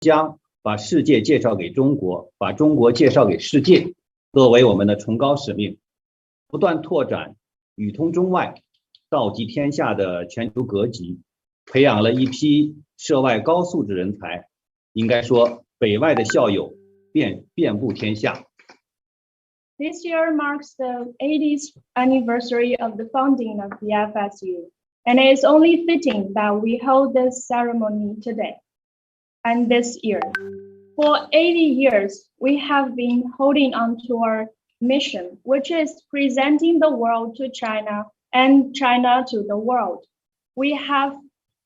将把世界介绍给中国，把中国介绍给世界，作为我们的崇高使命，不断拓展语通中外、道济天下的全球格局，培养了一批涉外高素质人才。应该说，北外的校友遍布天下。This year marks the 80th anniversary of the founding of the FSU, and it is only fitting that we hold this ceremony today and this year. For 80 years, we have been holding on to our mission, which is presenting the world to China and China to the world. We have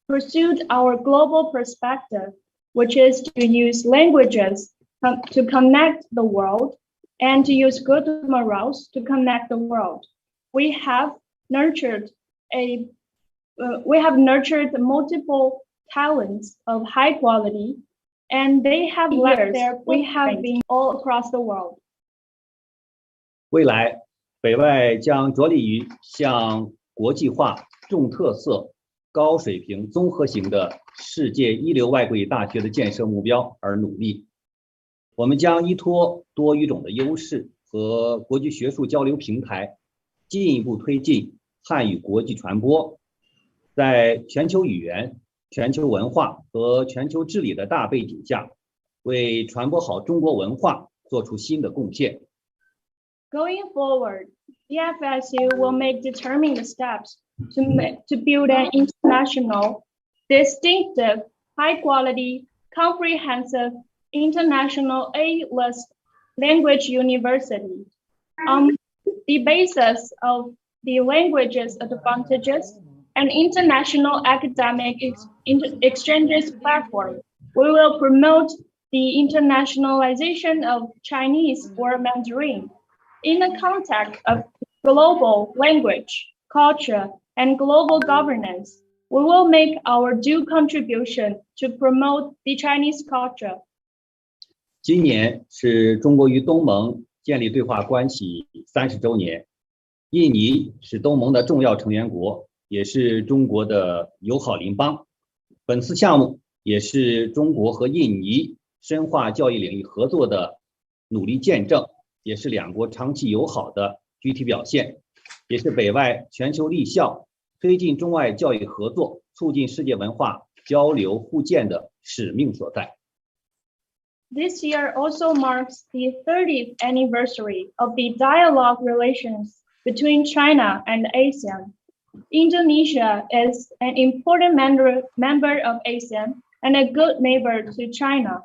pursued our global perspective, which is to use languages to connect the world and to use good morals to connect the world. We have nurtured multiple talents of high quality, and they have left their we have been all across the world. 未来，北外将着力于向国际化、重特色、高水平、综合型的世界一流外国语大学的建设目标而努力。我们将依托多语种的优势和国际学术交流平台，进一步推进汉语国际传播，在全球语言、全球文化和全球治理的大背景下，为传播好中国文化做出新的贡献。Going forward, the FSU will make determined steps to build an international, distinctive, high-quality, comprehensive, international A-list language university on the basis of the language's advantages and international academic exchanges platform. We will promote the internationalization of Chinese or Mandarin in the context of global language, culture, and global governance. We will make our due contribution to promote the Chinese culture. 今年是中国与东盟建立对话关系30周年，印尼是东盟的重要成员国，也是中国的友好邻邦。本次项目也是中国和印尼深化教育领域合作的努力见证，也是两国长期友好的具体表现，也是北外全球立校、推进中外教育合作、促进世界文化交流互鉴的使命所在。This year also marks the 30th anniversary of the dialogue relations between China and ASEAN. Indonesia is an important member of ASEAN and a good neighbor to China.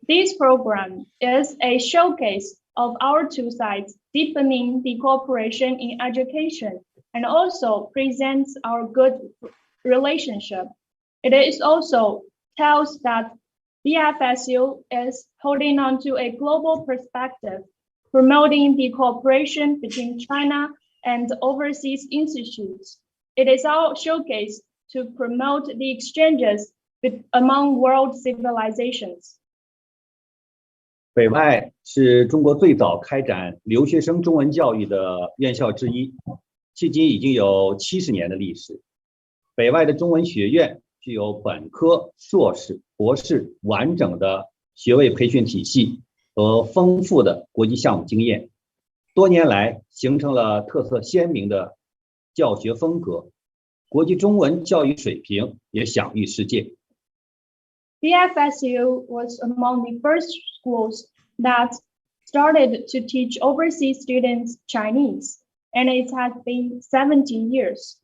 This program is a showcase of our two sides deepening the cooperation in education and also presents our good relationship. It is also tells that the FSU is holding on to a global perspective, promoting the cooperation between China and overseas institutes. It is our showcase to promote the exchanges among world civilizations. 北外是中国最早开展留学生中文教育的院校之一，迄今已经有70年的历史。北外的中文学院具有本科、硕士、博士完整的学位培训体系和丰富的国际项目经验，多年来形成了特色鲜明的教学风格，国际中文教育水平也享誉世界。The FSU was among the first schools that started to teach overseas students Chinese, and it has been 70 years.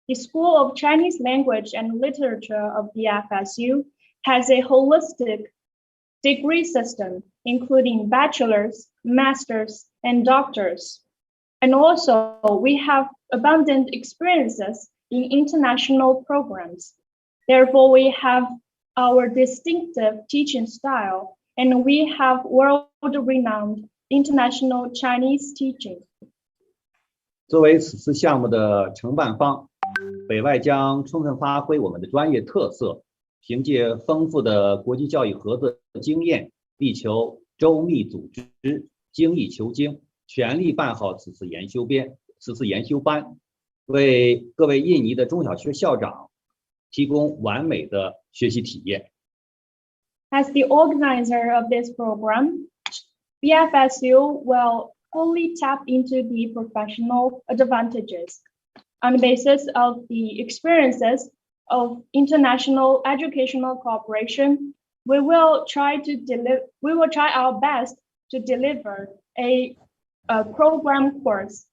The School of Chinese Language and Literature of the FSU has a holistic degree system, including bachelor's, master's, and doctor's. And also, we have abundant experiences in international programs. Therefore, we have our distinctive teaching style, and we have world-renowned international Chinese teaching. 作为此次项目的承办方，北外将充分发挥我们的专业特色，凭借丰富的国际教育合作经验，力求周密组织、精益求精，全力办好此次研修班，为各位印尼的中小学校长提供完美的学习体验。As the organizer of this program, BFSU will fully tap into the professional advantages on the basis of the experiences of international educational cooperation. We will try our best to deliver a program course,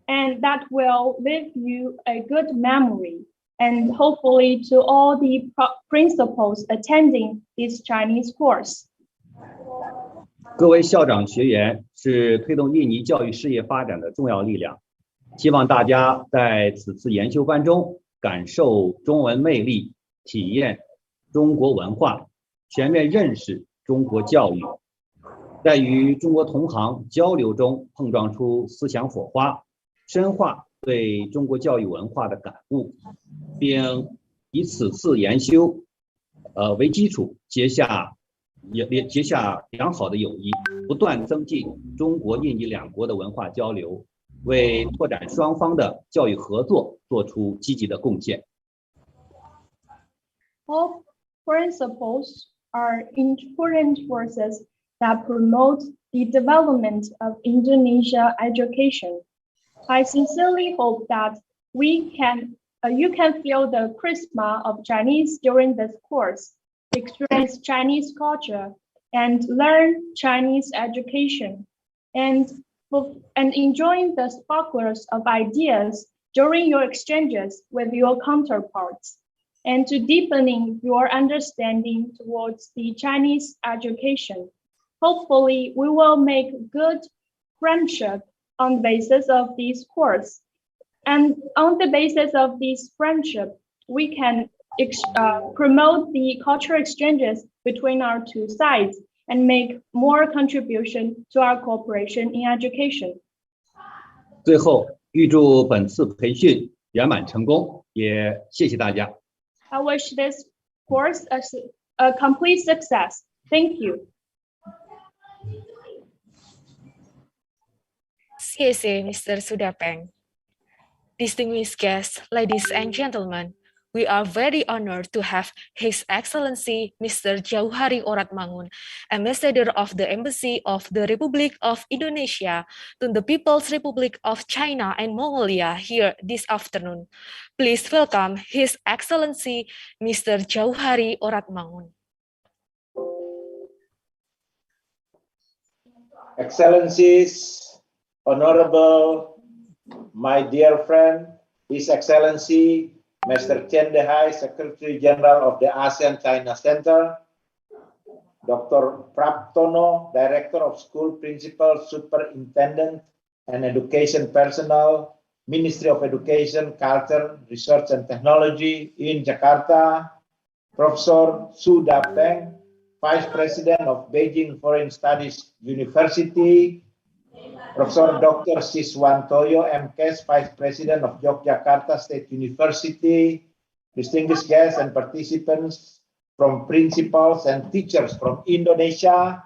and that will leave you a good memory, and hopefully to all the principals attending this Chinese course. 各位校长学员是推动印尼教育事业发展的重要力量，希望大家在此次研修班中感受中文魅力，体验中国文化，全面认识中国教育，在与中国同行交流中碰撞出思想火花，深化对中国教育文化的感悟，并以此次研修为基础，结下良好的友谊，不断增进中国印尼两国的文化交流，为拓展双方的教育合作做出积极的贡献。All principles are important forces that promote the development of Indonesia education. I sincerely hope that you can feel the charisma of Chinese during this course, experience Chinese culture, and learn Chinese education, and enjoying the sparklers of ideas during your exchanges with your counterparts, and to deepening your understanding towards the Chinese education. Hopefully, we will make good friendship on the basis of this course. And on the basis of this friendship, we can promote the cultural exchanges between our two sides and make more contribution to our cooperation in education. 最后，预祝本次培训圆满成功，也谢谢大家。I wish this course a complete success. Thank you. 谢谢 Mr. Sudapeng. Distinguished guests, ladies and gentlemen, we are very honored to have His Excellency Mr. Jauhari Oratmangun, Ambassador of the Embassy of the Republic of Indonesia to the People's Republic of China and Mongolia here this afternoon. Please welcome His Excellency Mr. Jauhari Oratmangun. Excellencies, Honorable, my dear friend, His Excellency, Mr. Chen Dehai, Secretary General of the ASEAN China Center, Dr. Praptono, Director of School Principal, Superintendent, and Education Personnel, Ministry of Education, Culture, Research and Technology in Jakarta, Professor Su Dapeng, Vice President of Beijing Foreign Studies University, Professor Dr. Siswantoyo MKes, Vice President of Yogyakarta State University, distinguished guests and participants from principals and teachers from Indonesia,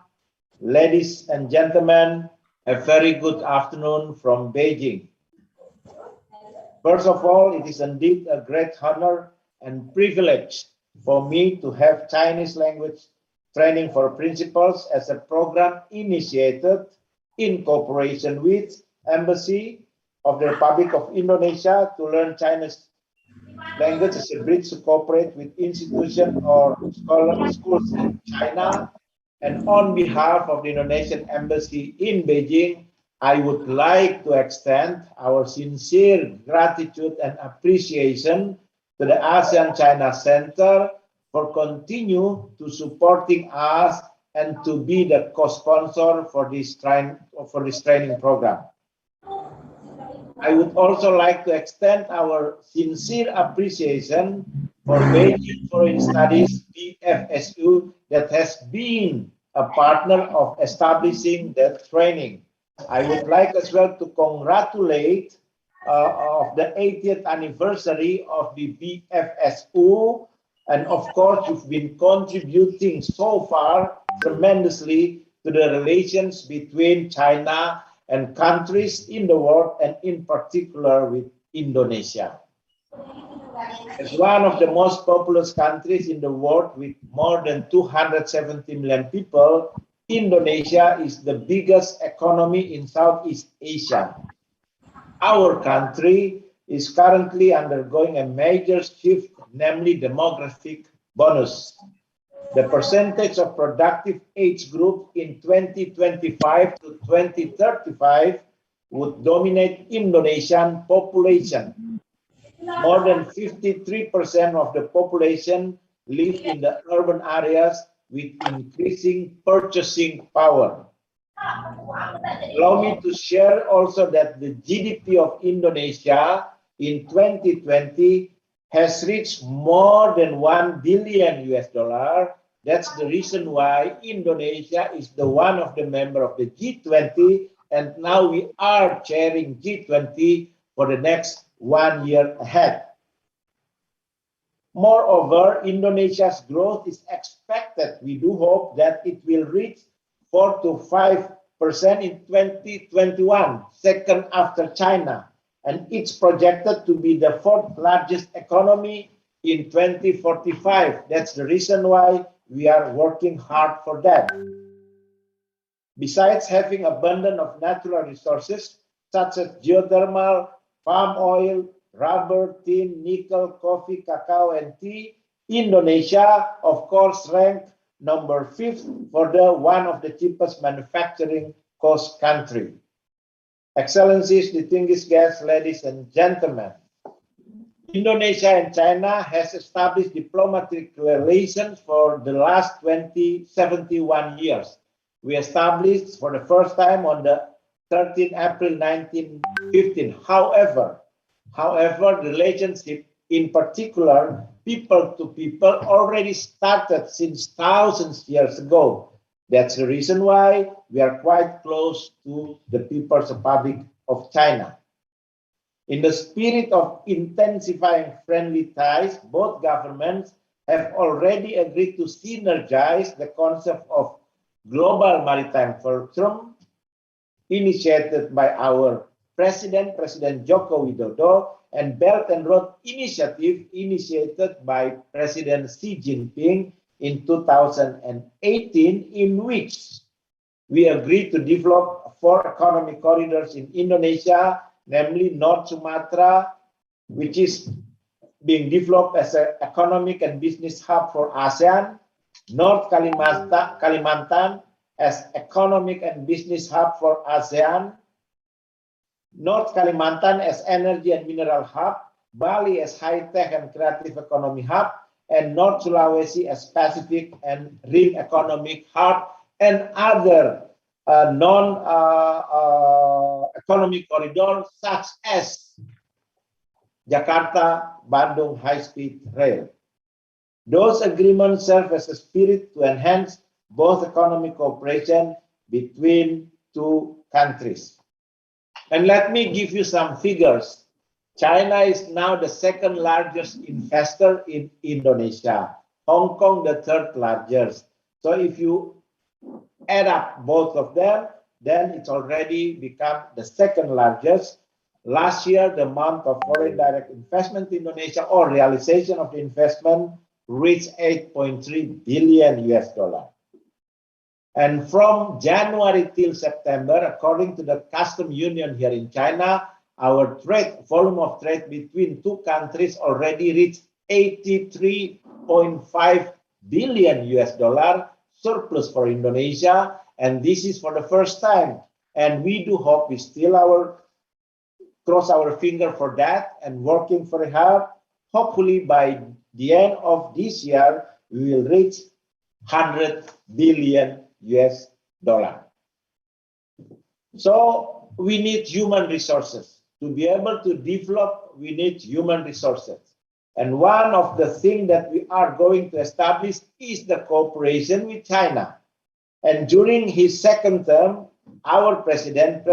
ladies and gentlemen, a very good afternoon from Beijing. First of all, it is indeed a great honor and privilege for me to have Chinese language training for principals as a program initiated in cooperation with Embassy of the Republic of Indonesia to learn Chinese language as a bridge to cooperate with institutions or schools in China. And on behalf of the Indonesian Embassy in Beijing, I would like to extend our sincere gratitude and appreciation to the ASEAN China Center for continue to supporting us and to be the co-sponsor for this training program. I would also like to extend our sincere appreciation for Beijing Foreign Studies BFSU that has been a partner of establishing the training. I would like as well to congratulate of the 80th anniversary of the BFSU. And of course, you've been contributing so far tremendously to the relations between China and countries in the world, and in particular with Indonesia. As one of the most populous countries in the world with more than 270 million people, Indonesia is the biggest economy in Southeast Asia. Our country is currently undergoing a major shift, namely demographic bonus. The percentage of productive age group in 2025 to 2035 would dominate Indonesian population. More than 53% of the population live in the urban areas with increasing purchasing power. Allow me to share also that the GDP of Indonesia in 2020 has reached more than $1 billion US. That's the reason why Indonesia is the one of the member of the G20, and now we are chairing G20 for the next 1 year ahead. Moreover, Indonesia's growth is expected. We do hope that it will reach 4 to 5% in 2021, second after China, and it's projected to be the fourth largest economy in 2045. That's the reason why we are working hard for that. Besides having abundance of natural resources such as geothermal, palm oil, rubber, tin, nickel, coffee, cacao, and tea, Indonesia, of course, ranked number 5th for the one of the cheapest manufacturing cost country. Excellencies, distinguished guests, ladies and gentlemen, Indonesia and China has established diplomatic relations for the last 71 years. We established for the first time on the 13th April 1915. However, relationship, in particular, people to people, already started since thousands of years ago. That's the reason why we are quite close to the People's Republic of China. In the spirit of intensifying friendly ties, both governments have already agreed to synergize the concept of Global Maritime Forum, initiated by our President Joko Widodo, and Belt and Road Initiative, initiated by President Xi Jinping in 2018, in which we agreed to develop 4 economic corridors in Indonesia, namely North Sumatra, which is being developed as an economic and business hub for ASEAN, North Kalimantan as economic and business hub for ASEAN, North Kalimantan as energy and mineral hub, Bali as high-tech and creative economy hub, and North Sulawesi as Pacific and Rim economic hub, and other non-economic corridors such as Jakarta-Bandung high-speed rail. Those agreements serve as a spirit to enhance both economic cooperation between two countries. And let me give you some figures. China is now the 2nd largest investor in Indonesia. Hong Kong, the 3rd largest. So if you add up both of them, then it's already become the 2nd largest. Last year, the amount of foreign direct investment in Indonesia, or realization of the investment, reached $8.3 billion US. And from January till September, according to the custom union here in China, our volume of trade between two countries already reached $83.5 billion US, surplus for Indonesia, and this is for the first time. And we do hope, we still cross our finger for that and working for hard. Hopefully by the end of this year, we will reach $100 billion US. So we need human resources. To be able to develop, we need human resources. And one of the things that we are going to establish is the cooperation with China. And during his 2nd term, our President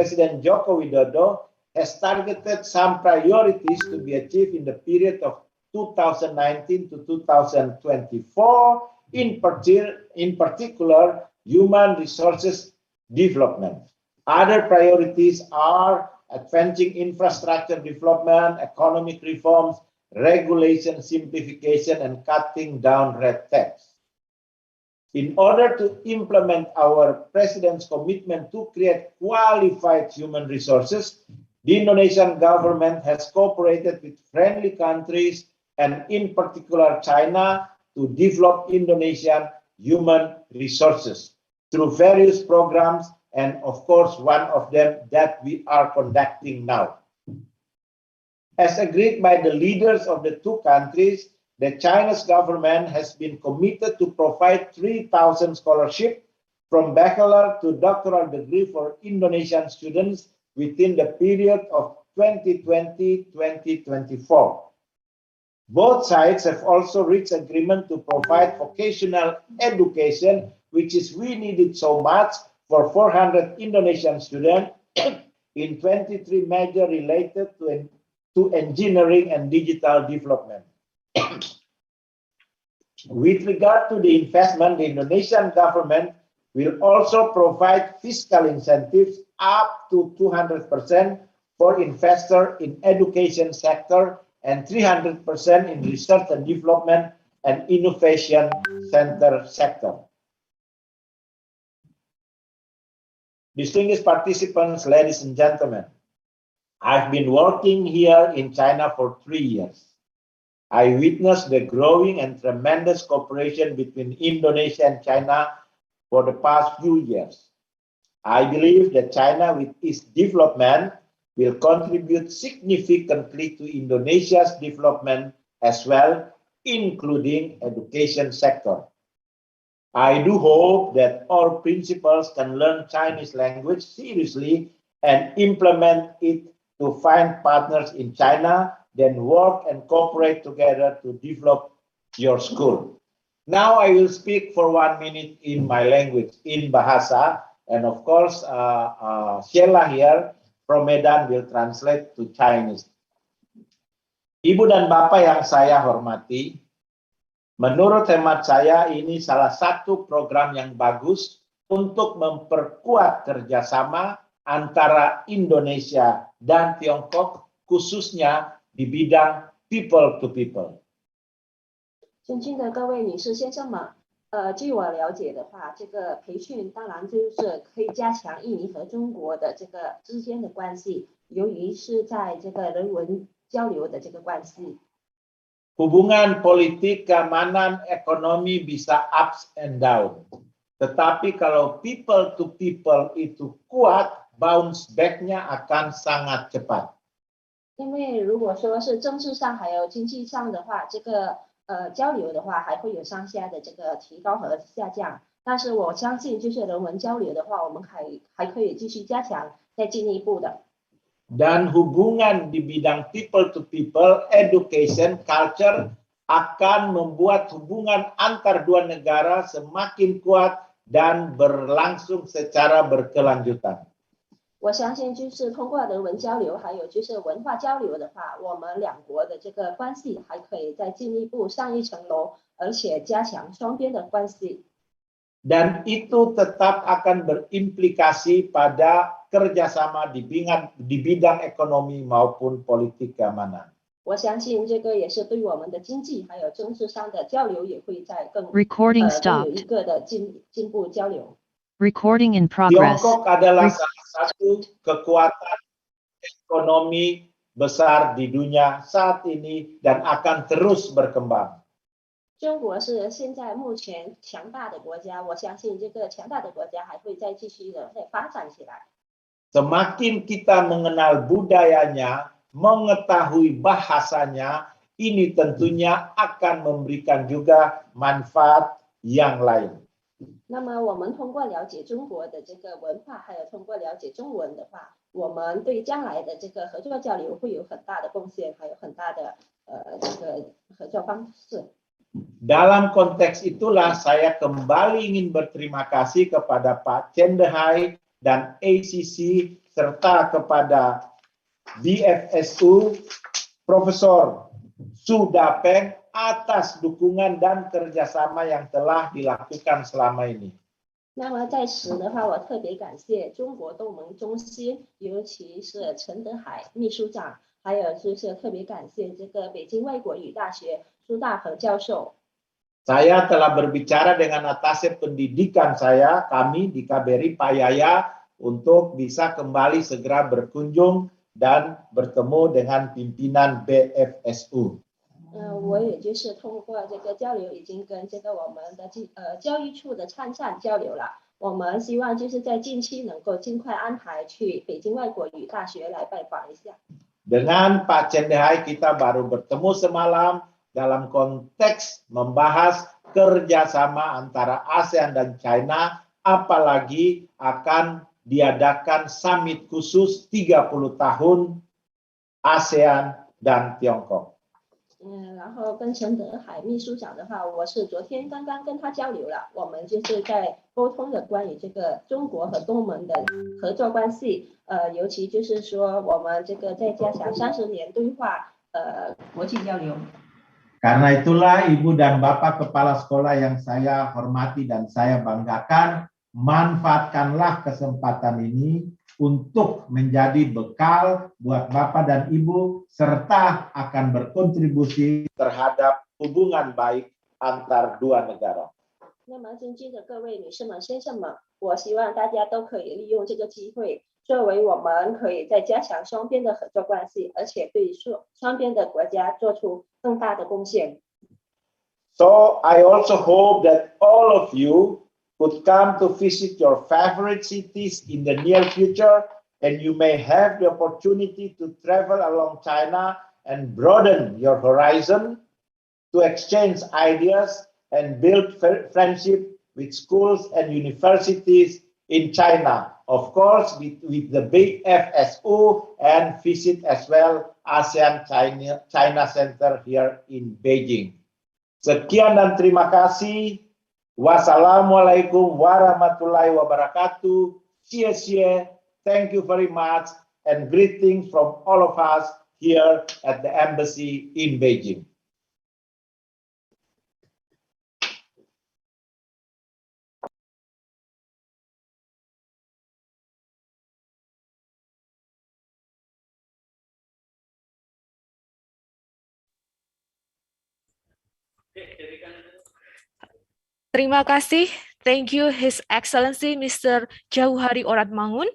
Joko Widodo, has targeted some priorities to be achieved in the period of 2019 to 2024, in particular, human resources development. Other priorities are advancing infrastructure development, economic reforms, regulation simplification, and cutting down red tape. In order to implement our President's commitment to create qualified human resources, the Indonesian government has cooperated with friendly countries and in particular China to develop Indonesian human resources through various programs, and of course one of them that we are conducting now. As agreed by the leaders of the two countries, the Chinese government has been committed to provide 3,000 scholarships from bachelor to doctoral degree for Indonesian students within the period of 2020-2024. Both sides have also reached agreement to provide vocational education, which is we needed so much, for 400 Indonesian students in 23 majors related to engineering and digital development. With regard to the investment, the Indonesian government will also provide fiscal incentives up to 200% for investors in education sector and 300% in research and development and innovation center sector. Distinguished participants, ladies and gentlemen, I've been working here in China for 3 years. I witnessed the growing and tremendous cooperation between Indonesia and China for the past few years. I believe that China, with its development, will contribute significantly to Indonesia's development as well, including education sector. I do hope that all principals can learn Chinese language seriously and implement it to find partners in China, then work and cooperate together to develop your school. Now I will speak for 1 minute in my language, in Bahasa, and of course, Sheila here from Medan will translate to Chinese. Ibu dan Bapak yang saya hormati, menurut hemat saya ini salah satu program yang bagus untuk memperkuat kerjasama antara Indonesia dan Tiongkok, khususnya di bidang people to people. 尊敬的各位女士先生们，据我了解的话，这个培训当然就是可以加强印尼和中国的这个之间的关系，由于是在这个人文交流的这个关系。 Hubungan politik, keamanan, ekonomi bisa ups and down. Tetapi kalau people to people itu kuat, bounce back-nya akan sangat cepat. 因为如果说是政治上还有经济上的话，这个交流的话还会有上下的这个提高和下降。但是我相信，就是人文交流的话，我们还可以继续加强，再进一步的。 Dan hubungan di bidang people to people, education, culture akan membuat hubungan antar dua negara semakin kuat dan berlangsung secara berkelanjutan. 我相信，就是通过人文交流，还有就是文化交流的话，我们两国的这个关系还可以再进一步上一层楼，而且加强双边的关系。 Dan itu tetap akan berimplikasi pada kerjasama di bidang ekonomi maupun politik keamanan. 我相信这个也是对我们的经济还有政治上的交流也会在更有一个的进步交流。 Recording in progress. Tiongkok adalah salah satu kekuatan ekonomi besar di dunia saat ini dan akan terus berkembang. 中国是现在目前强大的国家，我相信这个强大的国家还会再继续的再发展起来。 Semakin kita mengenal budayanya, mengetahui bahasanya, ini tentunya akan memberikan juga manfaat yang lain. 那么我们通过了解中国的这个文化，还有通过了解中文的话，我们对将来的这个合作交流会有很大的贡献，还有很大的这个合作方式。 Dalam konteks itulah saya kembali ingin berterima kasih kepada Pak Cendehai dan ACC serta kepada BFSU Profesor Sudapeng atas dukungan dan kerjasama yang telah dilakukan selama ini. 那么在此的话，我特别感谢中国东盟中心，尤其是陈德海秘书长，还有就是特别感谢这个北京外国语大学苏大和教授。Saya telah berbicara dengan atase pendidikan saya, kami di KBRI Pak Yaya, untuk bisa kembali segera berkunjung dan bertemu dengan pimpinan BFSU. 我也就是通过这个交流，已经跟这个我们的教育处的灿灿交流了。我们希望就是在近期能够尽快安排去北京外国语大学来拜访一下。Dengan Pak Cendehai kita baru bertemu semalam dalam konteks membahas kerjasama antara ASEAN dan China, apalagi akan diadakan summit khusus 30 tahun ASEAN dan Tiongkok. 然后跟陈德海秘书长的话，我是昨天刚刚跟他交流了，我们就是在沟通的关于这个中国和东盟的合作关系，尤其就是说我们这个在加强30年对话国际交流。Karena itulah Ibu dan Bapak Kepala Sekolah yang saya hormati dan saya banggakan, manfaatkanlah kesempatan ini untuk menjadi bekal buat Bapak dan Ibu serta akan berkontribusi terhadap hubungan baik antar dua negara. 那么，尊敬的各位女士们、先生们，我希望大家都可以利用这个机会，作为我们可以在加强双边的合作关系，而且对双边的国家做出更大的贡献。So I also hope that all of you could come to visit your favorite cities in the near future, and you may have the opportunity to travel along China and broaden your horizon to exchange ideas and build friendship with schools and universities in China. Of course, with the big FSU, and visit as well ASEAN China Center here in Beijing. Sekian dan terima kasih. Wassalamualaikum warahmatullahi wabarakatuh. Xie xie. Thank you very much, and greetings from all of us here at the embassy in Beijing. Terima kasih. Thank you, His Excellency Mr. Jauhari Oratmangun.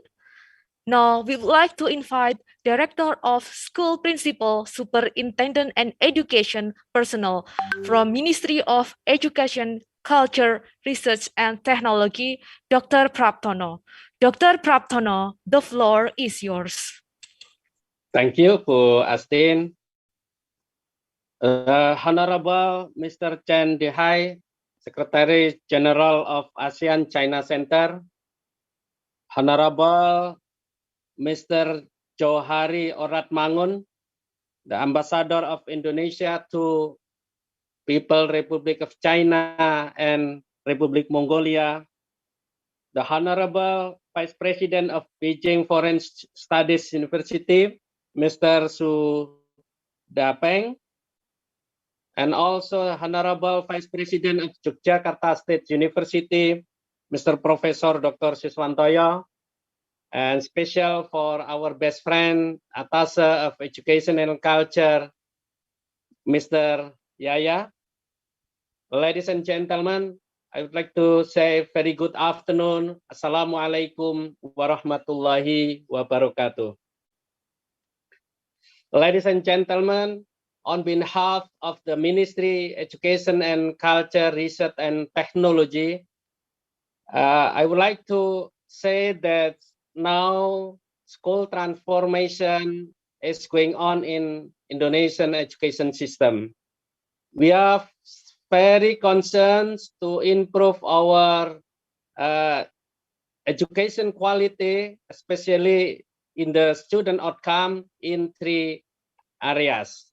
Now, we would like to invite Director of School Principal, Superintendent and Education Personnel from Ministry of Education, Culture, Research and Technology, Dr. Praptono. Dr. Praptono, the floor is yours. Thank you, Bu Astin. Honorable Mr. Chen Dehai, Secretary General of ASEAN China Center, Honorable Mr. Jauhari Oratmangun, the Ambassador of Indonesia to People Republic of China and Republic Mongolia, the Honorable Vice President of Beijing Foreign Studies University, Mr. Su Dapeng, and also Honorable Vice President of Yogyakarta State University, Mr. Professor Dr. Siswantoyo, and special for our best friend, Attaché of Education and Culture, Mr. Yaya. Ladies and gentlemen, I would like to say very good afternoon. Assalamualaikum warahmatullahi wabarakatuh. Ladies and gentlemen, on behalf of the Ministry Education and Culture, Research and Technology, I would like to say that now school transformation is going on in Indonesian education system. We are very concerned to improve our education quality, especially in the student outcome in 3 areas.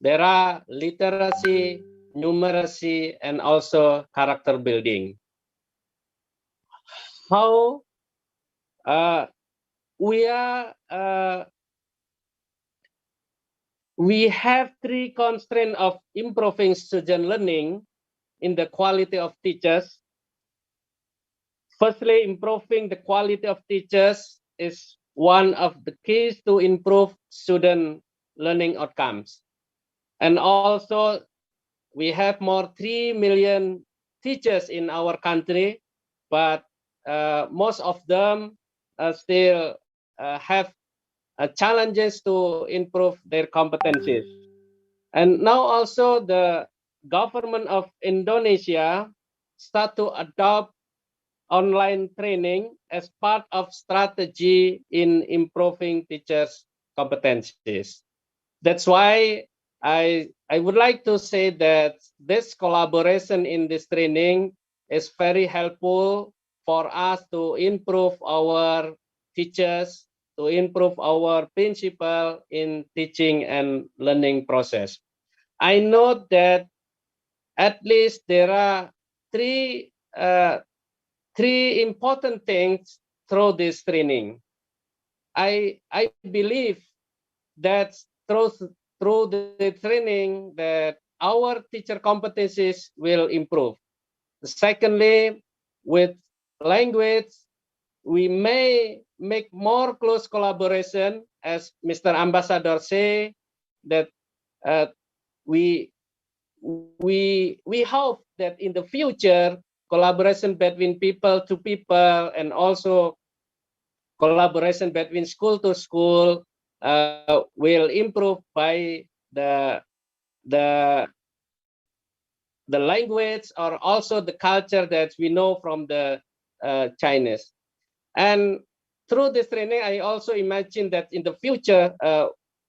There are literacy, numeracy, and also character building. How we have 3 constraints of improving student learning in the quality of teachers. Firstly, improving the quality of teachers is one of the keys to improve student learning outcomes. And also, we have more 3 million teachers in our country, but most of them still have challenges to improve their competencies. And now also the government of Indonesia start to adopt online training as part of strategy in improving teachers' competencies. That's why I would like to say that this collaboration in this training is very helpful for us to improve our teachers, to improve our principle in teaching and learning process. I know that at least there are three important things through this training. I believe that through the training that our teacher competencies will improve. Secondly, with language, we may make more close collaboration, as Mr. Ambassador say, that we hope that in the future collaboration between people to people and also collaboration between school to school will improve by the language or also the culture that we know from the Chinese. And through this training, I also imagine that in the future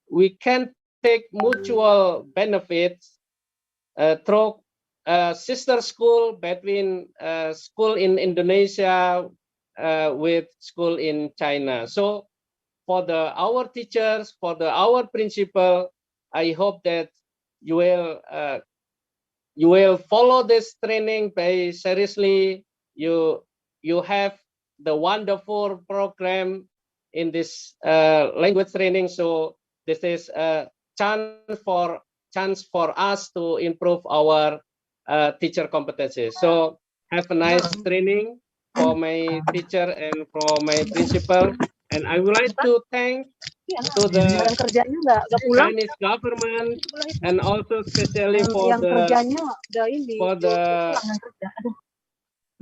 we can take mutual benefits through sister school between school in Indonesia with school in China. So for our teachers, for our principal, I hope that you will follow this training very seriously. You have the wonderful program in this language training. So this is a chance for us to improve our teacher competencies. So have a nice training for my teacher and for my principal. And I would like to thank to the Chinese government and also especially for the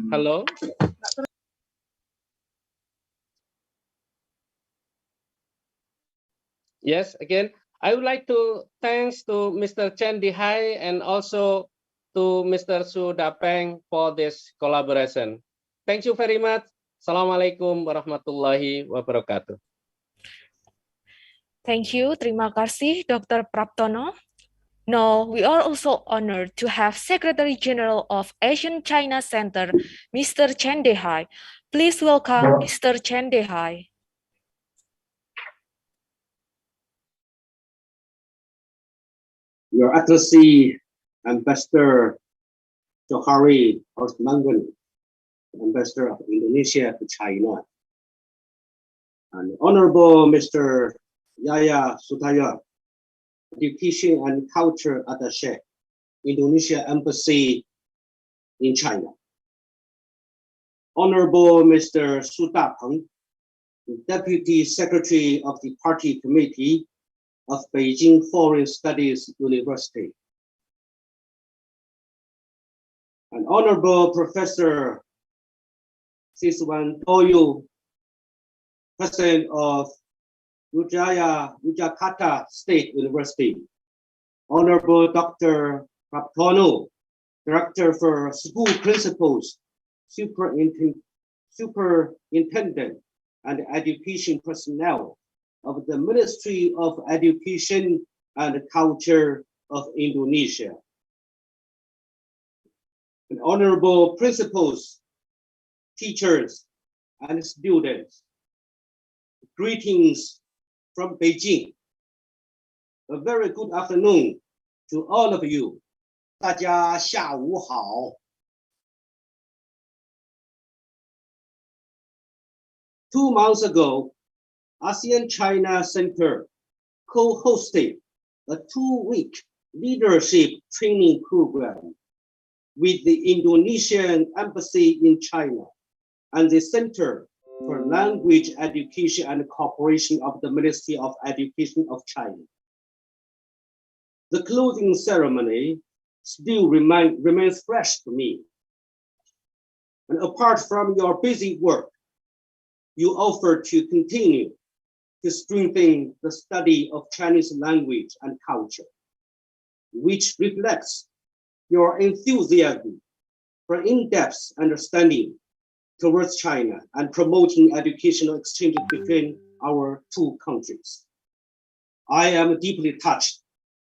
hello. Yes, again, I would like to thanks to Mr. Chen Dihai and also to Mr. Su Dapeng for this collaboration. Thank you very much. Assalamualaikum warahmatullahi wabarakatuh. Thank you. Terima kasih, Dr. Praptono. Now, we are also honored to have Secretary General of Asian China Center, Mr. Chen Dihai. Please welcome Mr. Chen Dihai. Your Excellency, Ambassador Johari Oratmangun, Ambassador of Indonesia to China, and Honorable Mr. Yaya Sutaya, Education and Culture Attaché, Indonesia Embassy in China. Honorable Mr. Su Dapeng, Deputy Secretary of the Party Committee of Beijing Foreign Studies University. And Honorable Professor Siswan Toyo, President of Yogyakarta State University. Honorable Dr. Praptono, Director for School Principals, Superintendent and Education Personnel of the Ministry of Education and Culture of Indonesia. And honorable principals, teachers, and students, greetings from Beijing. A very good afternoon to all of you. 大家下午好。2 months ago, ASEAN China Center co-hosted a 2-week leadership training program with the Indonesian Embassy in China and the Center for Language Education and Cooperation of the Ministry of Education of China. the closing ceremony still remains fresh to me. And apart from your busy work, you offer to continue to strengthen the study of Chinese language and culture, which reflects your enthusiasm for in-depth understanding towards China and promoting educational exchanges between our two countries. I am deeply touched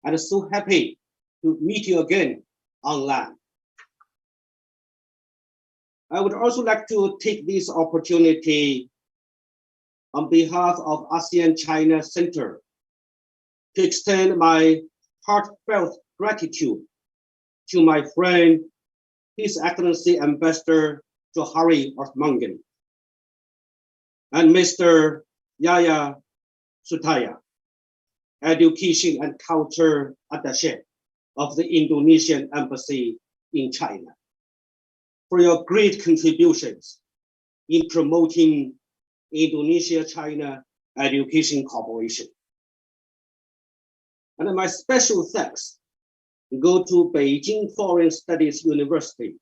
and so happy to meet you again online. I would also like to take this opportunity on behalf of ASEAN China Center to extend my heartfelt gratitude to my friend, His Excellency Ambassador Johari Oratmangun and Mr. Yaya Sutaya, Education and Culture Attaché of the Indonesian Embassy in China, for your great contributions in promoting Indonesia-China education cooperation. And my special thanks go to Beijing Foreign Studies University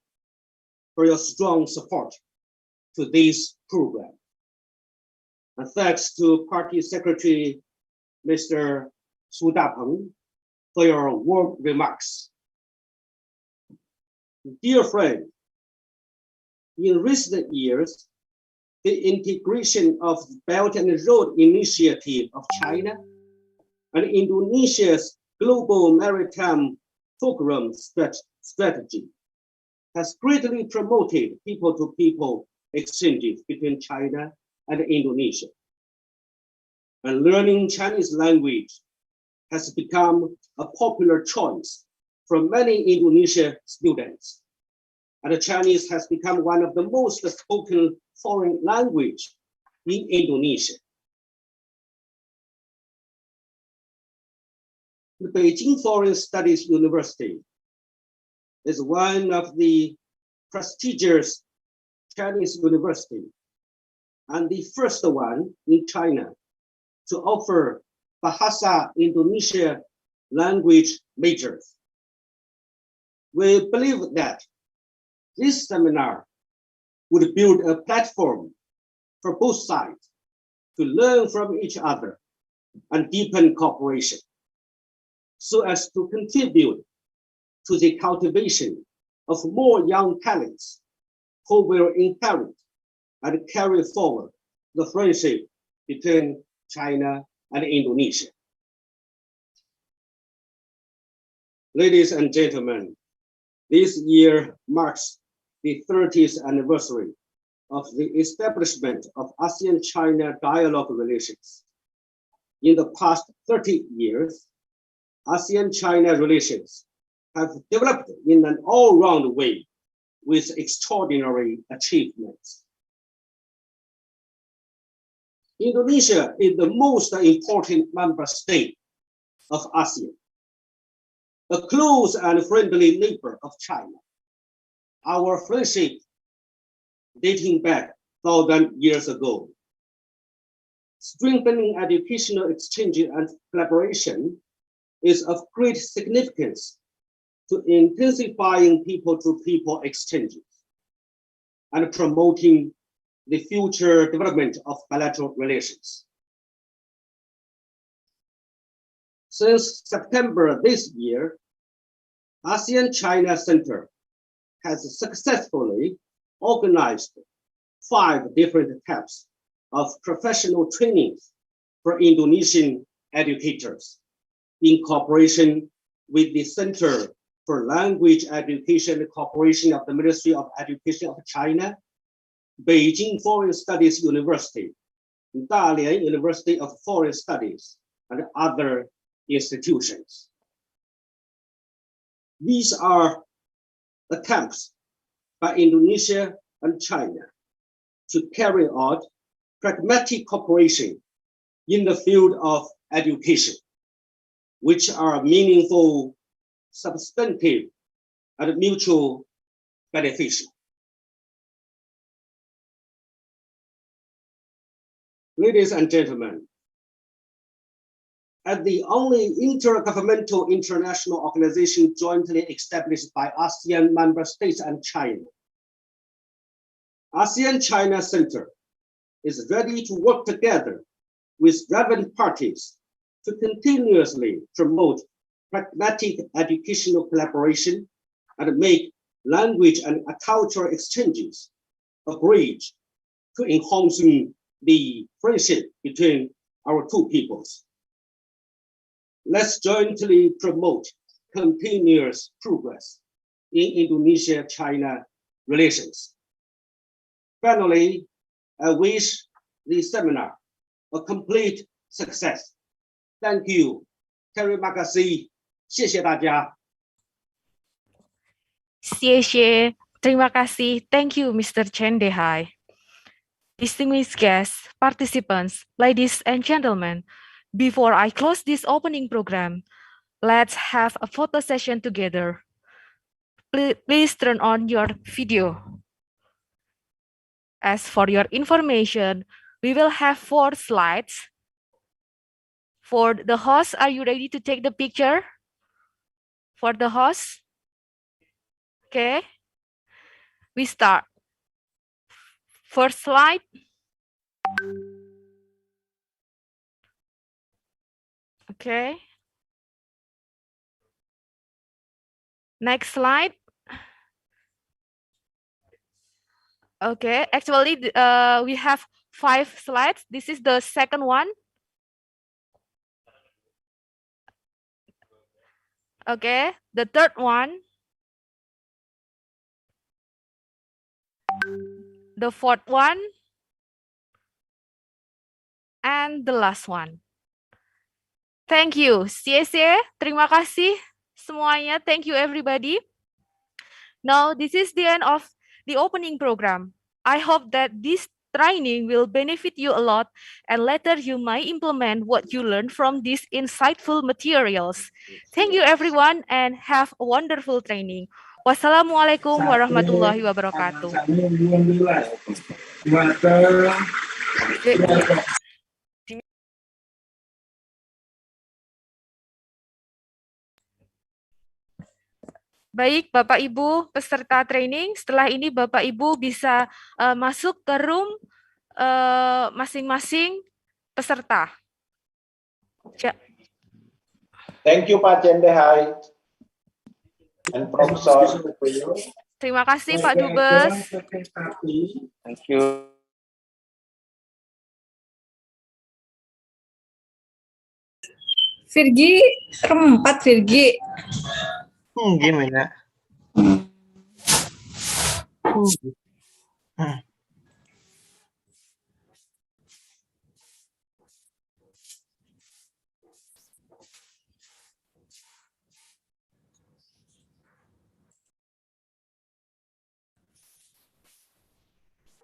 for your strong support to this program. And thanks to Party Secretary Mr. Su Dapeng for your warm remarks. Dear friend, in recent years, the integration of the Belt and Road Initiative of China and Indonesia's global maritime program strategy has greatly promoted people-to-people exchanges between China and Indonesia. And learning Chinese language has become a popular choice for many Indonesian students. And Chinese has become one of the most spoken foreign language in Indonesia. The Beijing Foreign Studies University is one of the prestigious Chinese universities and the first one in China to offer Bahasa Indonesia language majors. We believe that this seminar would build a platform for both sides to learn from each other and deepen cooperation, so as to contribute to the cultivation of more young talents who will inherit and carry forward the friendship between China and Indonesia. Ladies and gentlemen, this year marks the 30th anniversary of the establishment of ASEAN-China dialogue relations. In the past 30 years, ASEAN-China relations have developed in an all-round way with extraordinary achievements. Indonesia is the most important member state of ASEAN, a close and friendly neighbor of China. Our friendship dating back 1,000 years ago. Strengthening educational exchange and collaboration is of great significance to intensifying people-to-people exchanges and promoting the future development of bilateral relations. Since September this year, ASEAN China Center has successfully organized 5 different types of professional trainings for Indonesian educators in cooperation with the Center for Language Education Cooperation of the Ministry of Education of China, Beijing Foreign Studies University, Dalian University of Foreign Studies, and other institutions. These are attempts by Indonesia and China to carry out pragmatic cooperation in the field of education, which are meaningful, substantive, and mutual beneficial. Ladies and gentlemen, as the only intergovernmental international organization jointly established by ASEAN member states and China. ASEAN-China Center is ready to work together with relevant parties to continuously promote pragmatic educational collaboration and make language and cultural exchanges a bridge to enhancing the friendship between our two peoples. Let's jointly promote continuous progress in Indonesia-China relations. Finally, I wish the seminar a complete success. Thank you. Terima kasih. 谢谢大家。谢谢, terima kasih. Thank you, Mr. Chen Dehai. Distinguished guests, participants, ladies and gentlemen, before I close this opening program, let's have a photo session together. Please turn on your video. As for your information, we will have 4 slides. For the host, are you ready to take the picture? For the host? Okay. We start. First slide. Okay. Next slide. Okay, actually, we have 5 slides. This is the second one. Okay, the third one. The fourth one. And the last one. Thank you. 谢谢. Terima kasih semuanya. Thank you, everybody. Now, this is the end of the opening program. I hope that this training will benefit you a lot, and later you might implement what you learned from these insightful materials. Thank you, everyone, and have a wonderful training. Wassalamualaikum warahmatullahi wabarakatuh. Baik, Bapak Ibu peserta training, setelah ini Bapak Ibu bisa masuk ke room masing-masing peserta. Thank you Pak Cendehai and Profesor. Terima kasih Pak Dubes. Thank you. Virgi, room 4 Virgi. Gimana?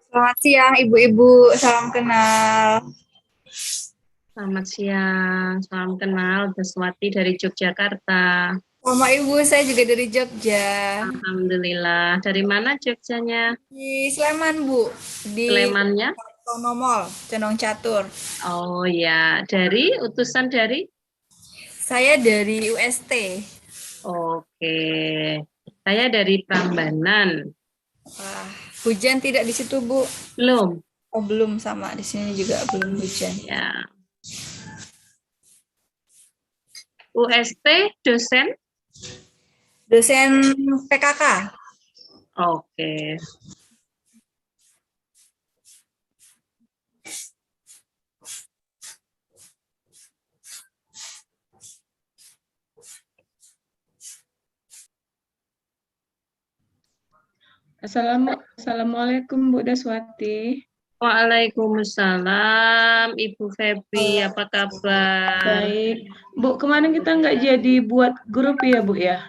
Selamat siang Ibu-ibu, salam kenal. Selamat siang, salam kenal, Deswati dari Yogyakarta. Sama Ibu, saya juga dari Jogja. Alhamdulillah. Dari mana Jogjanya? Di Sleman, Bu. Di Slemannya? Mall, Condong Catur. Oh ya, dari utusan dari? Saya dari UST. Oke, saya dari Prambanan. Wah, hujan tidak di situ, Bu? Belum. Oh, belum, sama di sini juga belum hujan. Ya. UST dosen? Dosen PKK. Oke. Assalamualaikum Bu Deswati. Waalaikumsalam, Ibu Febi, apa kabar? Baik, Bu, kemarin kita nggak jadi buat grup ya Bu ya?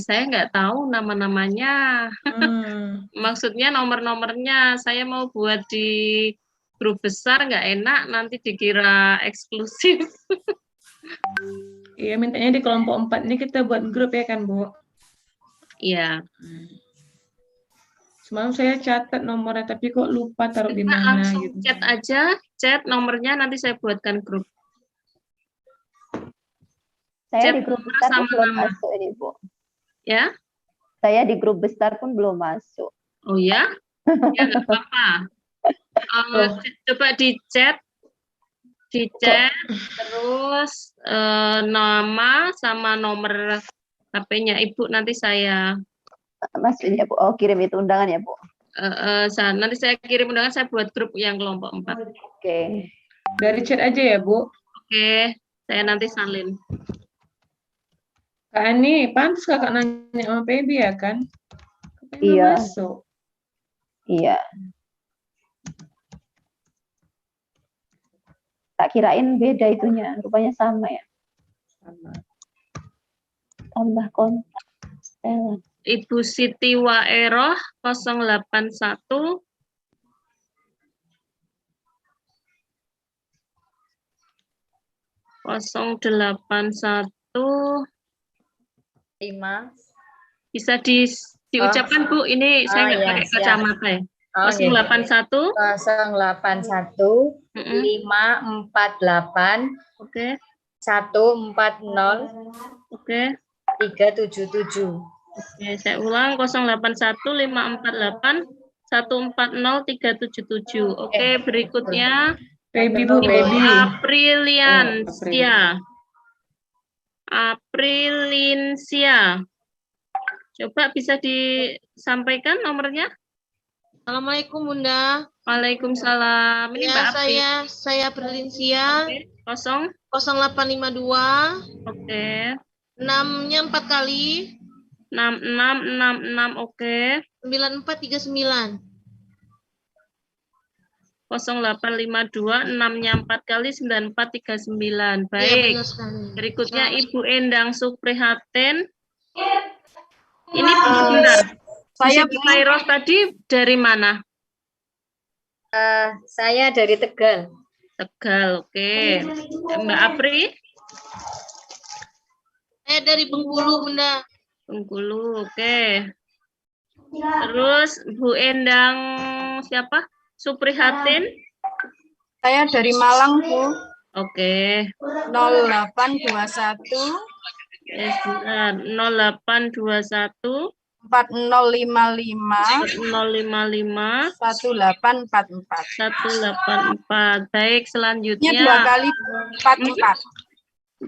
Saya nggak tahu nama-namanya. Maksudnya nomor-nomornya, saya mau buat di grup besar nggak enak, nanti dikira eksklusif. Iya, mintanya di kelompok 4 ini kita buat grup ya kan Bu? Iya. Semalam saya catat nomornya, tapi kok lupa taruh di Kita mana langsung gitu. chat aja, chat nomornya nanti saya buatkan grup. Saya Chat di grup nomor besar pun sama belum nama. masuk ini, Bu. Ya? Saya di grup besar pun belum masuk. Oh ya? Ya nggak apa-apa. Coba di chat, terus nama sama nomor HP-nya Ibu nanti saya. Maksudnya, Bu, oh kirim itu undangan ya, Bu? Nanti saya kirim undangan, saya buat grup yang kelompok 4. Oke. Dari chat aja ya, Bu. Oke, saya nanti salin. Kak Ani, pantas kakak nanya sama Baby ya kan? Kakak nggak Iya. masuk. Iya. Tak kirain beda itunya, rupanya sama ya. Sama. Tambah kontak. Ibu Siti Waeroh 081 081 5. Bisa diucapkan Bu, ini saya nggak pakai kacamata ya. 081 081 548 Oke. 140 Oke. 377. Oke, saya ulang 081 548 140 377. Oke, berikutnya Baby, Bu, Ibu Baby. Apriliansia. Aprilinsia. Coba bisa disampaikan nomornya? Assalamualaikum Bunda. Waalaikumsalam. Ini Ya, Mbak Apri. saya Aprilinsia. Oke. 0852. Oke. 6-nya 4 kali. 6666. Oke. 9439. 0852 6-nya 4 kali 9439. Iya, Baik. benar sekali. Berikutnya Ibu Endang Suprihatin. Ini benar. Saya Siti Waeroh tadi dari mana? Saya dari Tegal. Tegal, oke. Mbak Apri? Saya dari Bengkulu, Bunda. Bengkulu, oke. Terus Bu Endang siapa? Suprihatin? Saya dari Malang, Bu. Oke. 0821 0821 4055 055 1844. 184. Baik, selanjutnya. Ini 2 kali 44.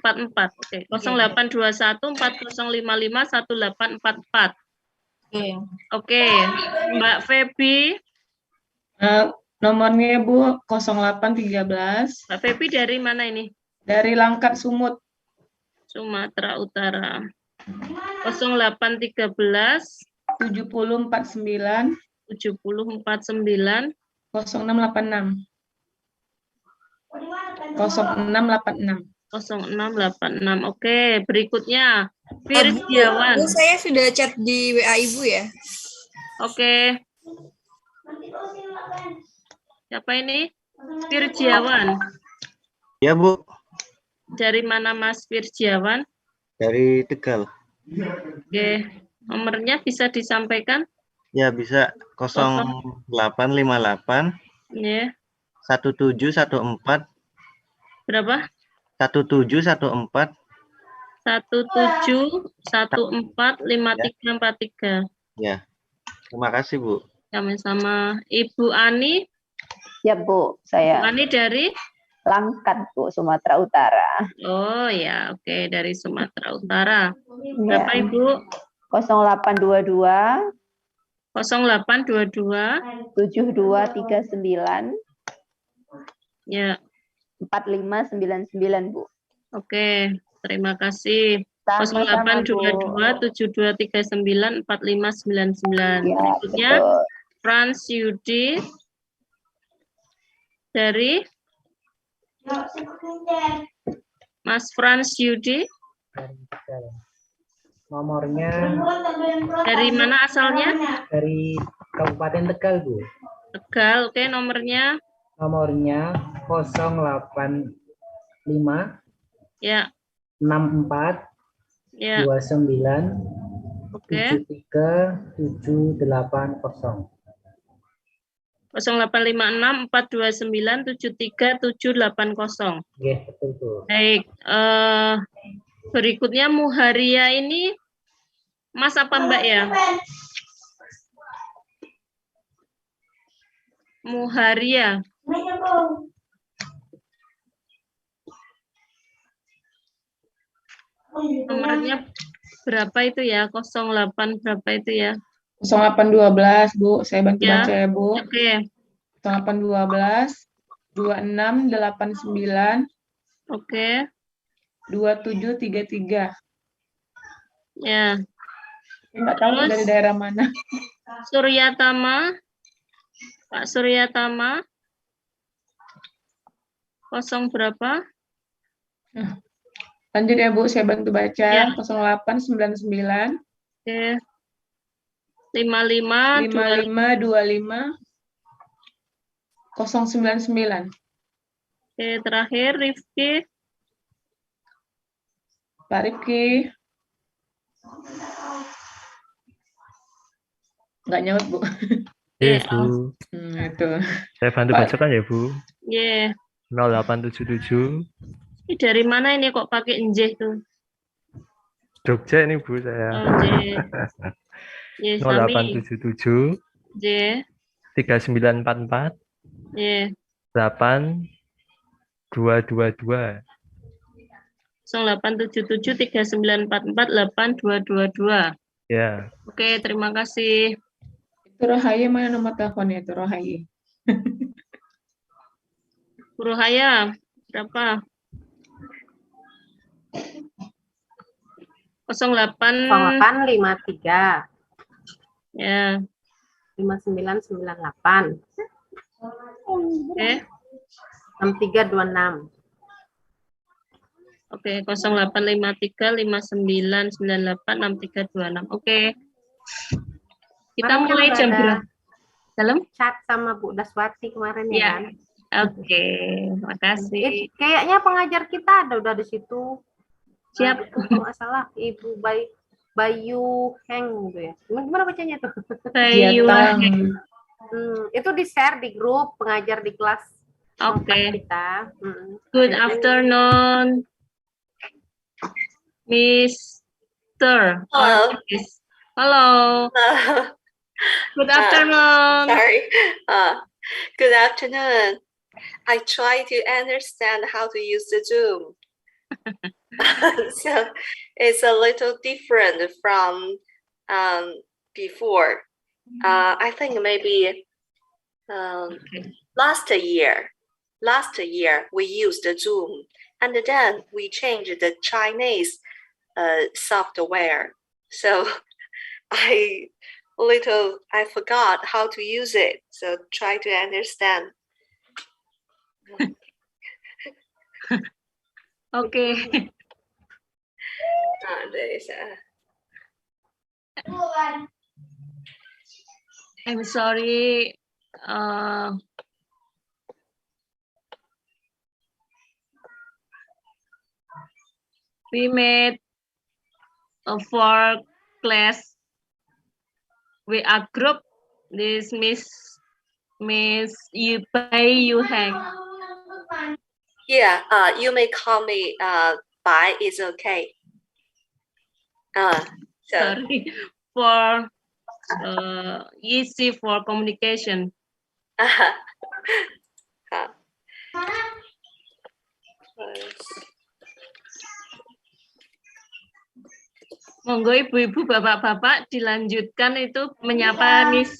44. Oke. 0821 4055 1844. Oke. Mbak Febi. Nomornya Bu 0813. Mbak Febi dari mana ini? Dari Langkat Sumut. Sumatera Utara. 0813 7049 7049 0686. 0686. 0686. Oke, berikutnya Firjiawan. Bu, saya sudah chat di WA Ibu ya. Oke. Siapa ini? Firjiawan. Ya, Bu. Dari mana Mas Firjiawan? Dari Tegal. Oke. Nomornya bisa disampaikan? Ya, bisa 0858 Ya. 1714 Berapa? 1714 17145343. Ya. Terima kasih, Bu. Sama-sama. Ibu Ani? Ya, Bu, saya. Ibu Ani dari? Langkat, Bu, Sumatera Utara. Oh ya, oke, dari Sumatera Utara. Ya. Berapa Ibu? 0822 0822 7239 ya 4599, Bu. Oke, terima kasih. Sama-sama, 0822 7239 4599. Ya, Berikutnya betul. Frans Yudi dari Mas Frans Yudi. Nomornya Dari mana asalnya? dari Kabupaten Tegal, Bu. Tegal, oke, nomornya? Nomornya 085 Ya. 64 Ya. 29 Oke. 73 780. 0856 429 73780. Oke, betul, Bu. Baik, Berikutnya Muharia ini Mas apa Mbak ya? Muharia. Nomornya berapa itu ya? 08 berapa itu ya? 0812, Bu. Saya bantu Ya. baca ya, Bu. Oke. 0812 2689 Oke. 2733. Ya. Enggak tahu Terus dari daerah mana. Suryatama. Pak Suryatama. 0 berapa? Lanjut ya, Bu. Saya bantu baca. Ya. 0899 Oke. 55 5525 099. Oke, terakhir Rifki. Pak Rifki. Nggak nyaut, Bu. Iya, Bu. Itu. Saya bantu Pak. bacakan ya, Bu. Yeah. 0877. Ini dari mana ini kok pakai njeh tuh? Jogja ini, Bu, saya. Oh, njeh. Yes, Sami. 0877 Njeh. 3944 Yeah. 8222. 0877 3944 8222. Ya. Oke, terima kasih. Itu Rohaya mana nomor teleponnya itu Rohaya? Rohaya, berapa? 08 0853 ya 5998 Oke. 6326. Oke, 0853 5998 6326. Oke. Kita Kemarin mulai udah jam ada berapa? Dalam? Chat sama Bu Daswati kemarin ya Ya. kan? Oke, makasih. Kayaknya pengajar kita udah di situ. Siap. Kalau nggak salah Ibu Bayu Heng gitu ya. Gimana bacanya tuh? Bayu Heng. Itu di-share di grup pengajar di kelas Oke. kita. Good afternoon, Mr. Hello. Hello. Good afternoon. Sorry. Good afternoon. I try to understand how to use the Zoom. So it's a little different from before. I think maybe last year we used the Zoom, and then we changed the Chinese software. So I forgot how to use it. So try to understand. Okay. I'm sorry. We made a 4 class. We are group. This Miss you hang. Yeah, you may call me Bai. It's okay. So Sorry for easy for communication. Monggo ibu-ibu, bapak-bapak dilanjutkan itu menyapa Miss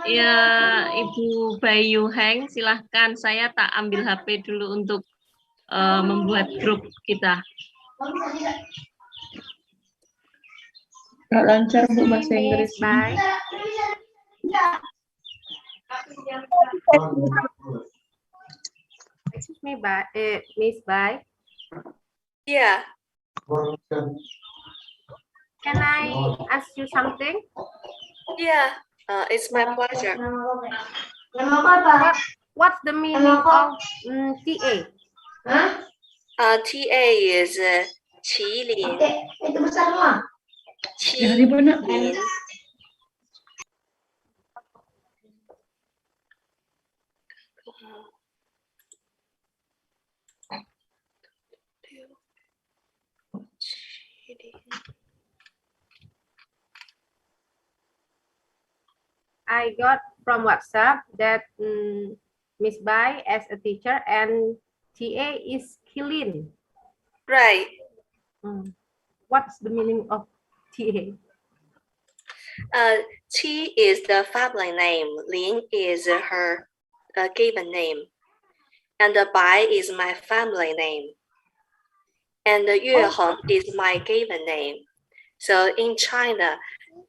ya Ibu Bayu Heng. Silahkan, saya tak ambil HP dulu untuk membuat grup kita. Nggak lancar Bu bahasa Inggris. Bye. Excuse me, Miss Bai. yeah. Can I ask you something? Yeah, it's my pleasure. What's the meaning of TA? TA is qilin. Dari mana? I got from WhatsApp that Miss Bai as a teacher and TA is Kilin. Right. What's the meaning of TA? Qi is the family name. Lin is her given name. And Bai is my family name. And Yueheng is my given name. So in China,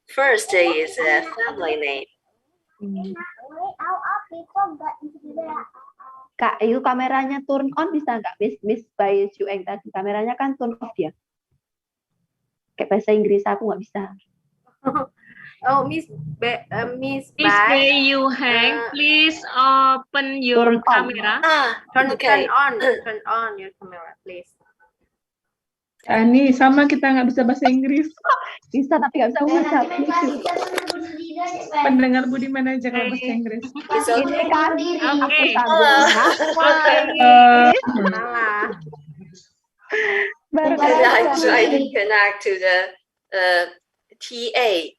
first is a family name. Kak, itu kameranya turn on bisa nggak? Miss by Jueng tadi kameranya kan turn off ya. Kayak bahasa Inggris aku nggak bisa. Oh, Miss Bai, you hang, please open your camera. Turn Okay. turn on your camera, please. Ani sama kita nggak bisa bahasa Inggris. Bisa tapi nggak bisa WhatsApp. Pendengar Budiman aja kalau bahasa Inggris. Ini kan aku sambung And I tried to connect to the TA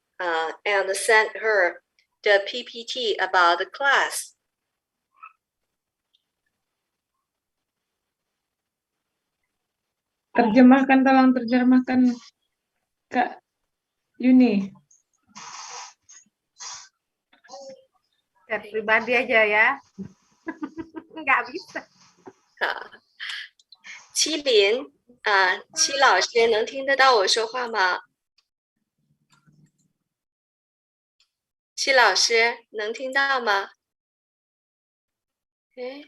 and send her the PPT about the class. Terjemahkan, tolong terjemahkan Kak Yuni. Chat pribadi aja ya. Nggak bisa. 麒麟戚老师能听得到我说话吗？戚老师能听到吗？诶，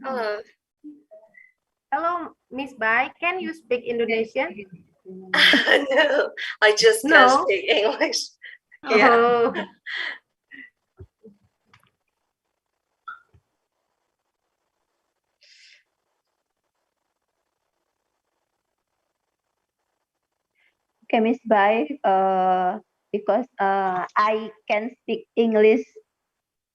Hello. Hello, Miss Bai. Can you speak Indonesian? No, I just can't speak English. Yeah. Oh. Okay, Miss Bai, because I can speak English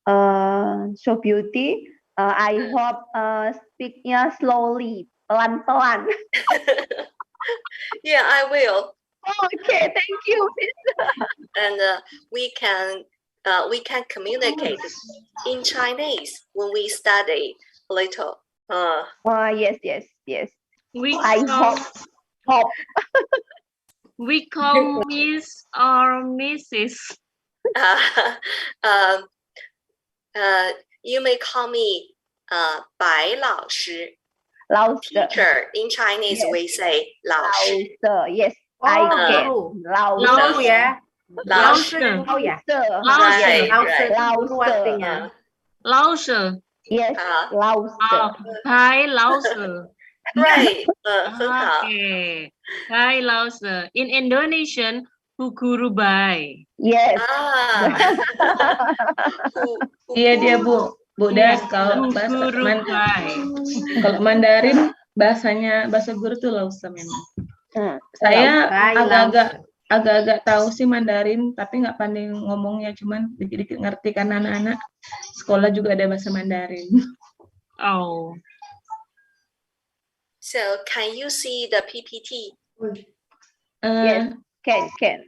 so beauty. I hope speaknya slowly, pelan-pelan. Yeah, I will. Okay, thank you, Miss. And we can communicate in Chinese when we study a little. Yes. I hope. We call Miss or Mrs. You may call me Bai 老师. 老师. Teacher in Chinese we say 老师. Yes, I get. 老师 ya. 老师. Yes, 老师. Bai 老师. Right. 很好. Okay. Bai 老师. In Indonesian, Bu Guru Bai. Yes. Iya dia Bu Das kalau kalau Mandarin bahasa guru tuh lausa memang. Saya agak-agak tahu sih Mandarin tapi nggak pandai ngomongnya, cuman dikit-dikit ngerti karena anak-anak sekolah juga ada bahasa Mandarin. Oh. So can you see the PPT? Yes, can.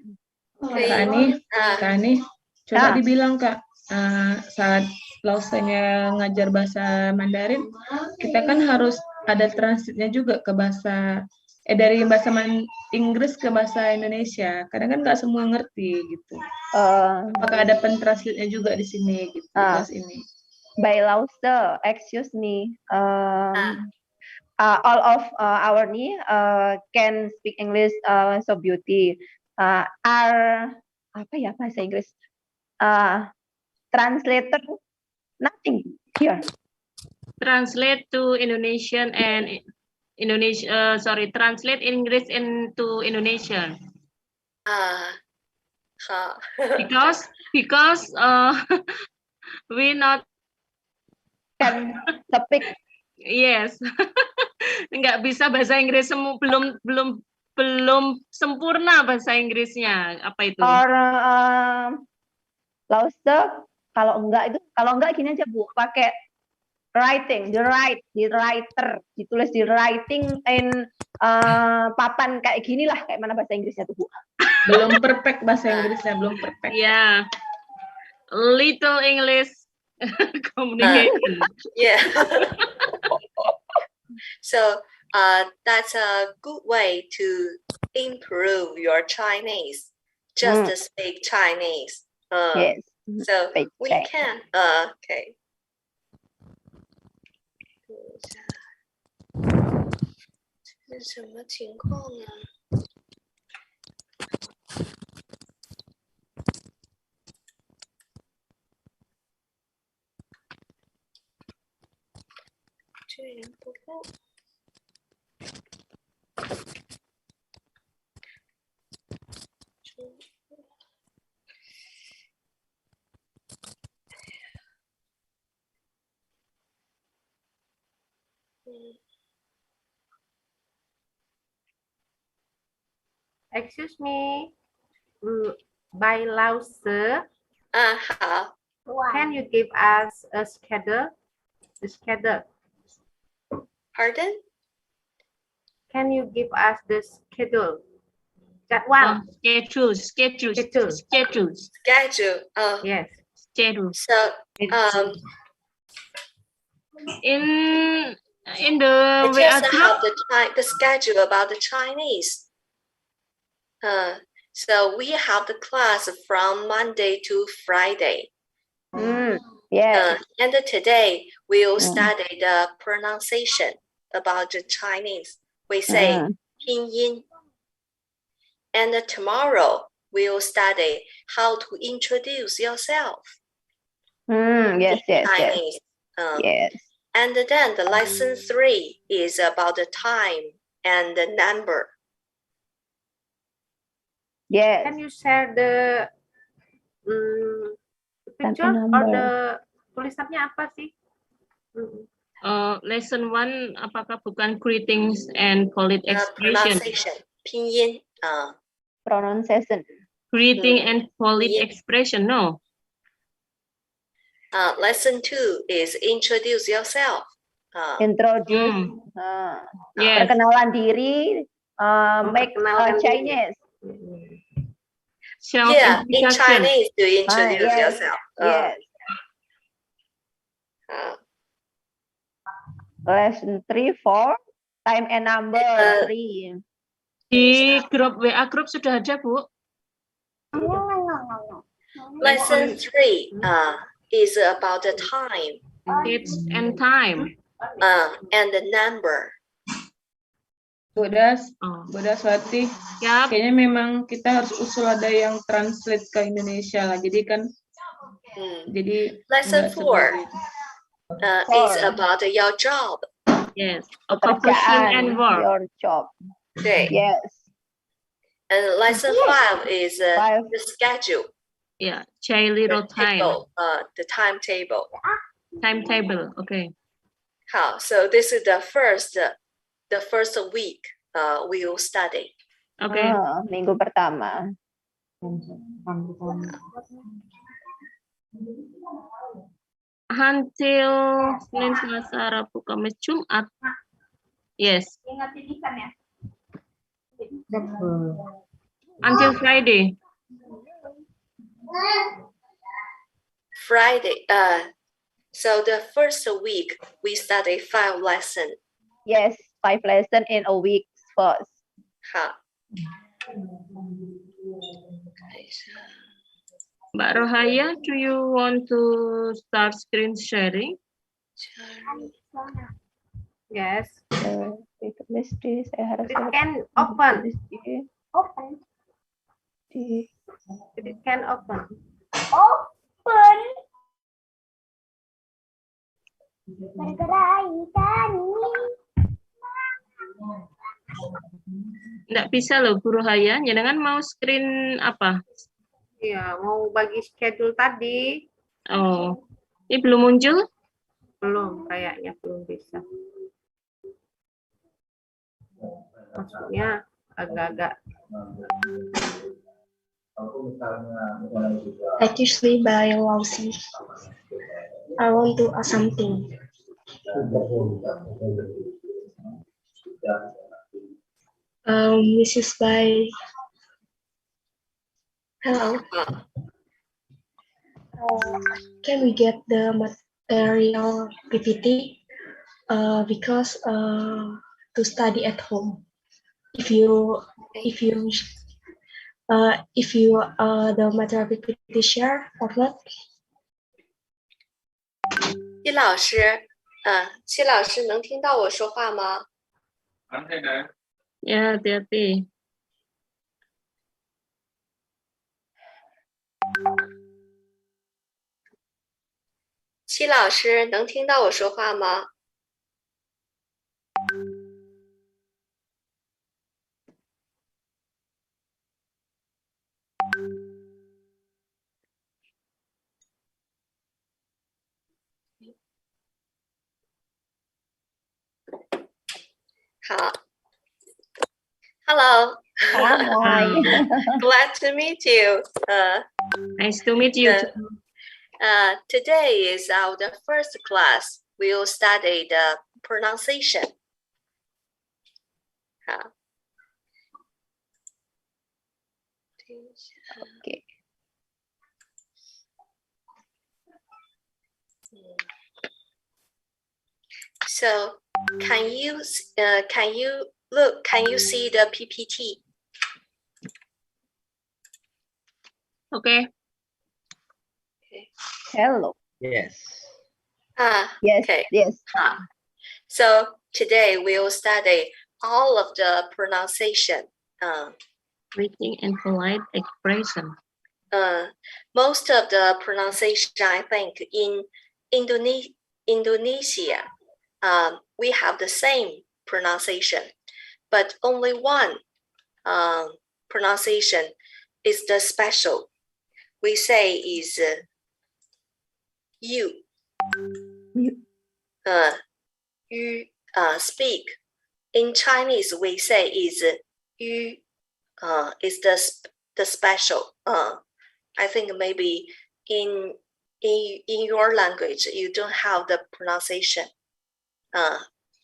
Kak Ani, coba dibilang Kak, saat Lausanya ngajar bahasa Mandarin, kita kan harus ada transitnya juga ke bahasa dari bahasa Inggris ke bahasa Indonesia. Kadang kan nggak semua ngerti gitu. Apakah ada pentranslate-nya juga di sini gitu di kelas ini? By Lauster, excuse me. All of our can speak English so beauty. Are apa ya bahasa Inggris? Translator, nothing here. Translate to Indonesian and translate English into Indonesian. Because we not can speak. Yes. Nggak bisa bahasa Inggris belum sempurna bahasa Inggrisnya. Apa itu? Or Lauster, kalau enggak gini aja Bu, pakai writing, the writer, ditulis di writing in papan kayak gini lah, kayak mana bahasa Inggrisnya tuh Bu? Belum perfect bahasa Inggrisnya, belum perfect. Yeah. Little English communication. Yeah. So that's a good way to improve your Chinese. Just speak Chinese. Yes. So we can. Okay. 这是什么情况呢？这人不够。Excuse me, by Lause, 好。 can you give us a schedule? The schedule. Pardon? Can you give us the schedule? That one. Schedule. Yes. Schedule. So in the I WA just group, have the schedule about the Chinese. So we have the class from Monday to Friday. Yes. And today we'll study the pronunciation about the Chinese. We say pinyin. And tomorrow we'll study how to introduce yourself. Yes. Chinese. Yes. And then the lesson 3 is about the time and the number. Yes. Can you share the picture or the tulisannya apa sih? Lesson 1 apakah bukan greetings and polite expression? Pronunciation. Pinyin. Pronunciation. Greeting and polite expression. No. Lesson 2 is introduce yourself. Introduce. Yes. Perkenalan diri. Make Chinese. Yeah, in Chinese to introduce yourself. Yes. Lesson 3, 4, time and number 3. Di grup WA group sudah ada, Bu? Lesson 3 is about the time. Dates and time. And the number. Bodas Swati, kayaknya memang kita harus usul ada yang translate ke Indonesia lah. Jadi kan, jadi lesson 4 is about your job. Yes, occupation and work. Your job. Okay. Yes. And lesson 5 is the schedule. Yeah, child little time. The timetable. Timetable. Okay. So this is the first week we will study. Okay. Minggu pertama. Until Senin, Selasa, Rabu, Kamis, Jumat. Yes. Until Friday. Friday. So the first week we study 5 lessons. Yes, 5 lessons in a week first. Mbak Rohaya, do you want to start screen sharing? Yes. It can open. It can open. Nggak bisa loh, Bu Rohaya. Jangan mau screen apa? Iya, mau bagi schedule tadi. Oh, ini belum muncul? Belum, kayaknya belum bisa. Maksudnya agak-agak. Actually, by Lausi, I want to ask something. Mrs. Bai. Hello. Can we get the material PPT? Because to study at home. If you the material PPT share or not? 季老师，季老师能听到我说话吗？ Ya, hati-hati. 季老师能听到我说话吗？ 好 ，Hello. Hi. Glad to meet you. Nice to meet you. Today is our first class. We'll study the pronunciation. Okay. So, can you look? Can you see the PPT? Okay. Hello. Yes. Yes. Okay. Yes. So today we'll study all of the pronunciation. Greeting and polite expression. Most of the pronunciation, I think, in Indonesia, we have the same pronunciation, but only one pronunciation is the special. We say is you. You speak. In Chinese, we say is you. Is the special. I think maybe in your language you don't have the pronunciation.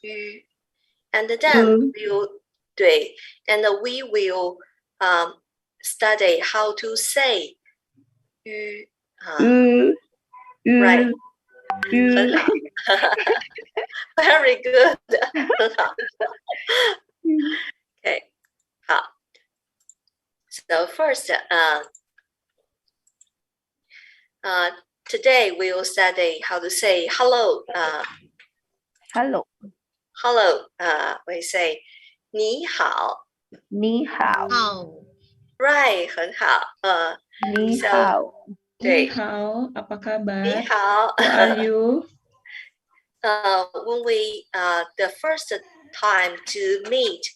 You. And then we will study how to say you. Right. 很好 Very good. 很好 Okay. 好 So first, today we will study how to say hello. Hello. Hello. We say 你好. 你好. Right. 很好. 你好. 对. 你好, apa kabar? 你好. How are you? When we the first time to meet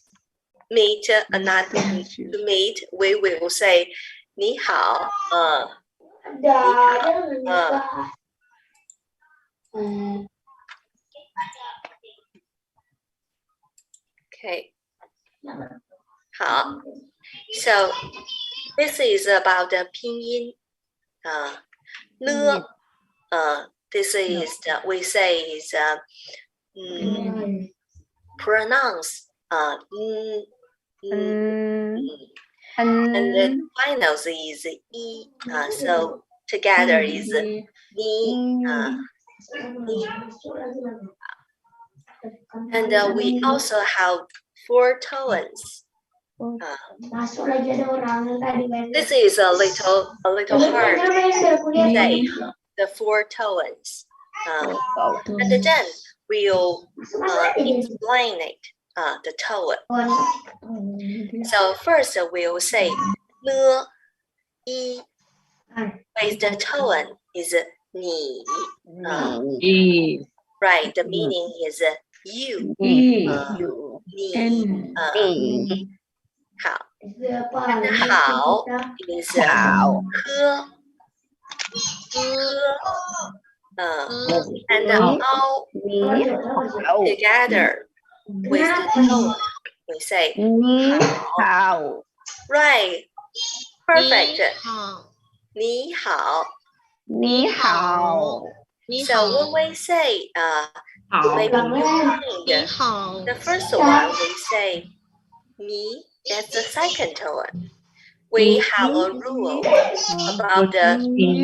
another to meet, we will say 你好. 你好. Okay. 好. So this is about the pinyin. This is the, we say is pronounce and the final is e. So together is ni. And we also have 4 tones. This is a little hard to say the 4 tones. And then we'll explain it, the tone. So first we'll say le, i, with the tone is ni. Right, the meaning is you. Ni. 好 and 好 is 喝 and all together with the tone we say 你好. Right, perfect. 你好. 你好. So when we say maybe you find the first one, we say ni. That's the second tone. We have a rule about the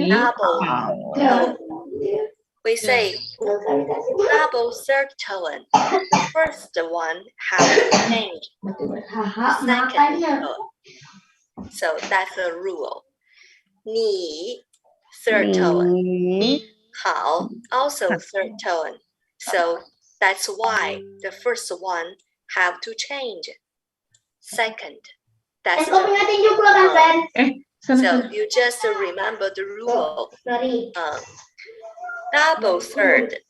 double tone. We say double third tone. The first one have to change second tone. So that's the rule. Ni, third tone. Hao, also third tone. So that's why the first one have to change second. That's the so you just remember the rule. Double third.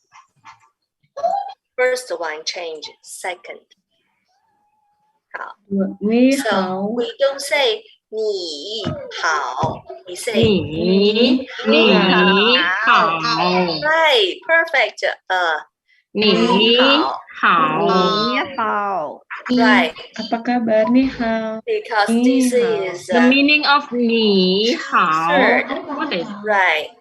First one change second. So we don't say 你好, we say 你好 Right, perfect. 你好 Right. Apa kabar? Ni hao. Because this is The meaning of 你好 third. what is Right.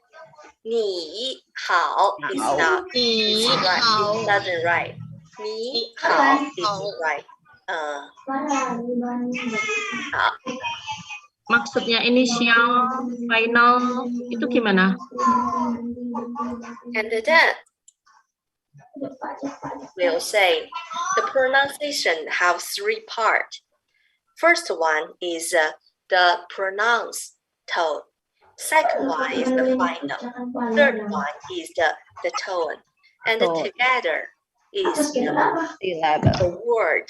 你好 is not. It's right. It doesn't right. 你好 is right. 好. maksudnya initial final itu gimana? And then we'll say the pronunciation have three parts. First one is the pronounced tone. Second one is the final. Third one is the tone. And together is the word.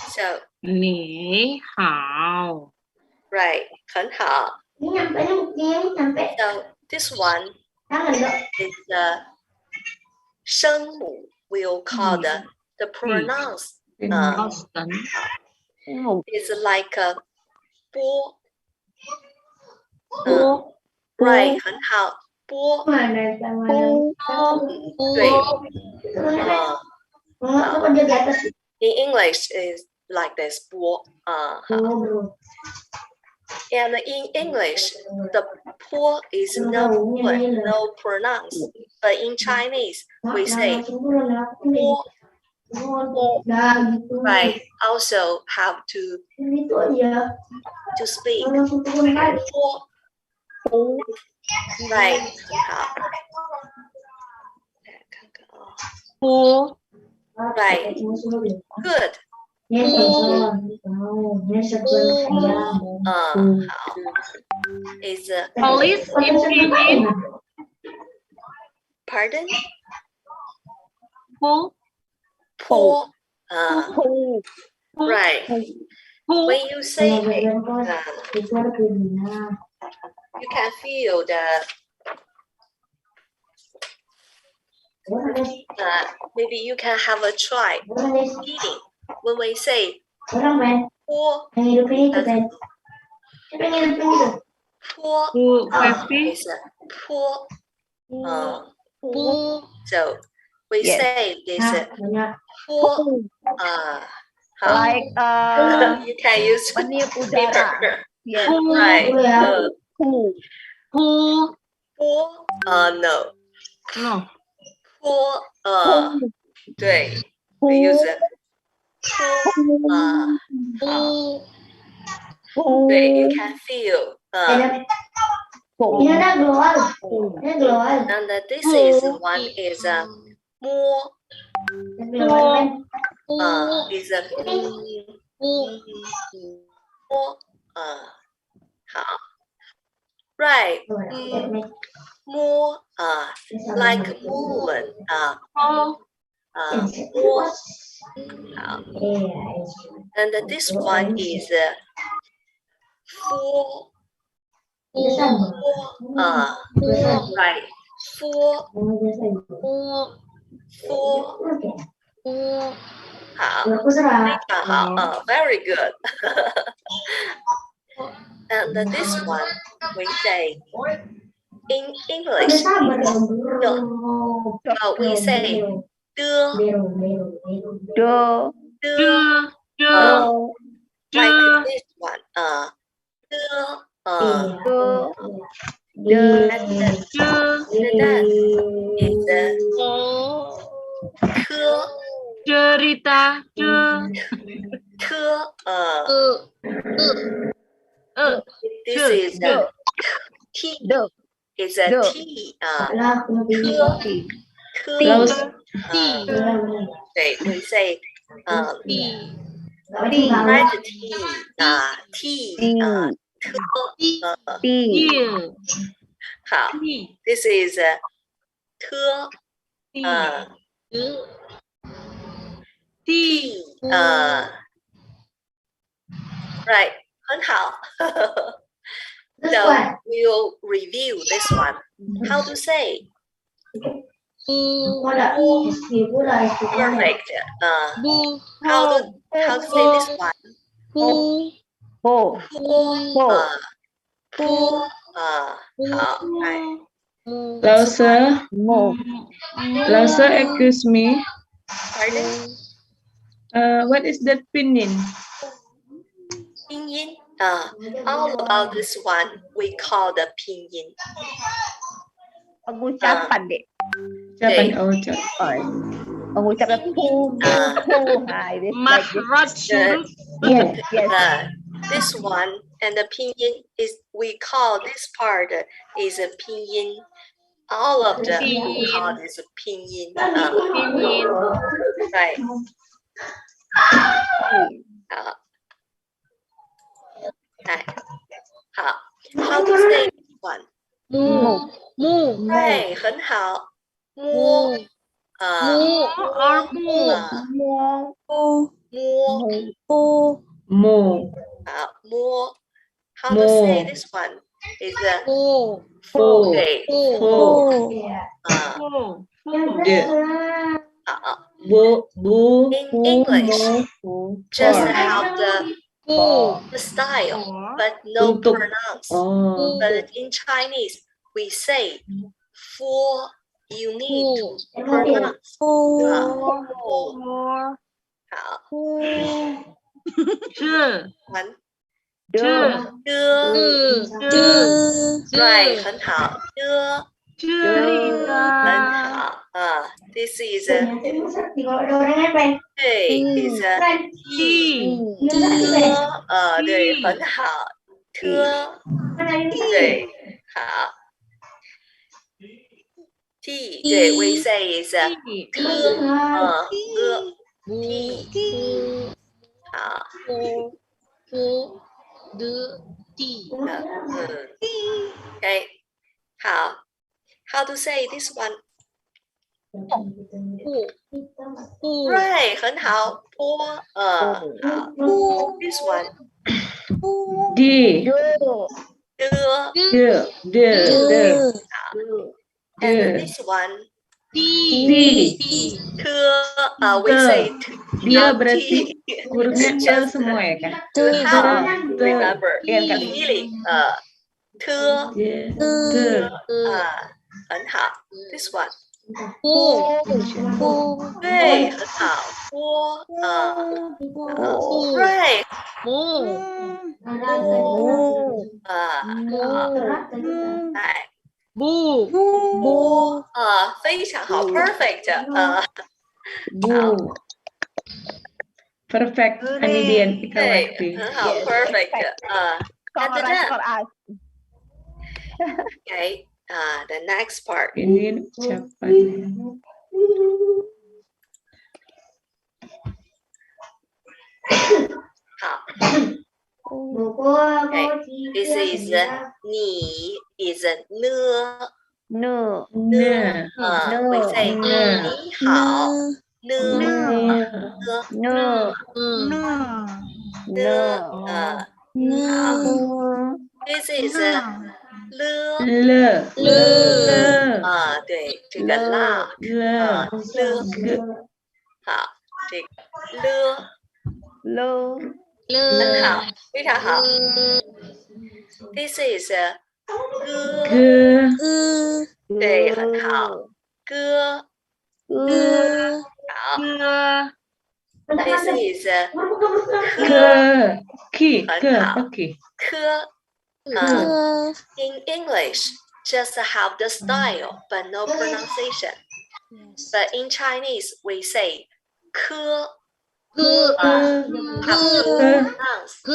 So 你好 right, 很好. So this one is the 声母. We'll call the pronounced. It's like a 波. Right, 很好. 波. 对. In English is like this. 波. And in English, the 坡 is no pronounce. But in Chinese, we say 坡. Right. Also have to speak. 坡. Right. 坡 Right. Good. Is police in Pinyin pardon? 坡 Right. When you say it, you can feel maybe you can have a try eating. When we say 坡 is 坡 so we say this 坡 Like you can use paper. Yes. Right. 坡 no. no 坡对 we use 坡对 you can feel and this is one is 摸 is a 摸 好 right 摸 like moon 摸 and this one is 佛 right 佛 好 very good and this one we say in English we say 的 like this one 的 dan is cerita this is T is a T对 we say write T T 好 this is T right 很好 so we'll review this one how to say perfect how to say this one好 right Lausa, excuse me. pardon What is that pinyin? pinyin all about this one we call the pinyin Pengucapan, Dek. Ucapan, Pengucapan yes. This one and the pinyin is we call this part is a pinyin. All of them we call this a pinyin. Right. How to say this one? 对，很好。摸，摸。摸。How to say this one? Is a four. In English, just have the style, but no pronounce. But in Chinese, we say four. You need to pronounce. Right, 很好。很好。This is a is a对，很好。对，好。T 对 we say is a T 好。Okay 好 how to say this one right 很好坡好 this one D and this one D we say dia berarti hurufnya semua ya kan? Remember feeling 很好 this one 对很好坡right 非常好 perfect perfect Anidian对很好 perfect and then okay the next part ini ucapan okay this is 你 is ne we say 你好this is le 对这个 la 好这个 很好非常好 this is 对很好歌好 this is 科 In English, just have the style, but no pronunciation. But in Chinese, we say 科 have to pronounce 科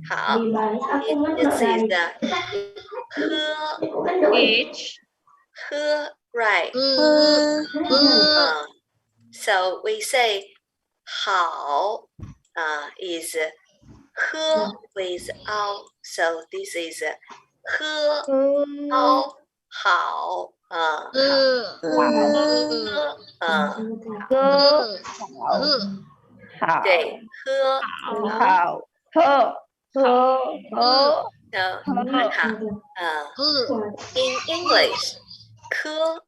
好 this is the 科 H 科 right so we say 好 is 喝 with ao so this is 喝 ao 好 对喝 in English 科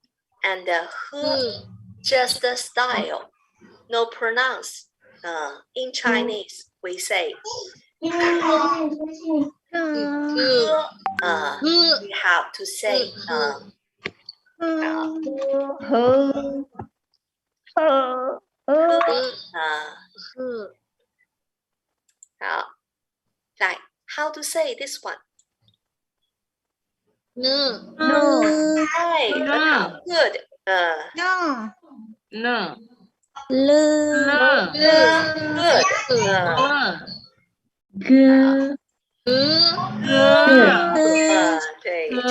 and 喝 just the style no pronounce in Chinese we say 喝 we have to say 好来 how to say this one right good L good 对这个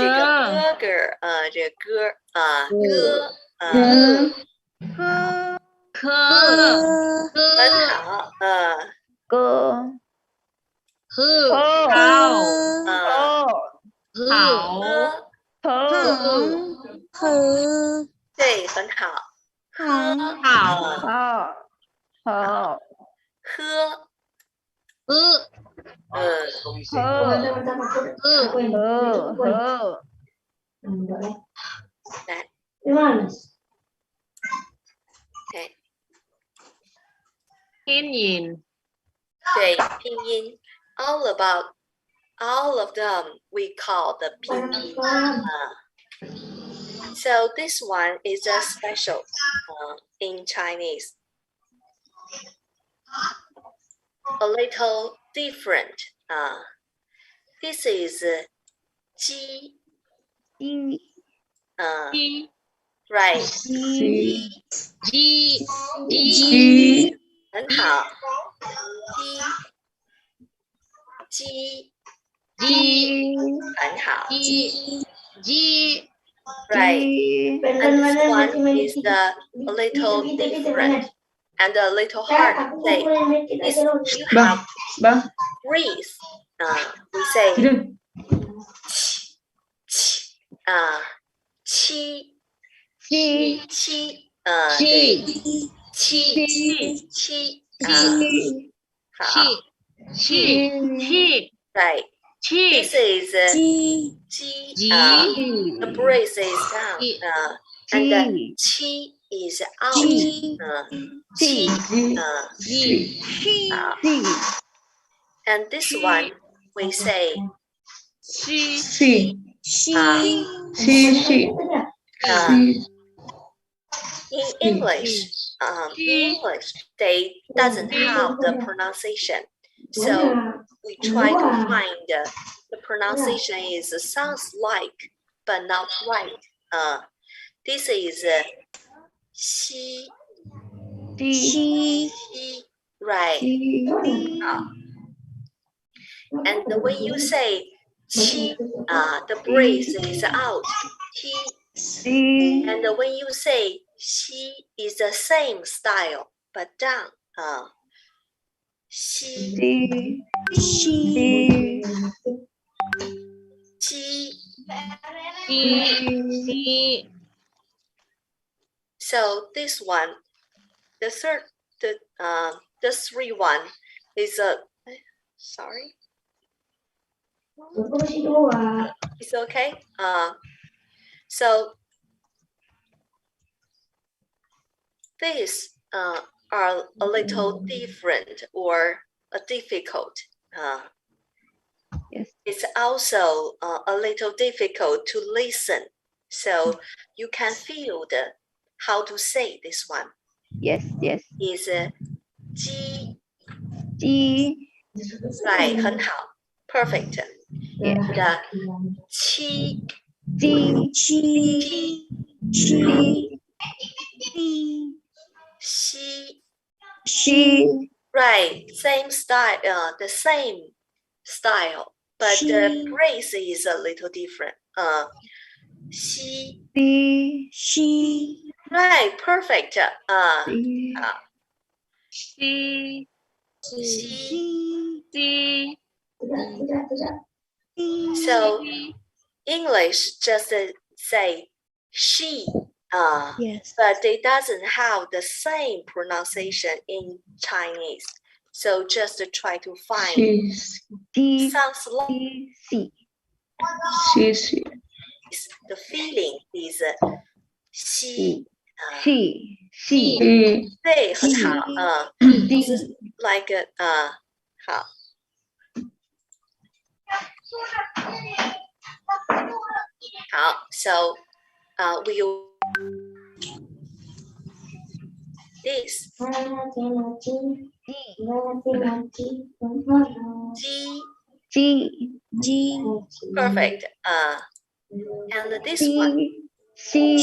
burger 这歌很好对很好喝对 pinyin 对拼音 all of them we call the pinyin so this one is a special in Chinese a little different this is 鸡 right 鸡很好鸡很好right and this one is a little different and a little hard to say is you have breathe we say 七好 right this is 鸡 the breath is down and the 七 is out 七 and this one we say in English they doesn't have the pronunciation so we try to find the pronunciation is sounds like but not right this is 西 right and when you say 七 the breath is out 七 and when you say 西 is the same style but down 西 so this one the third the three one is a sorry it's okay so these are a little different or difficult yes. It's also a little difficult to listen so you can feel how to say this one yes is 鸡 right, 很好 perfect. Yeah. And 七 G. Xi. Right, same style, the same style, but the phrase is a little different. Xi. Right, perfect. Xi. So English just say she, Yes. but it doesn't have the same pronunciation in Chinese. So just try to find sounds like the feeling is she. 对，很好，like好。好 so we'll this G perfect and this one对，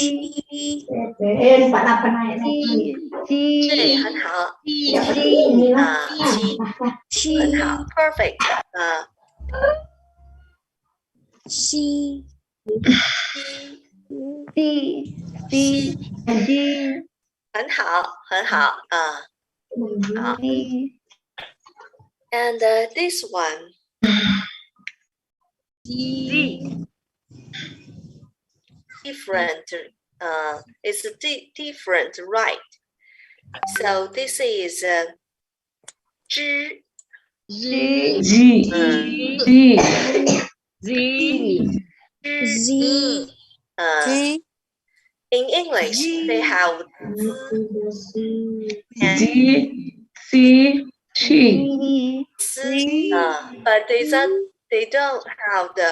很好，G很好 perfect很好，很好好 and this one different it's different right so this is in English they have but they don't have the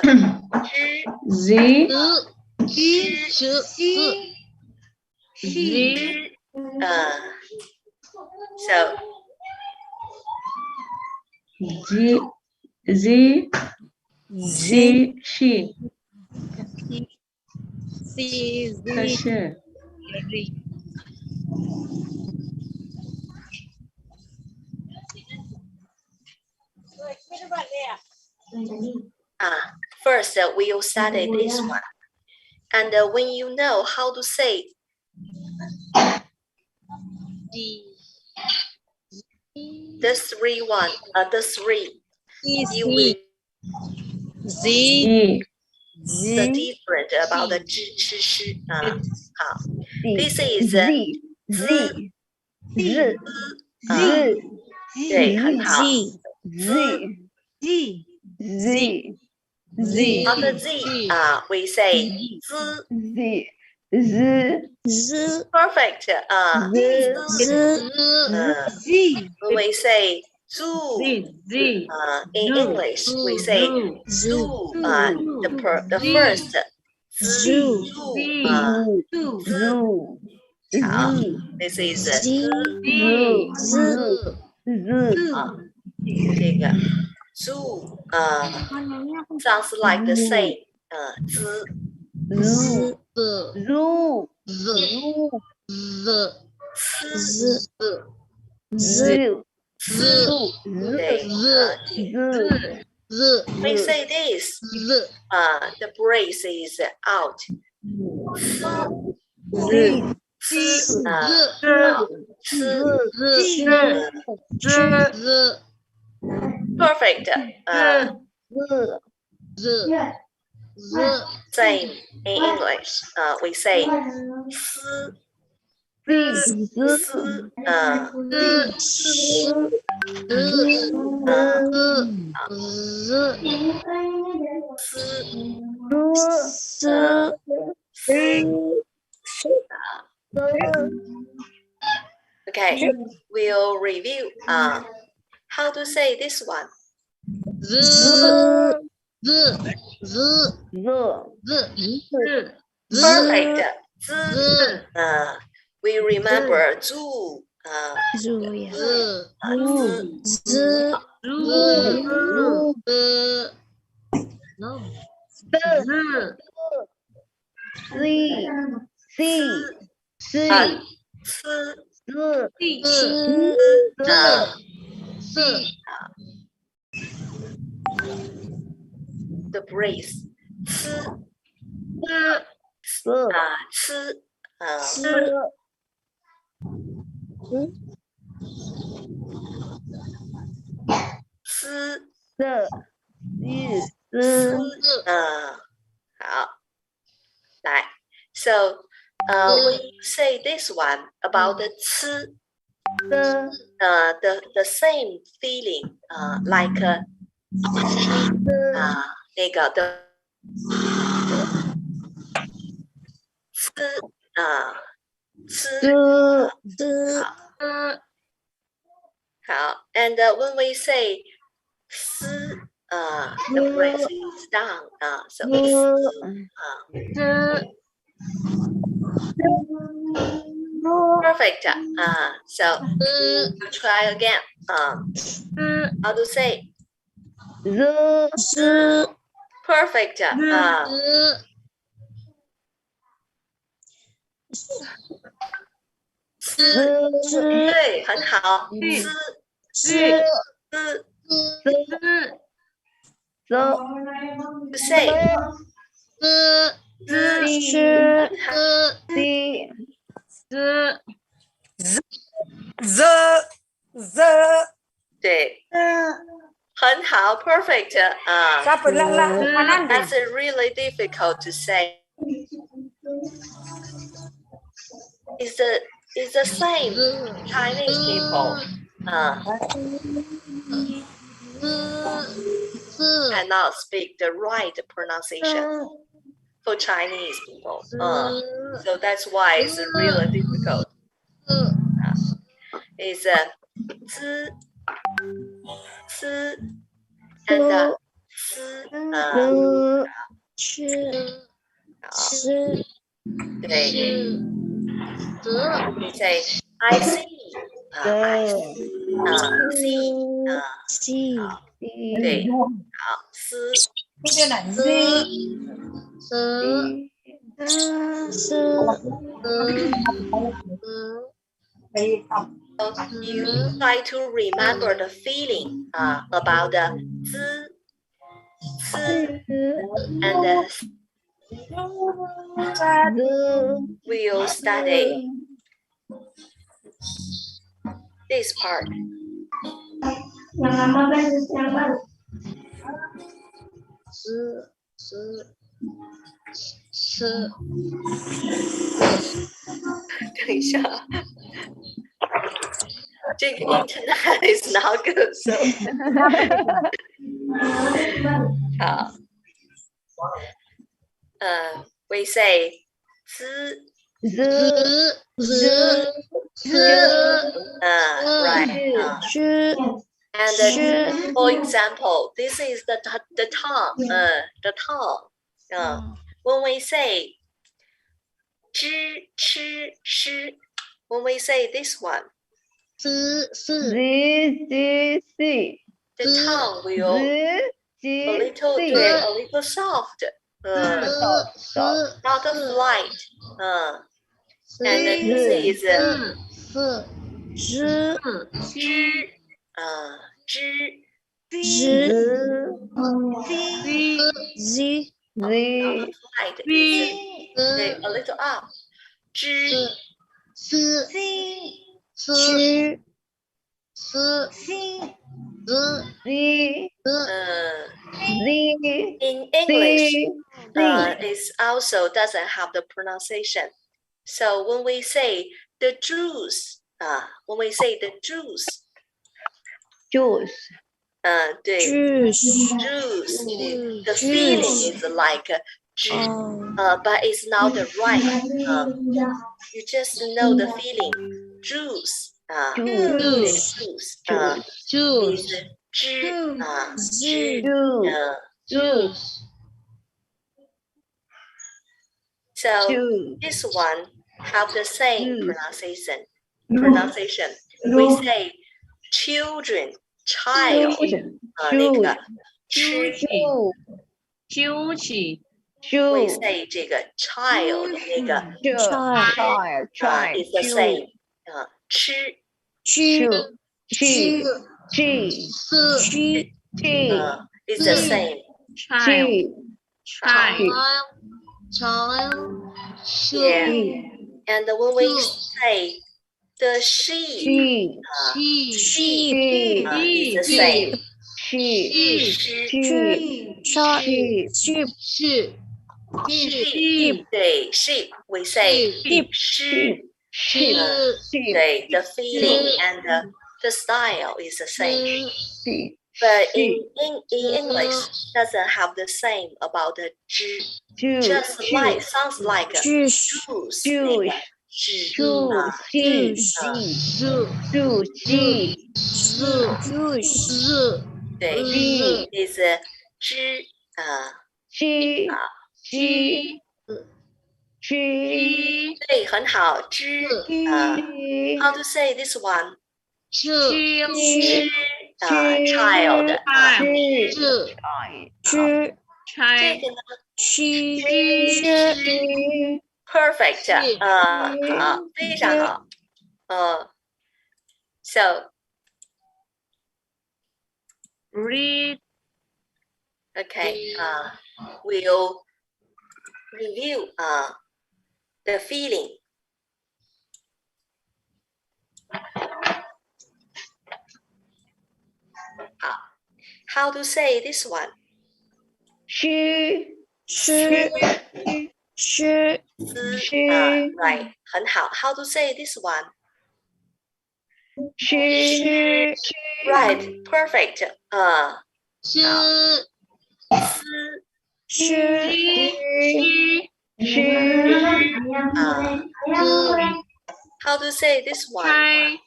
so first we'll study this one and when you know how to say the three you will the different about the this is对，很好。After Z, we say Z. Perfect. We say zoo. In English, we say zoo. The first zoo. This is这个 zoo sounds like the same we say this the brace is out perfect same in English we say okay we'll review how to say this one perfect we remember zoo The breath. So when you say this one about the 吃 the same feeling like 那个的好 and when we say 吃 the breath is down so perfect so you try again how to say perfect 对，很好。to say对，很好 perfect that's really difficult to say. It's the same Chinese people cannot speak the right pronunciation for Chinese people. So that's why it's really difficult. It's 滋 and 对 we say I see I see 对好 you try to remember the feeling about the 滋 and we'll study this part. Internet is not good, so we say right. And for example, this is the tongue. The tongue. When we say 知 吃 shi, when we say this one, the tongue will a little soft, not a light. And this is 知 a little up. 知 in English, it also doesn't have the pronunciation. So when we say the juice, when we say the juice, juice, the feeling is like but it's not the right. You just know the feeling. Juice, juice. So this one have the same pronunciation. We say children, child 那个吃休息 we say 这个 child 那个 is the same 吃is the same yeah. And when we say the sheep is the same sheep 对 sheep we say sheep 对 the feeling and the style is the same but in English doesn't have the same about the just like sounds like juice 那个对 is 对很好how to say this one child 这个呢 perfect 好非常好so read okay we'll review the feeling how to say this one right 很好 how to say this one right perfect how to say this one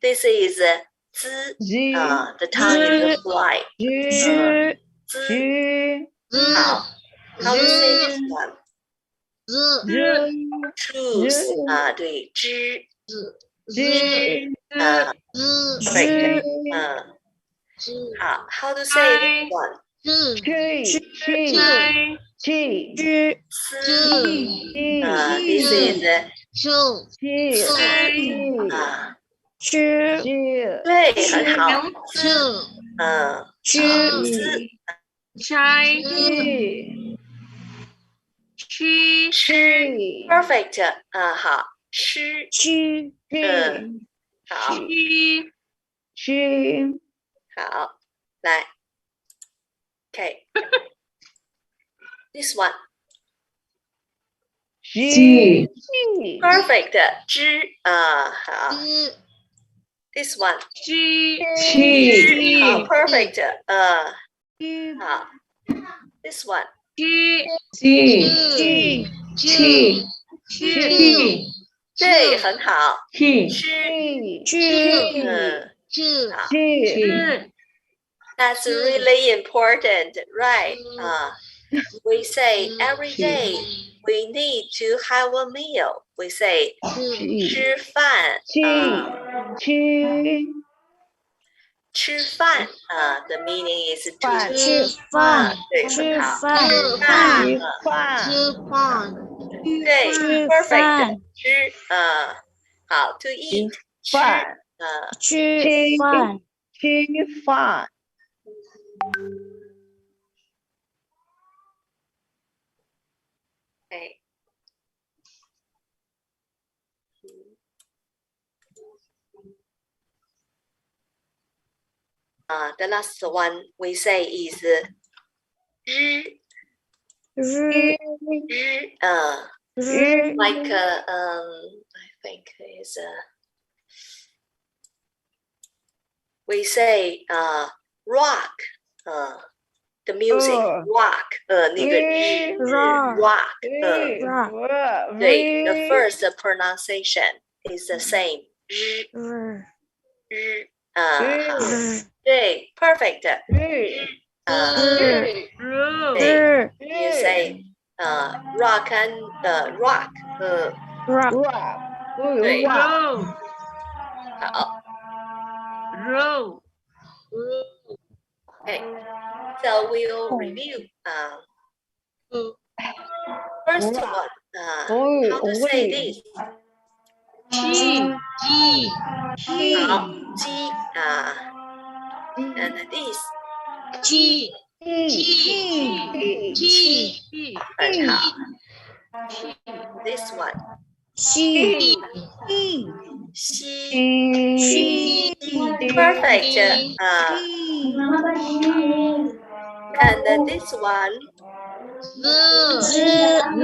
this is the tongue is fly how to say this one choose 对perfect how to say this one this is 对很好perfect 好吃好来 okay this one perfect 好 this one 好 perfect 好 this one 对很好That's really important, right? We say every day we need to have a meal. We say 吃饭吃饭the meaning is to 吃饭对很好对 perfect 吃好 to eat 吃饭Okay. The last one we say is 日 like I think is we say rock the music rock 那个rock 对 the first pronunciation is the same 对 perfect 对 you say rock and rock 对，哇， 好 Row. Okay, so we'll review. First one, how to say this? Chi. Hao, ji, and this. Chi. Very hao. This one. Chi. Perfect. And this one. This one.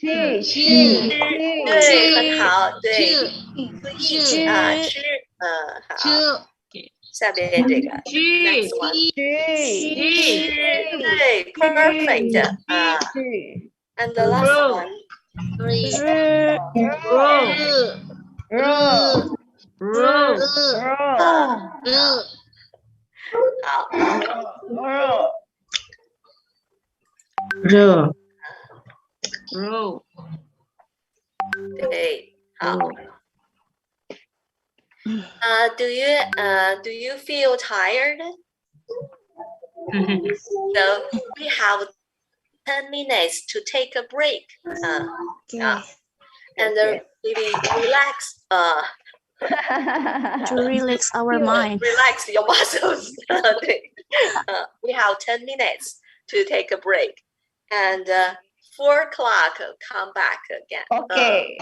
对，很好，对。吃，好。下边这个 next one. 对 perfect. And the last one. Row. 对，好。Do you feel tired? So we have 10 minutes to take a break. And maybe relax. To relax our mind. Relax your muscles. We have 10 minutes to take a break. And 4 o'clock, come back again. Oke.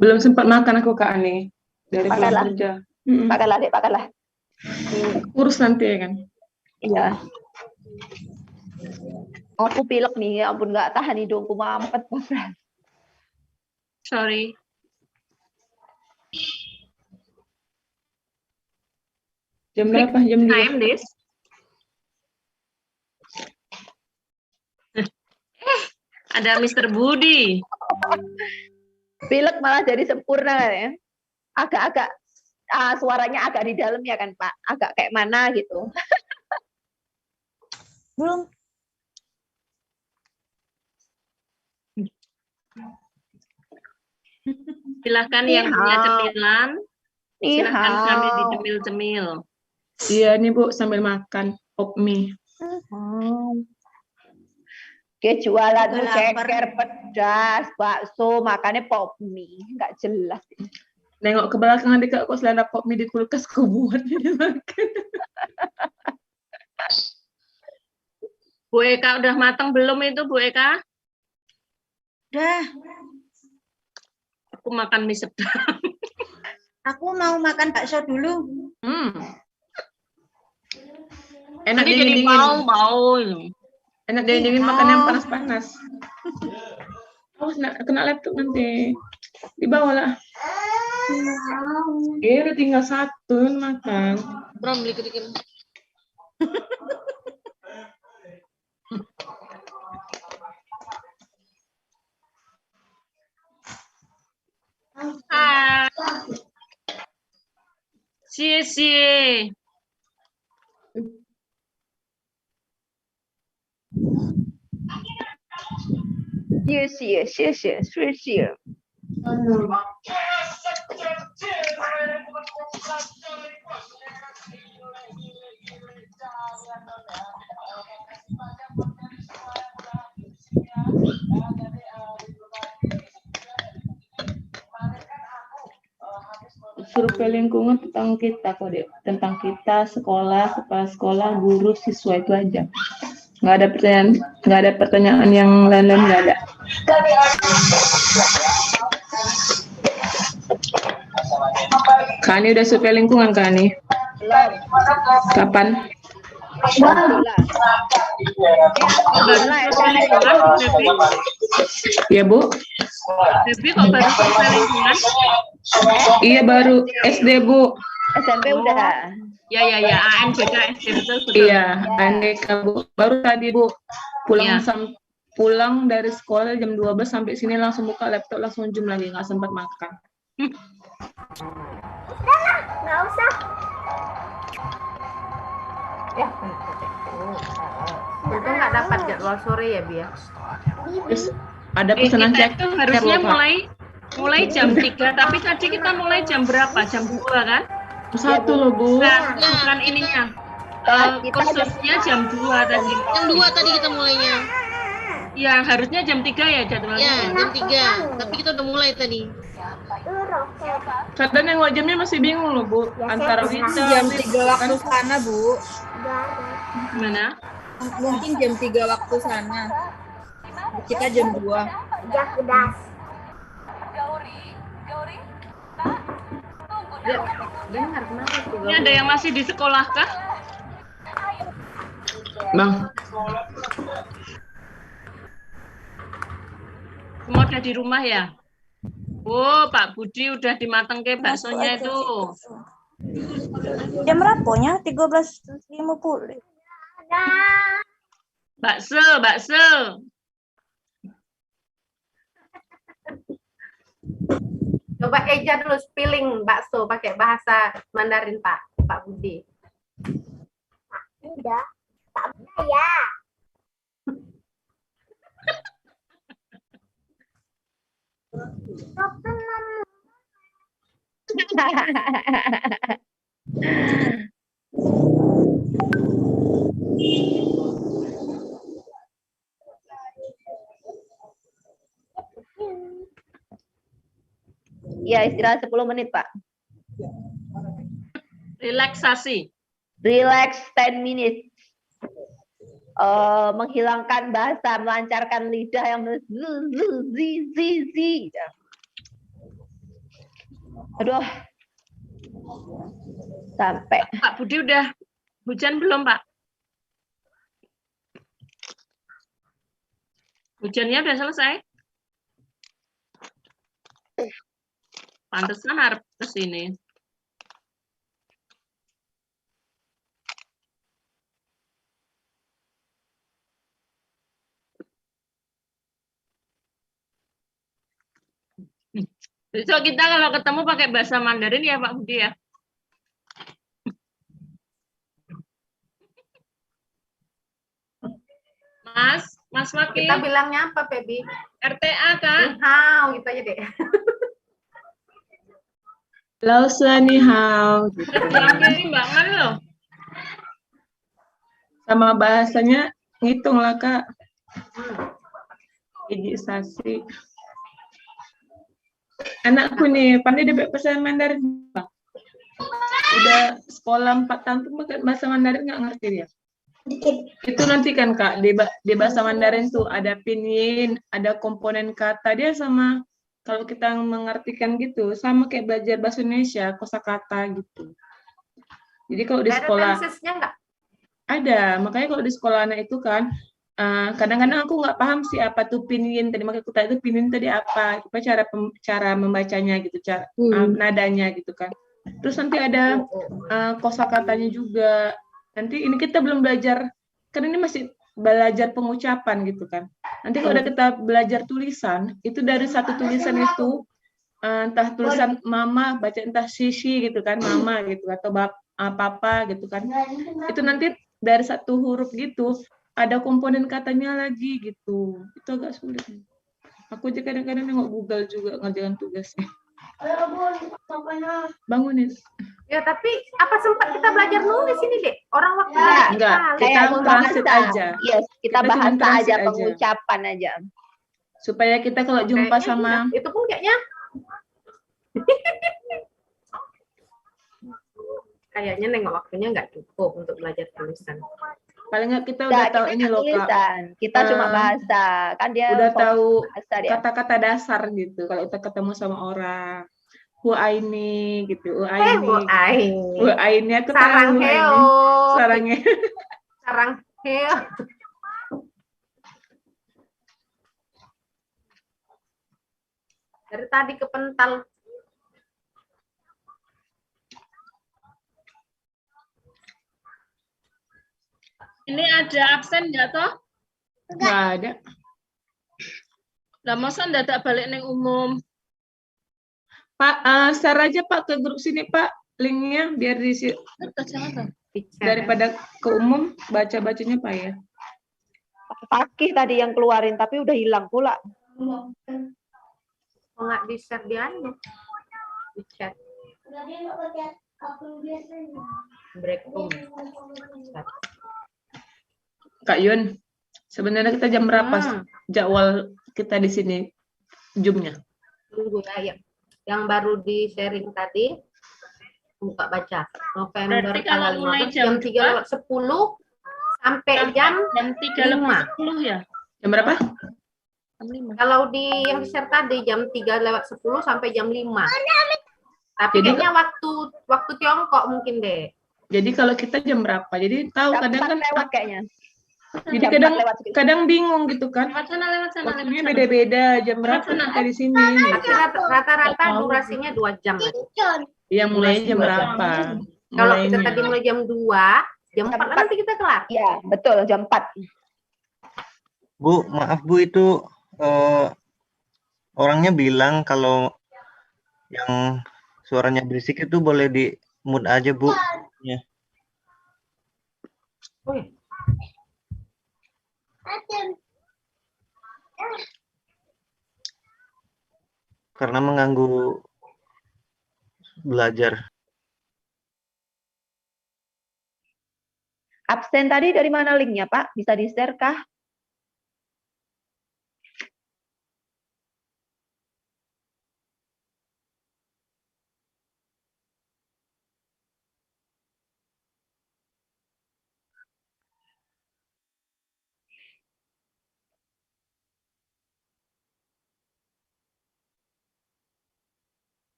Belum sempat makan aku Kak Ani dari pulang kerja. Makanlah dek, makanlah. Urus nanti ya kan. Iya. Aku pilek nih, ya ampun nggak tahan hidungku mampet. Sorry. Jam berapa? Jam 2. Time this. Ada Mr. Budi. Pilek malah jadi sempurna ya. Agak-agak suaranya agak di dalam ya kan Pak. Agak kayak mana gitu. Belum. Silahkan yang punya cemilan. Silahkan sambil dicemil-cemil. Iya nih Bu, sambil makan pop mie. Dia jualan tuh ceker pedas, bakso, makannya pop mie, nggak jelas. Nengok ke belakang adik kok selain ada pop mie di kulkas, kok buat dia makan. Bu Eka udah matang belum itu Bu Eka? Udah. Aku makan mie sedang. Aku mau makan bakso dulu. Enak nanti jadi bau. Enak dingin makan yang panas-panas. Kena laptop nanti. Dibawalah. Udah tinggal 1 makan. Brom beli kedikit. Cie. 谢谢。Survei lingkungan tentang kita kok Dek. Tentang kita, sekolah, kepala sekolah, guru, siswa itu aja. Nggak ada pertanyaan yang lain-lain, nggak ada. Kani udah survei lingkungan Kani? Belum. Kapan? Iya Bu. Debbie kok baru survei lingkungan? Iya baru SD Bu. SMP udah. Ya, ANBK SD betul. Iya, ANBK Bu. Baru tadi Bu pulang pulang dari sekolah jam 12 sampai sini langsung buka laptop, langsung zoom lagi, nggak sempat makan. Nggak usah. Ya, untung nggak dapat jadwal sore ya, Bi ya. Terus ada pesanan Kita itu harusnya loh, Kak. mulai jam 3, tapi tadi kita mulai jam berapa? Jam 2 kan? 1 loh, Bu. Nah, bukan ininya. Kursusnya jam 2 tadi. Jam 2 tadi kita mulainya. Ya, harusnya jam 3 ya jadwalnya. Ya, jam 3. Tapi kita udah mulai tadi. Kadang yang jamnya masih bingung loh, Bu. Antara Wita, Jam 3 waktu sana, Bu. Gimana? Mungkin jam 3 waktu sana. Kita jam 2. Ya, dengar kenapa tuh? Ini ada yang masih di sekolah kah? Bang. Semua udah di rumah ya? Oh, Pak Budi udah dimatengke baksonya itu. Jam berapanya? 13.50. Bakso. Coba Eja dulu spelling bakso pakai bahasa Mandarin, Pak Budi. Udah. Tak ya. Ya, istirahat 10 menit, Pak. Relaksasi. Relax 10 minutes. Menghilangkan bahasa, melancarkan lidah yang aduh, sampai. Pak Budi udah hujan belum, Pak? Hujannya udah selesai? Pantesan harap ke sini. Besok kita kalau ketemu pakai bahasa Mandarin ya Pak Budi ya. Mas Wakil. Kita bilangnya apa, Pebi? RTA kan? Hao gitu aja deh. Lausa ni hao. Gitu. Ini Mbak Man loh. Sama bahasanya ngitung lah, Kak. Registrasi. Anakku nih pandai dia bahasa Mandarin, Pak. Udah sekolah 4 tahun tuh pakai bahasa Mandarin nggak ngerti dia. Itu nanti kan Kak di bahasa Mandarin tuh ada pinyin, ada komponen kata dia sama kalau kita mengartikan gitu sama kayak belajar bahasa Indonesia kosakata gitu. Jadi kalau di sekolah ada, makanya kalau di sekolah anak itu kan kadang-kadang aku nggak paham sih apa tuh pinyin tadi, makanya aku tanya itu pinyin tadi apa cara membacanya gitu, cara nadanya gitu kan. Terus nanti ada kosakatanya juga. Nanti ini kita belum belajar, kan ini masih belajar pengucapan gitu kan. Nanti kalau udah kita belajar tulisan, itu dari satu tulisan itu entah tulisan mama baca entah sisi gitu kan, mama gitu atau papa gitu kan. Itu nanti dari satu huruf gitu ada komponen katanya lagi gitu. Itu agak sulit. Aku juga kadang-kadang nengok Google juga ngerjakan tugasnya. Bangunin. Ya tapi apa sempat kita belajar nulis ini dek? Orang waktu enggak, kita translate aja. Yes, kita bahasa aja, pengucapan aja. Supaya kita kalau jumpa sama itu pun kayaknya nengok waktunya nggak cukup untuk belajar tulisan. Paling nggak kita udah tahu ini loh Kak. Kita cuma bahasa, kan dia udah tahu kata-kata dasar gitu. Kalau kita ketemu sama orang, huaini gitu, huaini aku sarang tahu heo, sarangnya, sarang heo. Dari tadi kepental. Ini ada absen nggak toh? Nggak ada. Lah masa ndak balik neng umum. Pak, share aja Pak ke grup sini Pak, linknya biar daripada ke umum baca-bacanya Pak ya. Pakih tadi yang keluarin tapi udah hilang pula. Nggak di-share di anu. Di chat. Break room. Kak Yun, sebenarnya kita jam berapa jadwal kita di sini Zoom-nya? Tunggu ya. Yang baru di sharing tadi buka baca. November Berarti kalau tanggal mulai 15 jam 3:10 sampai jam 3:10 ya. Jam berapa? Kalau di yang di-share tadi jam 3:10 sampai jam 5. Tapi Jadi, kayaknya waktu Tiongkok mungkin deh. Jadi kalau kita jam berapa? Jadi tahu Jam kadang 4 kan lewat kayaknya. jadi Jam 4 lewat sedikit. kadang bingung gitu kan. Lewat sana. Waktunya beda-beda, jam berapa kita di sini. Tapi rata-rata durasinya 2 jam. Yang mulai jam berapa? Kalau kita tadi mulai jam 2, jam 4 nanti kita kelar. Iya, betul jam 4. Bu, maaf Bu, itu orangnya bilang kalau yang suaranya berisik itu boleh di mute aja Bu. Ya. Karena mengganggu belajar. Absen tadi dari mana linknya Pak? Bisa di-share kah?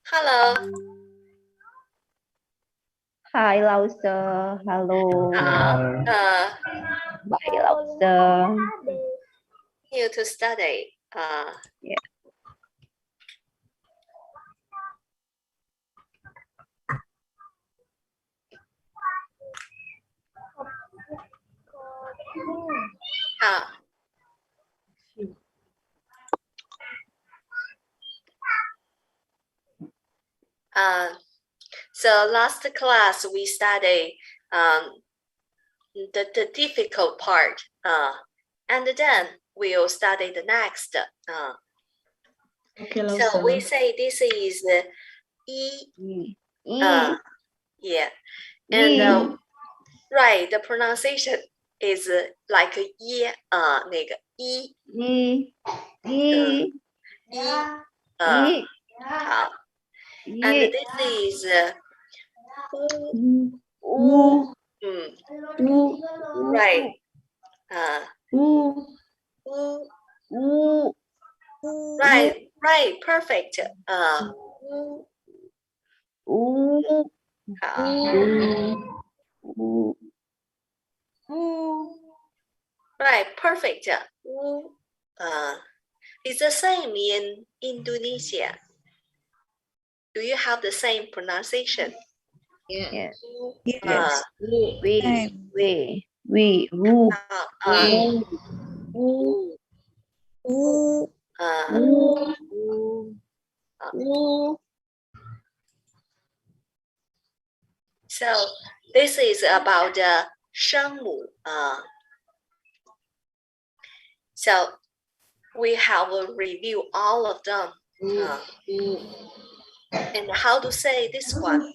Hello. Hai Lause, halo. Bye Lause. Here to study. Yeah. So last class we studied the difficult part, and then we'll study the next. Okay, so we say this is yeah, and right, the pronunciation is like ye, 那个 好。And this is right. Right, perfect. Right, perfect. It's the same in Indonesia. Do you have the same pronunciation? Yes. Yes. So this is about the 声母. So we have a review all of them. And how to say this one?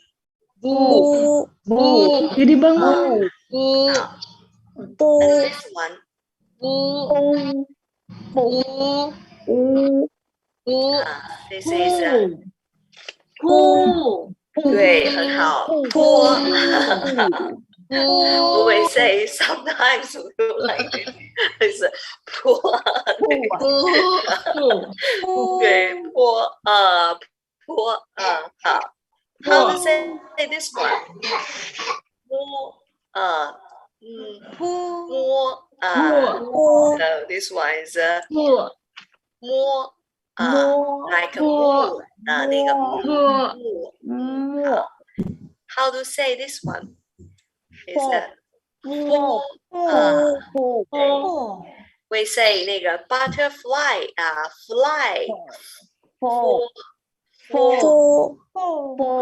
Jadi bangun. And this one? This is 对，很好。坡。We say sometimes we do like this. It's 坡。对，坡。坡。好。How to say this one? 摸。摸。So this one is 摸。like a 木。那个木。好。How to say this one? Is 波。We say 那个 butterfly fly.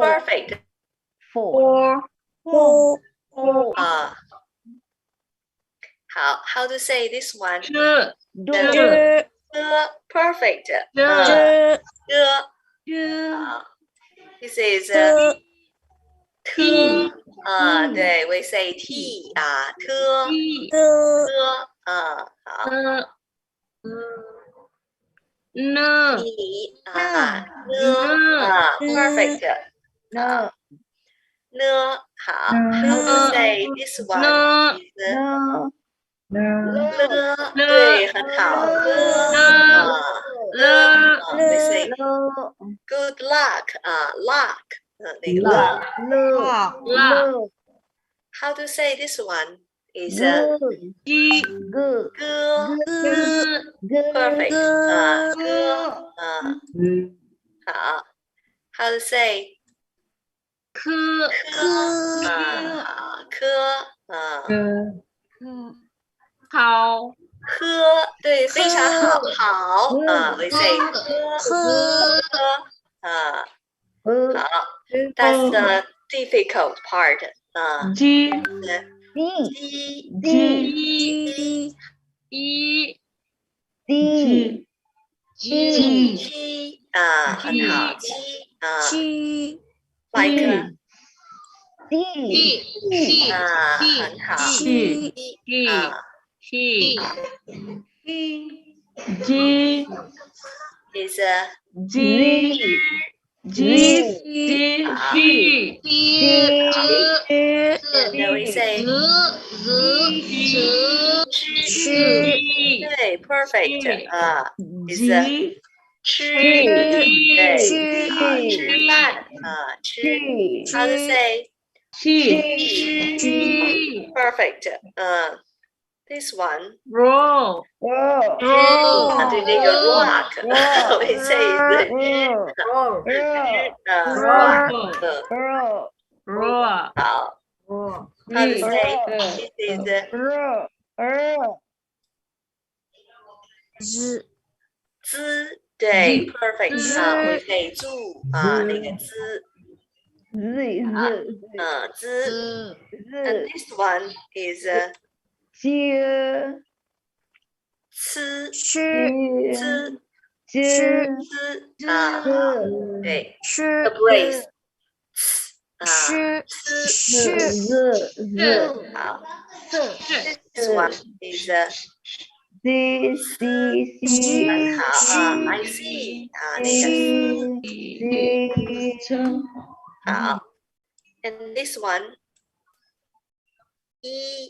Perfect. How to say this one? Perfect. This is 对 we say t perfect. How to say this one? Is 对，很好。we say good luck. Luck. 那个 How to say this one? Is good. Perfect. 好。How to say? 科。好。对，非常好。好。we say 科。好。That's the difficult part. G.很好。like 很好。G is and we say 对 perfect. is 吃饭。How to say? Perfect. This one. Roll. And the rock. We say rock. How to say? This is 滋。对 perfect. We say 猪。那个滋。And this one is 对 the brace. 好 This one is I see. 好 And this one is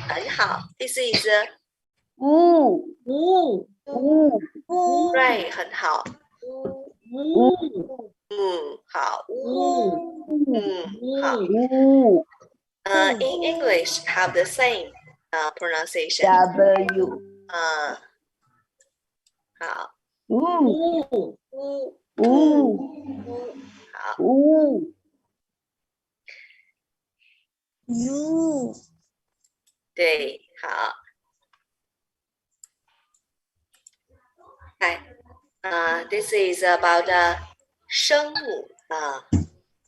很好 This is right 很好好好in English have the same pronunciation.好对好This is about 声母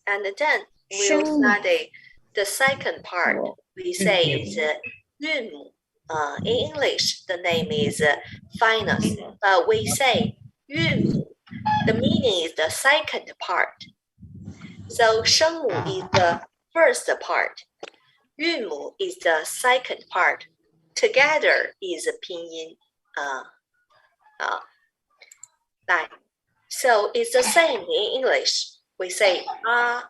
and then we'll study the second part. We say is 韵母in English the name is finus, but we say 韵母 the meaning is the second part. So 声母 is the first part, 韵母 is the second part. Together is 拼音 Right. So it's the same in English. We say a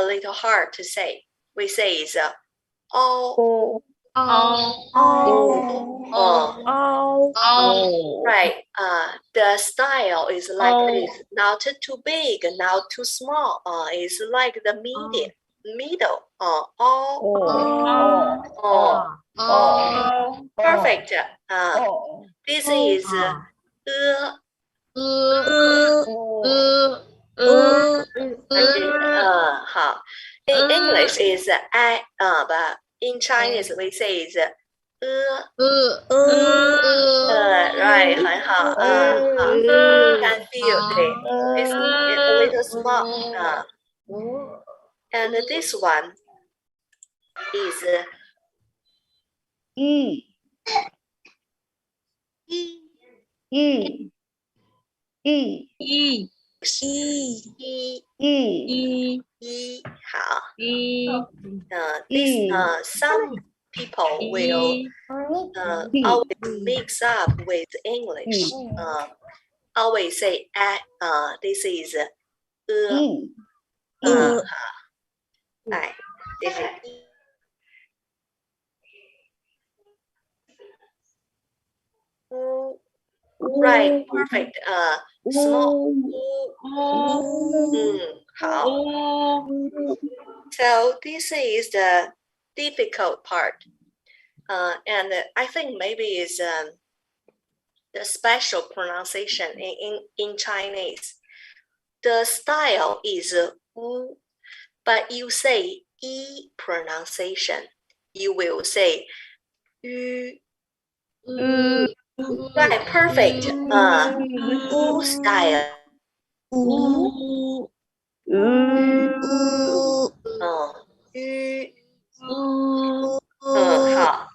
little hard to say. We say is right. The style is like this. Not too big, not too small. It's like the middle. Perfect. This is in English is I, but in Chinese we say is right, 很好 can feel it's a little small and this one is some people will always mix up with English. Always say this is this is right, perfect. Small. So this is the difficult part, and I think maybe is the special pronunciation in Chinese. The style is but you say e pronunciation. You will say right, perfect. Style.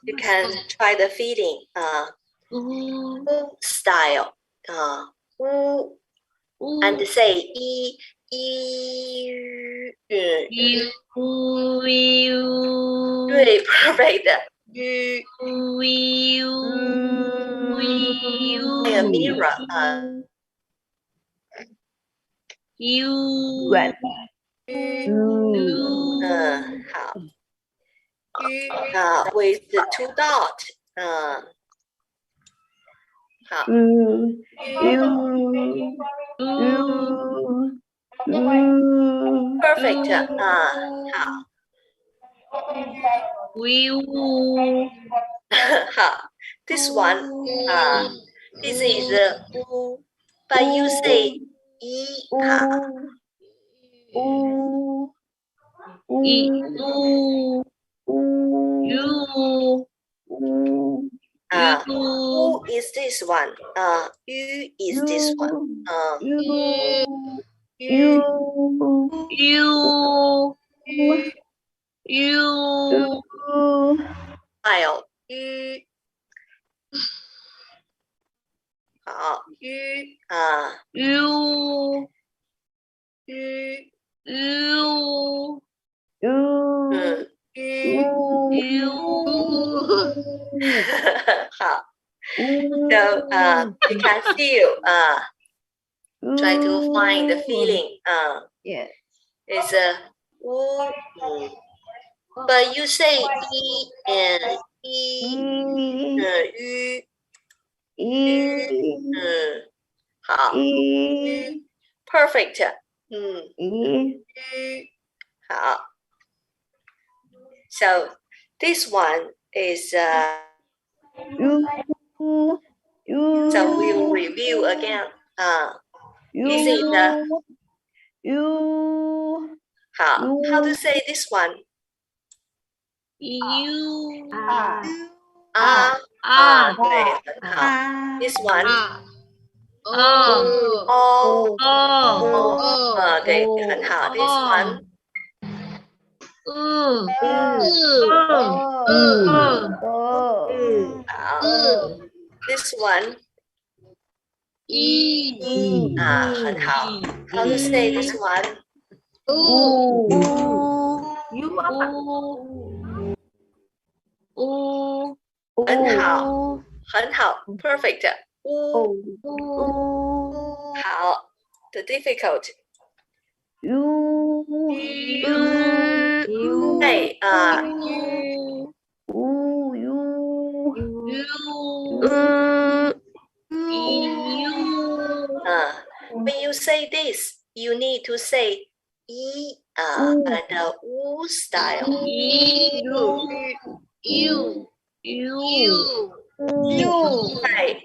You can try the feeding. Style. And say really perfect. A mirror. With the two dots. Perfect. This one, this is but you say who is this one? You is this one. Style. So you can feel try to find the feeling it's a but you say e and perfect. So this one is so we'll review again. Is it how to say this one? This one. Okay, 很好。This one. This one. 很好。How to say this one? 很好 perfect 好 the difficult 对when you say this you need to say and the u style right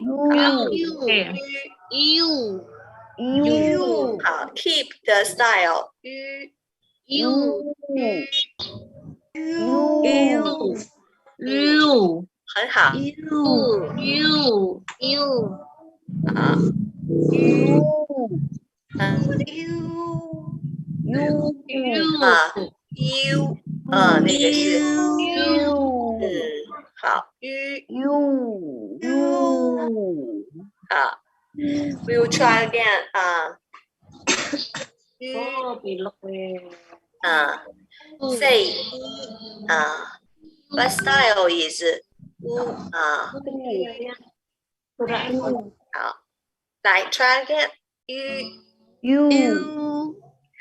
好 keep the style 很好u 那个是好 好 we will try again say but style is好来 try again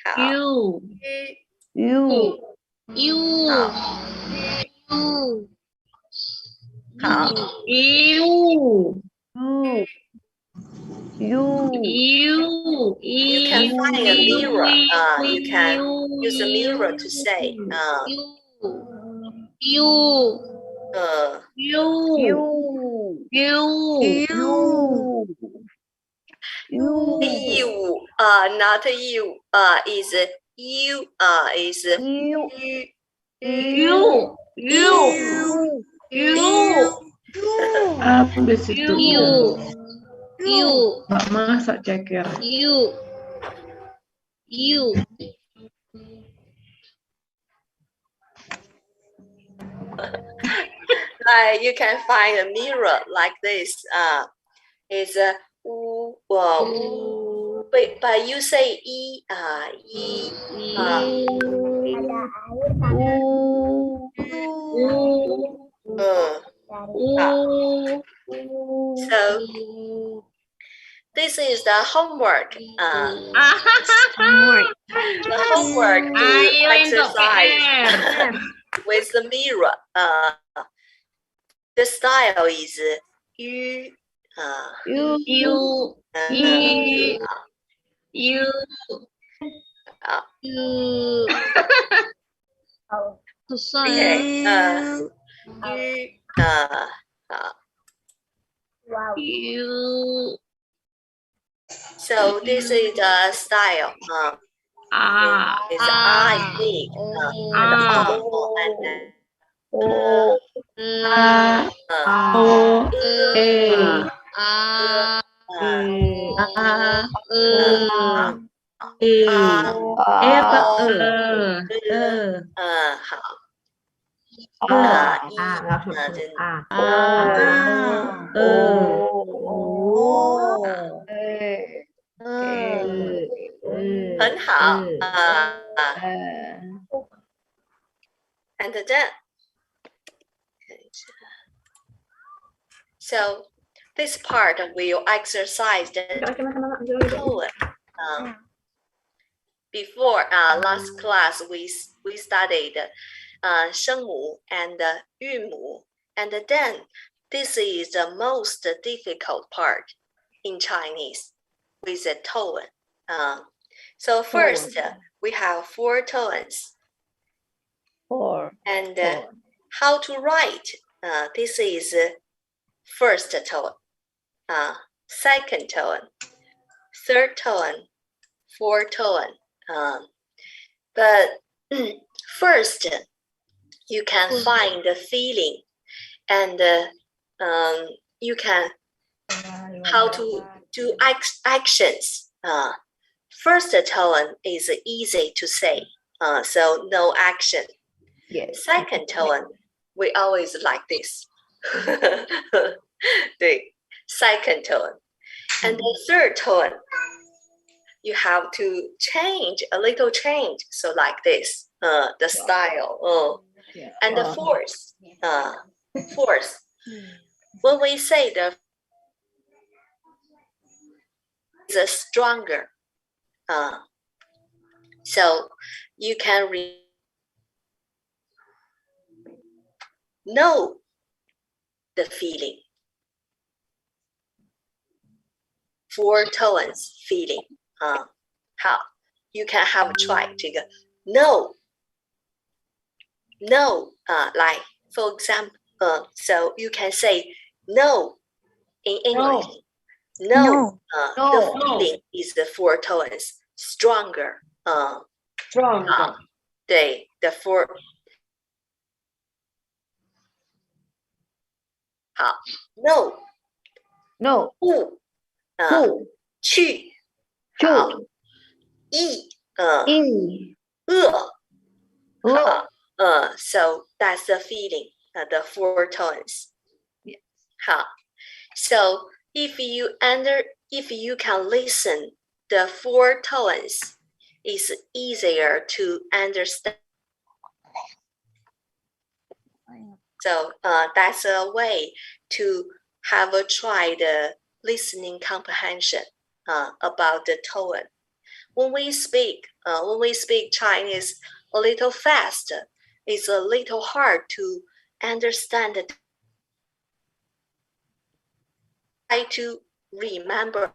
好好 you can find a mirror you can use a mirror to say you not you is you is Di situ. Nggak masak ceker. you can find a mirror like this is but you say so this is the homework the homework to exercise with the mirror the style is so this is the style is I big很好 and then so this part will exercise the tone before last class we studied 声母 and 韵母 and then this is the most difficult part in Chinese with the tone so first we have 4 tones and how to write this is first tone second tone third tone fourth tone but first you can find the feeling and you can how to do actions first tone is easy to say so no action second tone we always like this the second tone and the third tone you have to change a little change so like this the style and the fourth Fourth, when we say the is a stronger, so you can know the feeling. Four tones feeling. 好， you can have a try 这个 no, like for example, so you can say no in English. No, the feeling is the four tones stronger. Stronger. 对 the four. 好 no 不去好so that's the feeling, the four tones. Yes. 好 so if you can listen the four tones, it's easier to understand. So that's a way to have a try the listening comprehension about the tone. When we speak Chinese a little fast, it's a little hard to understand it. Try to remember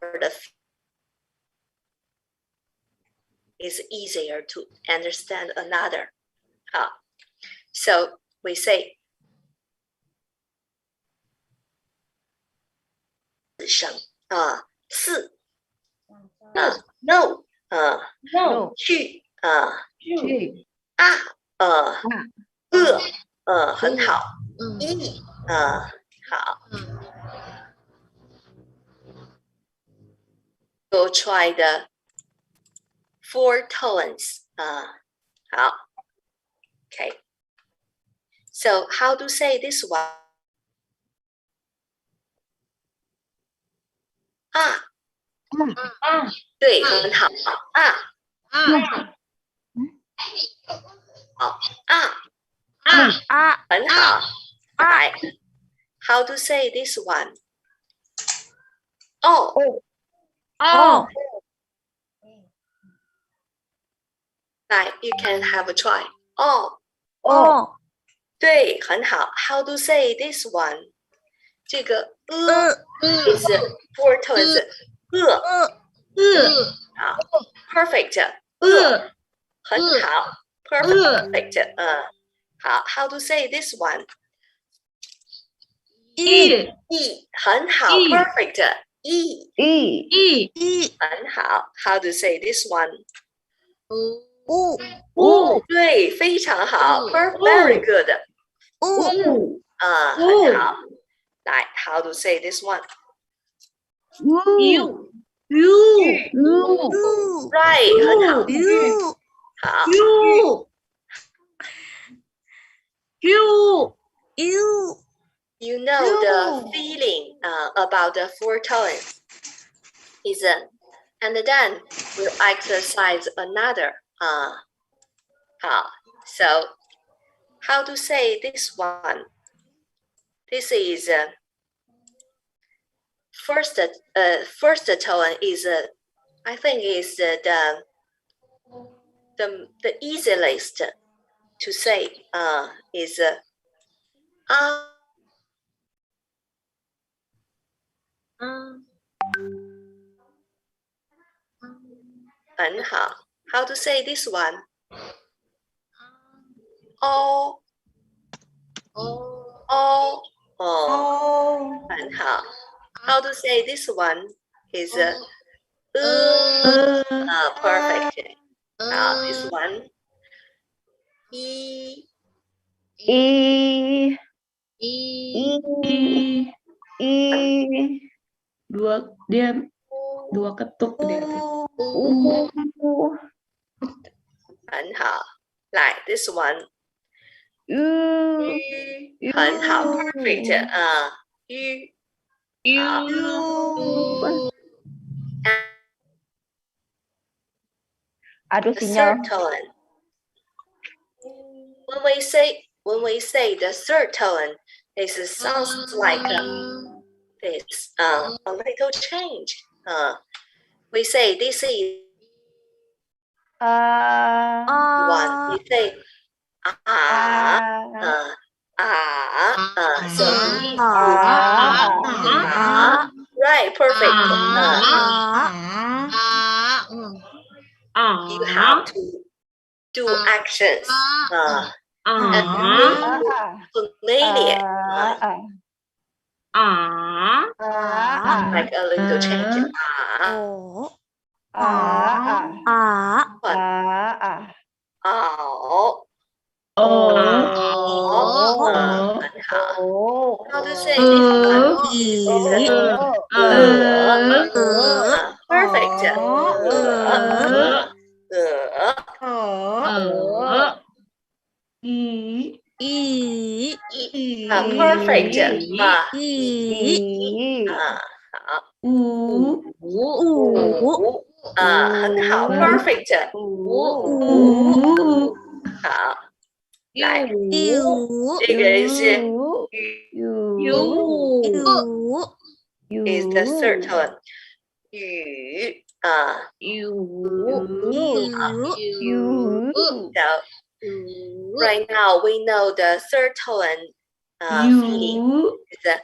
it's easier to understand another. So we say 声四no No. 去去很好好 Go try the four tones. 好 Okay. So how to say this one? 对，很好很好。来 How to say this one? Like you can have a try. 对，很好。How to say this one? 这个is four tones. 好 perfect. 很好 perfect. 好 How to say this one? 很好 perfect. 很好 How to say this one? 对，非常好 very good. 很好。来 How to say this one? Right 很好好 You know the feeling about the four tones is and then we'll exercise another. 好 So how to say this one? This is first tone is I think is the easiest to say is 很好 How to say this one? Oh 很好 How to say this one is perfect. This one dua ketuk dia. 很好 Like this one 很好 perfect. Aduh The sinyal. third tone. When we say the third tone It sounds like this. A little change. We say this is one. We say so we right, perfect. You have to do actions and familiar, like a little change. How to say this one? Perfect. Perfect. Perfect. 好，来，这个是is the third one. 雨 So right now we know the third tone feeling is the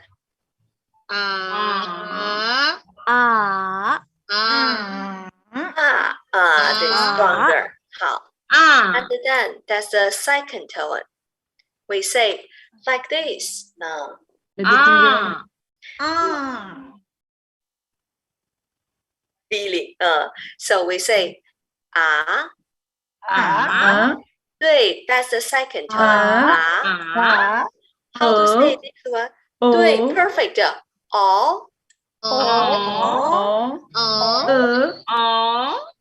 the stronger. 好 and then that's the second tone. We say like this. Feeling. So we say 对 that's the second tone. How to say this one? 对 perfect. How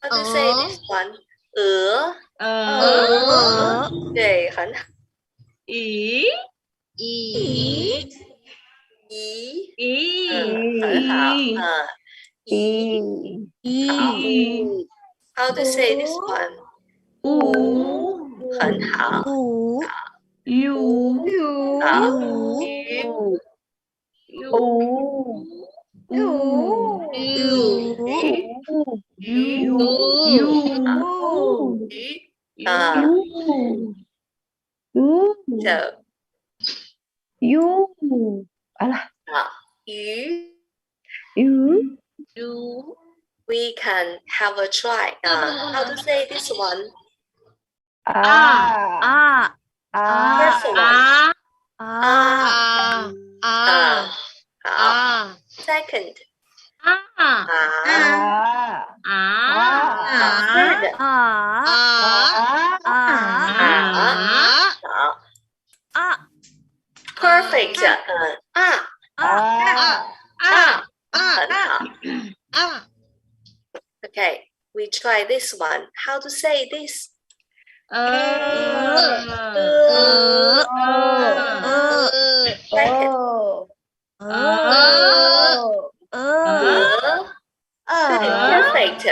to say this one? 对，很好。很好。好。How to say this one? 很好。We can have a try. How to say this one? First one. Second. Third. Perfect. 很好。Okay, we try this one. How to say this? Second. Perfect.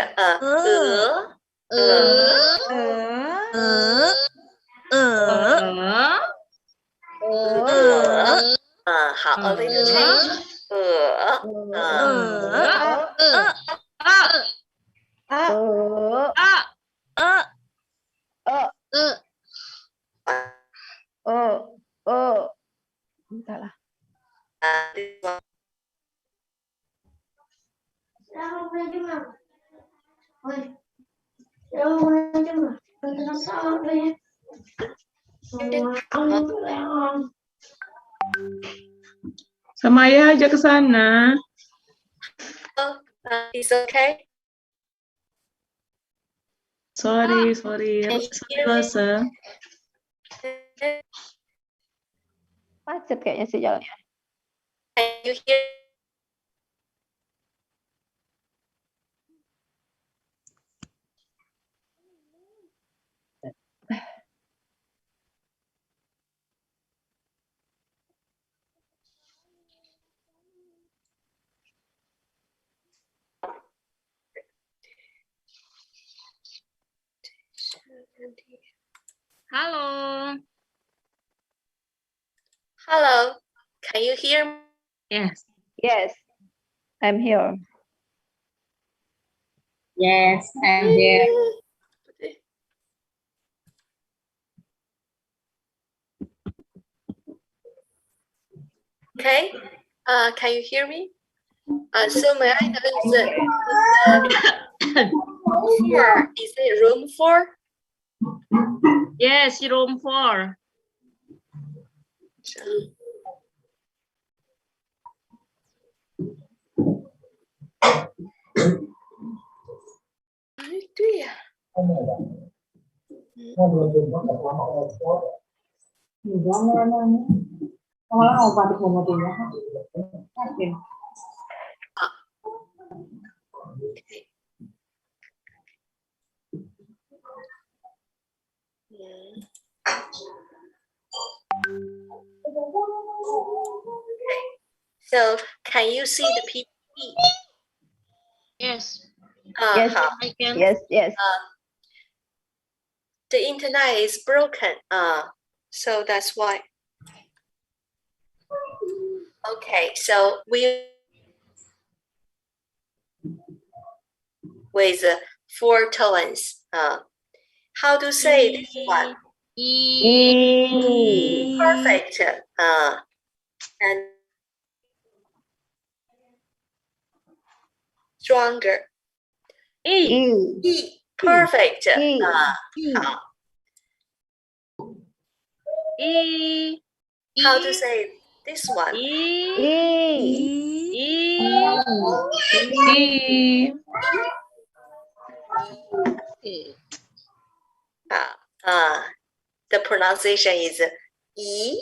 好 a little change. Entahlah. Sama ayah aja ke sana. It's okay. Sorry. Rasa. Macet kayaknya sih jalannya. Can you hear? Halo. Hello. Can you hear me? Yes. Yes, I'm here. Yes, I'm here. Okay. Can you hear me? So may I know room 4? Is it room 4? Yes, room 4. Itu ya. So can you see the PPT? Yes. Yes, I can. yes. The internet is broken. So that's why. Okay, so we with 4 tones. How to say this one? Perfect. And stronger. E. Perfect. How to say this one? The pronunciation is E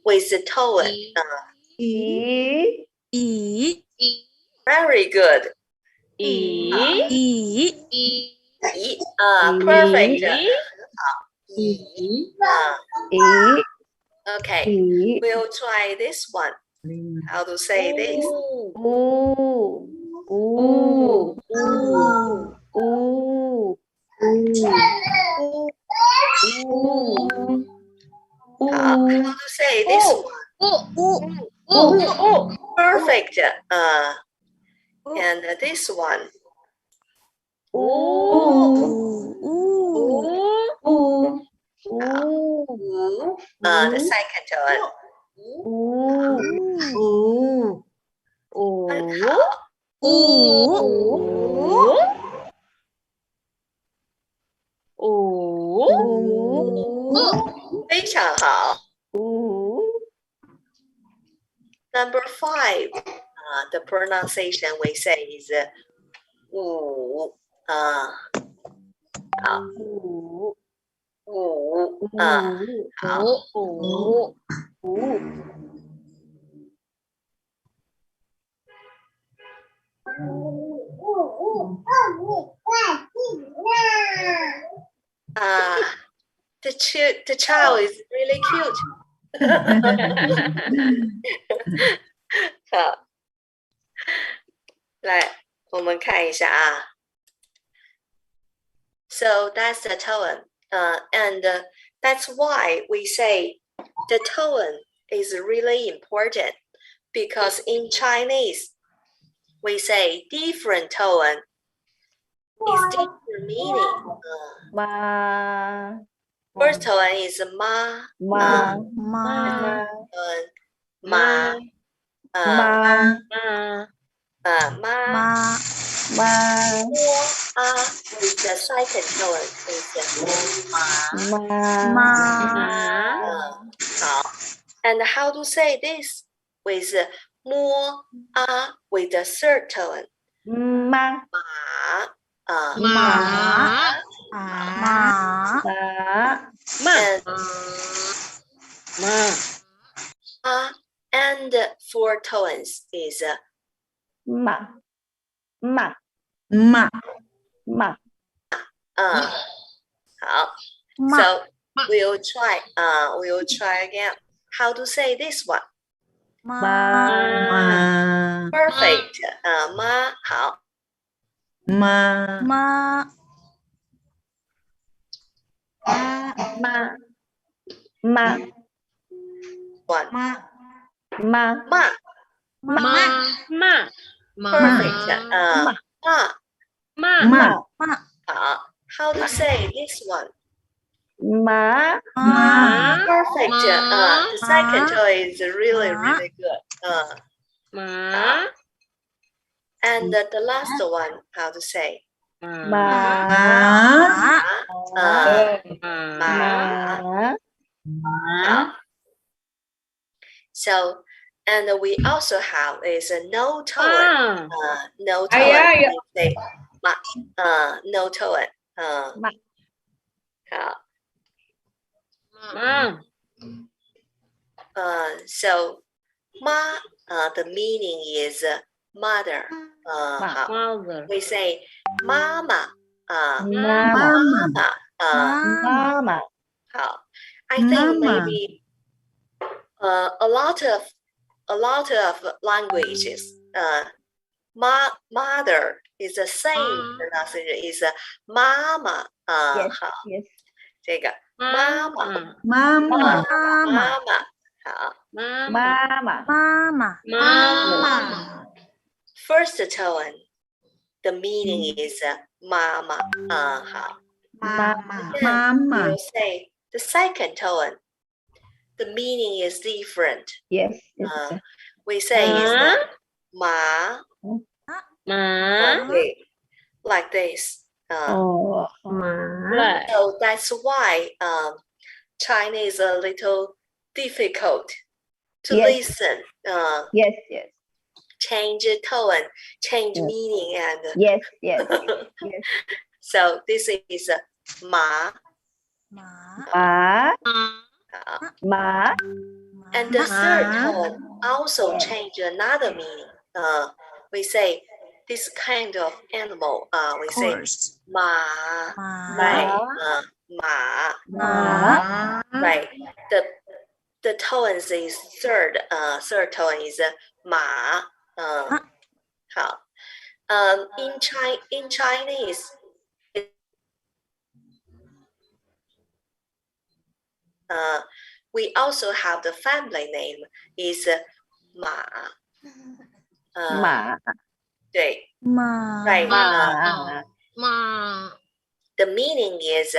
with the tone. Very good. Perfect. Okay, we'll try this one. How to say this? How to say this one? Perfect. And this one. The second one.很好。非常好。Number 5, the pronunciation we say is 五。The child is really cute. 好，来，我们看一下啊。So that's the tone, and that's why we say the tone is really important, because in Chinese we say different tone is different meaning. First tone is ma, ma, with the second tone is and how to say this with mo, with the third tone? And 4 tones is so we'll try again. How to say this one? Perfect. 好。One. Ma. Perfect. Ma. How to say this one? Ma. Perfect. The second choice is really good. Ma. And the last one, how to say? So, and we also have is a no tone. No tone. Yeah. Say no tone. So ma, the meaning is mother. Mother. We say mama. Mama. Mama. I think maybe a lot of languages. Mother is the same pronunciation. Is mama. Yes. 好， Yes. 这个妈妈。 Mama. 好。 Mama. First tone, the meaning is mama. 好。 Mama. We'll say the second tone, the meaning is different. Yes. We say is ma. Okay, like this. So that's why Chinese is a little difficult to listen. Yes. Change tone, change meaning, and Yes. so this is ma. And the third tone also change another meaning. We say this kind of animal. We say ma. Right. Ma. Right. The tones is third. Third tone is ma. 好。In Chinese. We also have the family name is Ma. Ma. 对 Ma. Right. Ma. The meaning is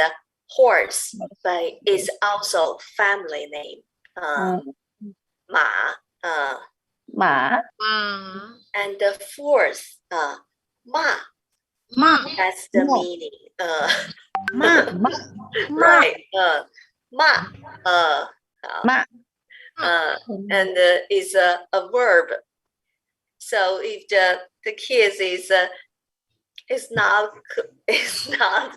horse, but it's also family name. Ma. Ma. And the fourth, Ma. That's the meaning. Right. Ma. And is a verb. So if the kids is not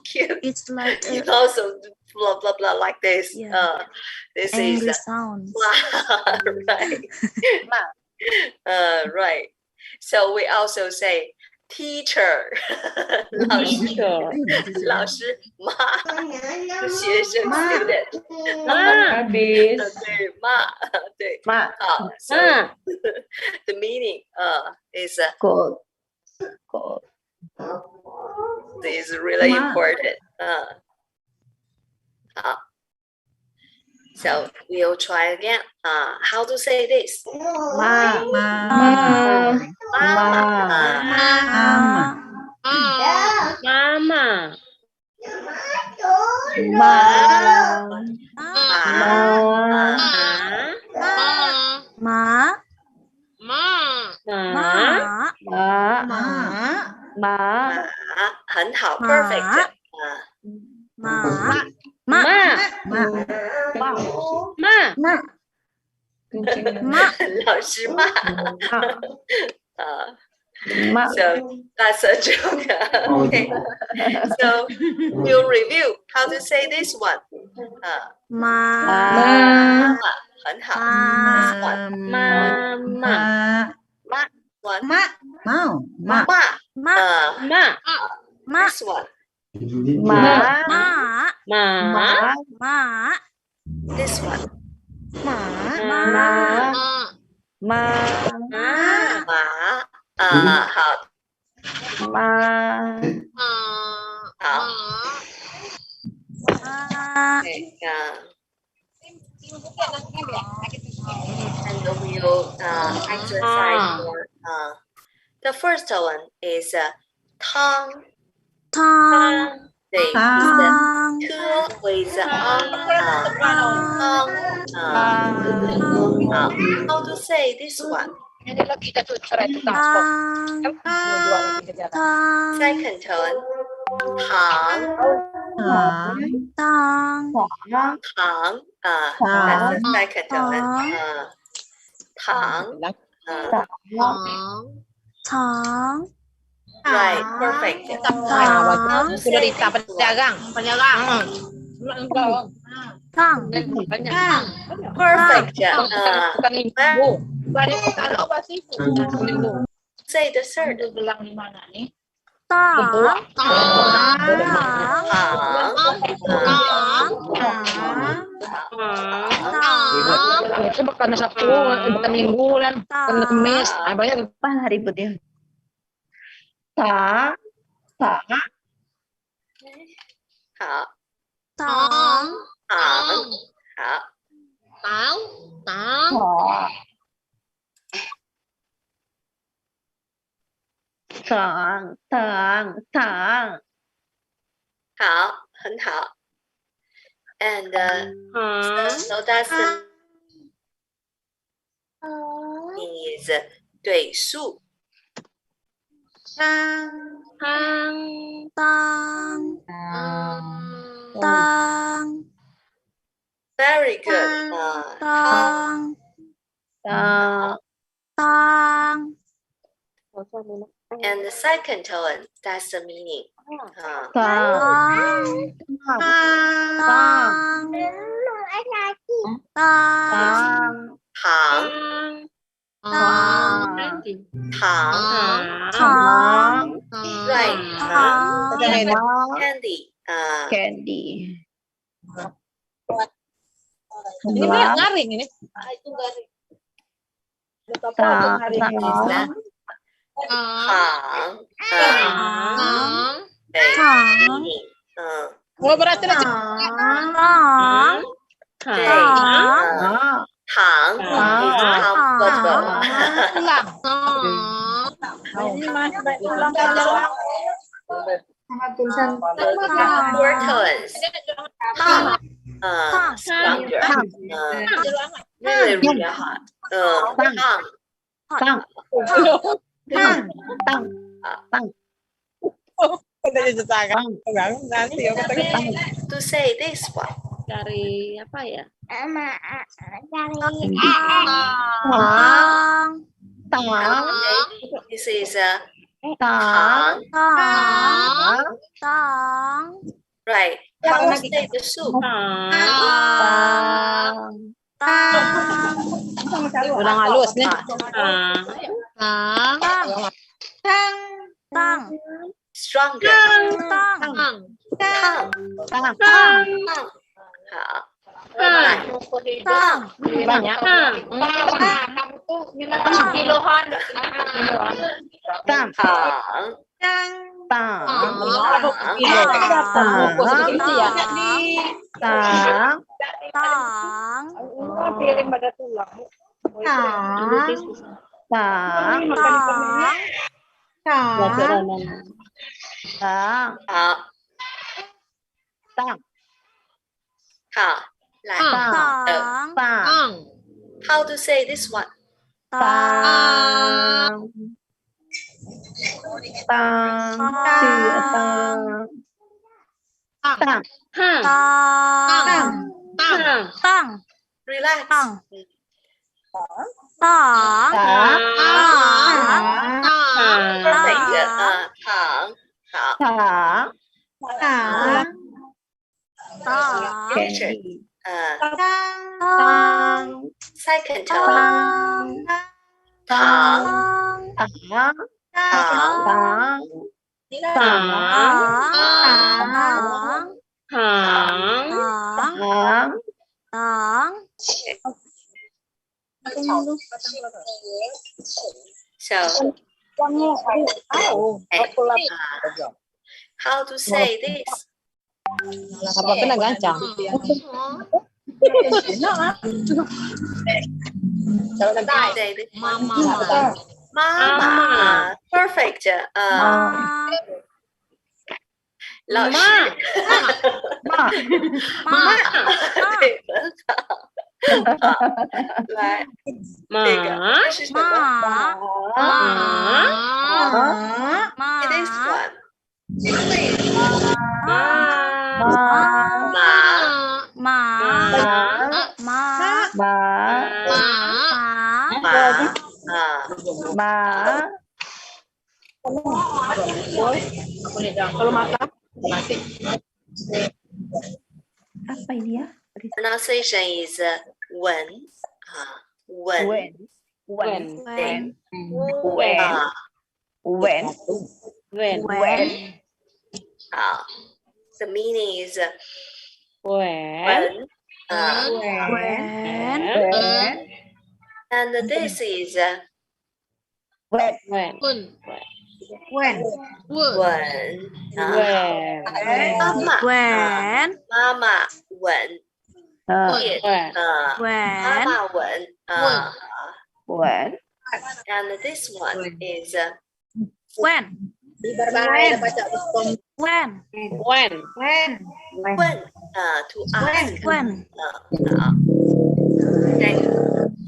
cute, It's like you also blah blah blah like this. This angry is sounds. right. Right. So we also say teacher. 老师妈 学生 student 对妈对 好 so the meaning is good is really important. So we'll try again. How to say this? Mama.很好 perfect. 老师骂 So that's a joke. Okay. So we'll review how to say this one. 很好 This one. This one. This one. 好。好。will exercise for the first one is tongue. They use two with how to say this one? Second tone. Tongue. That's the second tone. Tongue. Right, perfect. Sudah Rita pedagang. Perfect. Say the third. Itu bukan Sabtu, bukan Minggu kan, bukan Kamis. Banyak Apa ribut ya? And so that's the is 对数。Very good. And the second tone, that's the meaning. Right. Candy. Ini banyak garing ini. Oh berarti Four tones. Stronger. Really, really hot. To say this one. Dari apa ya? This is right. How to say the soup? Udah halus nih. Stronger. Banyak. Kiloan. How to say this one? Relax. Second tone. So, how to say this? Apa kena gancang? Say this one. Mama. Perfect. 老师，妈，对，很好。好，来，这个是什么？This one。Kalau makan nasi. Apa ini ya? Pronunciation is when. When. The meaning is when. And this is when. Mama when. Mama when. And this one is When. To ask. When. Okay.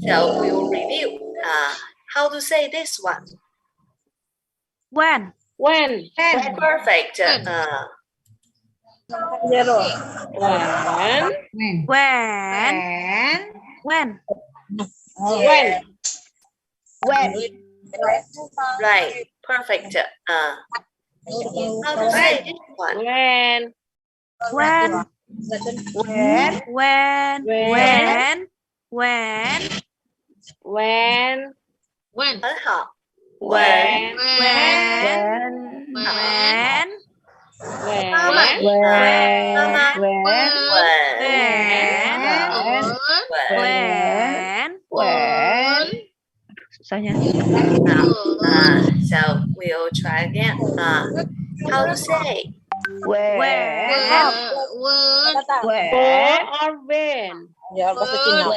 So we will review how to say this one. When. Perfect. Right. Perfect. How to say this one? When. 很好。When. Susahnya. So we'll try again. How to say? When. Ya, bahasa Cina.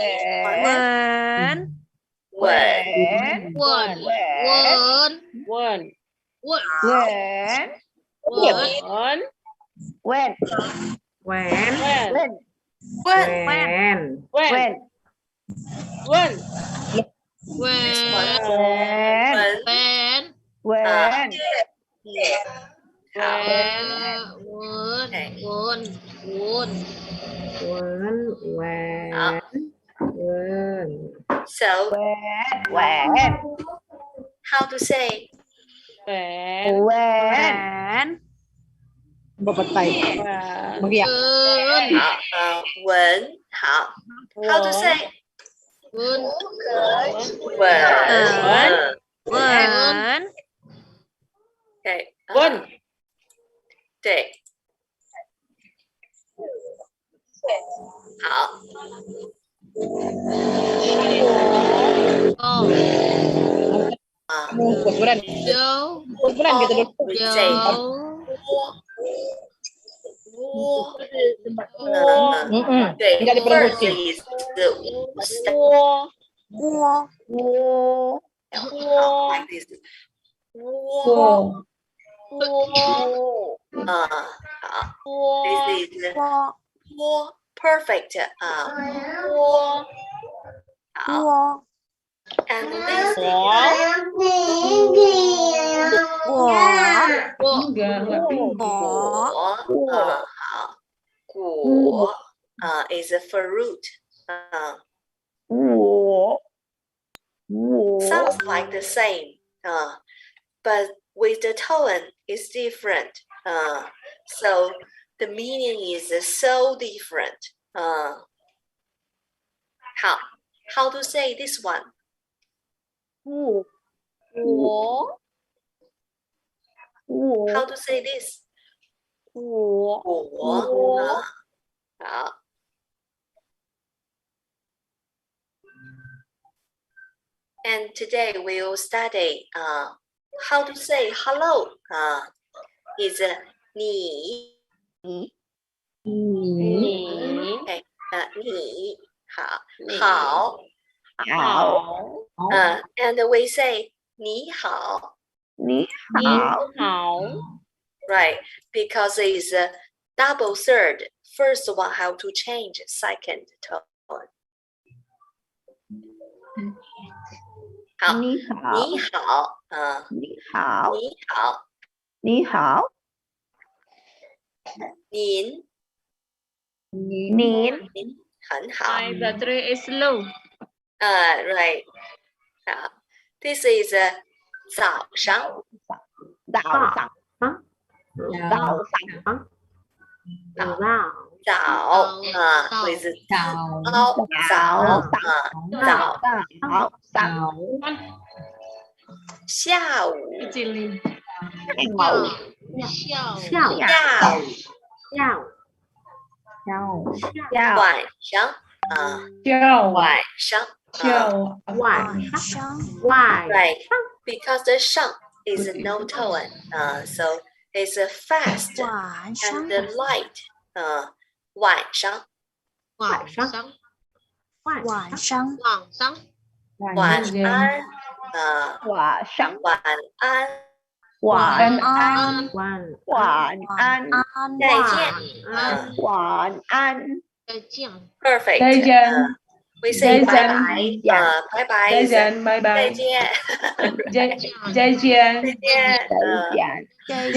So how to say? When. When. How to say? When. Okay. 对。好。对 ，first is like this. 好 ，this is perfect. 好 ，and this is a fruit. Sounds like the same, but with the tone is different. So the meaning is so different. How to say this one? How to say this? And today we will study how to say hello. Is 你 Okay, 你好好 And we say 你好。你好 Right, because it's a double third. First one have to change second tone. 好，你好你好，你好你好，你好您您很好。 My battery is low. Right. 好 This is 早上。早上早 with 早下午晚上Right, because the 上 is no tone, so it's fast and light. 晚上晚安晚安再见Perfect. 再见 We say 再见 bye bye. Bye bye. 再见拜拜再见。再见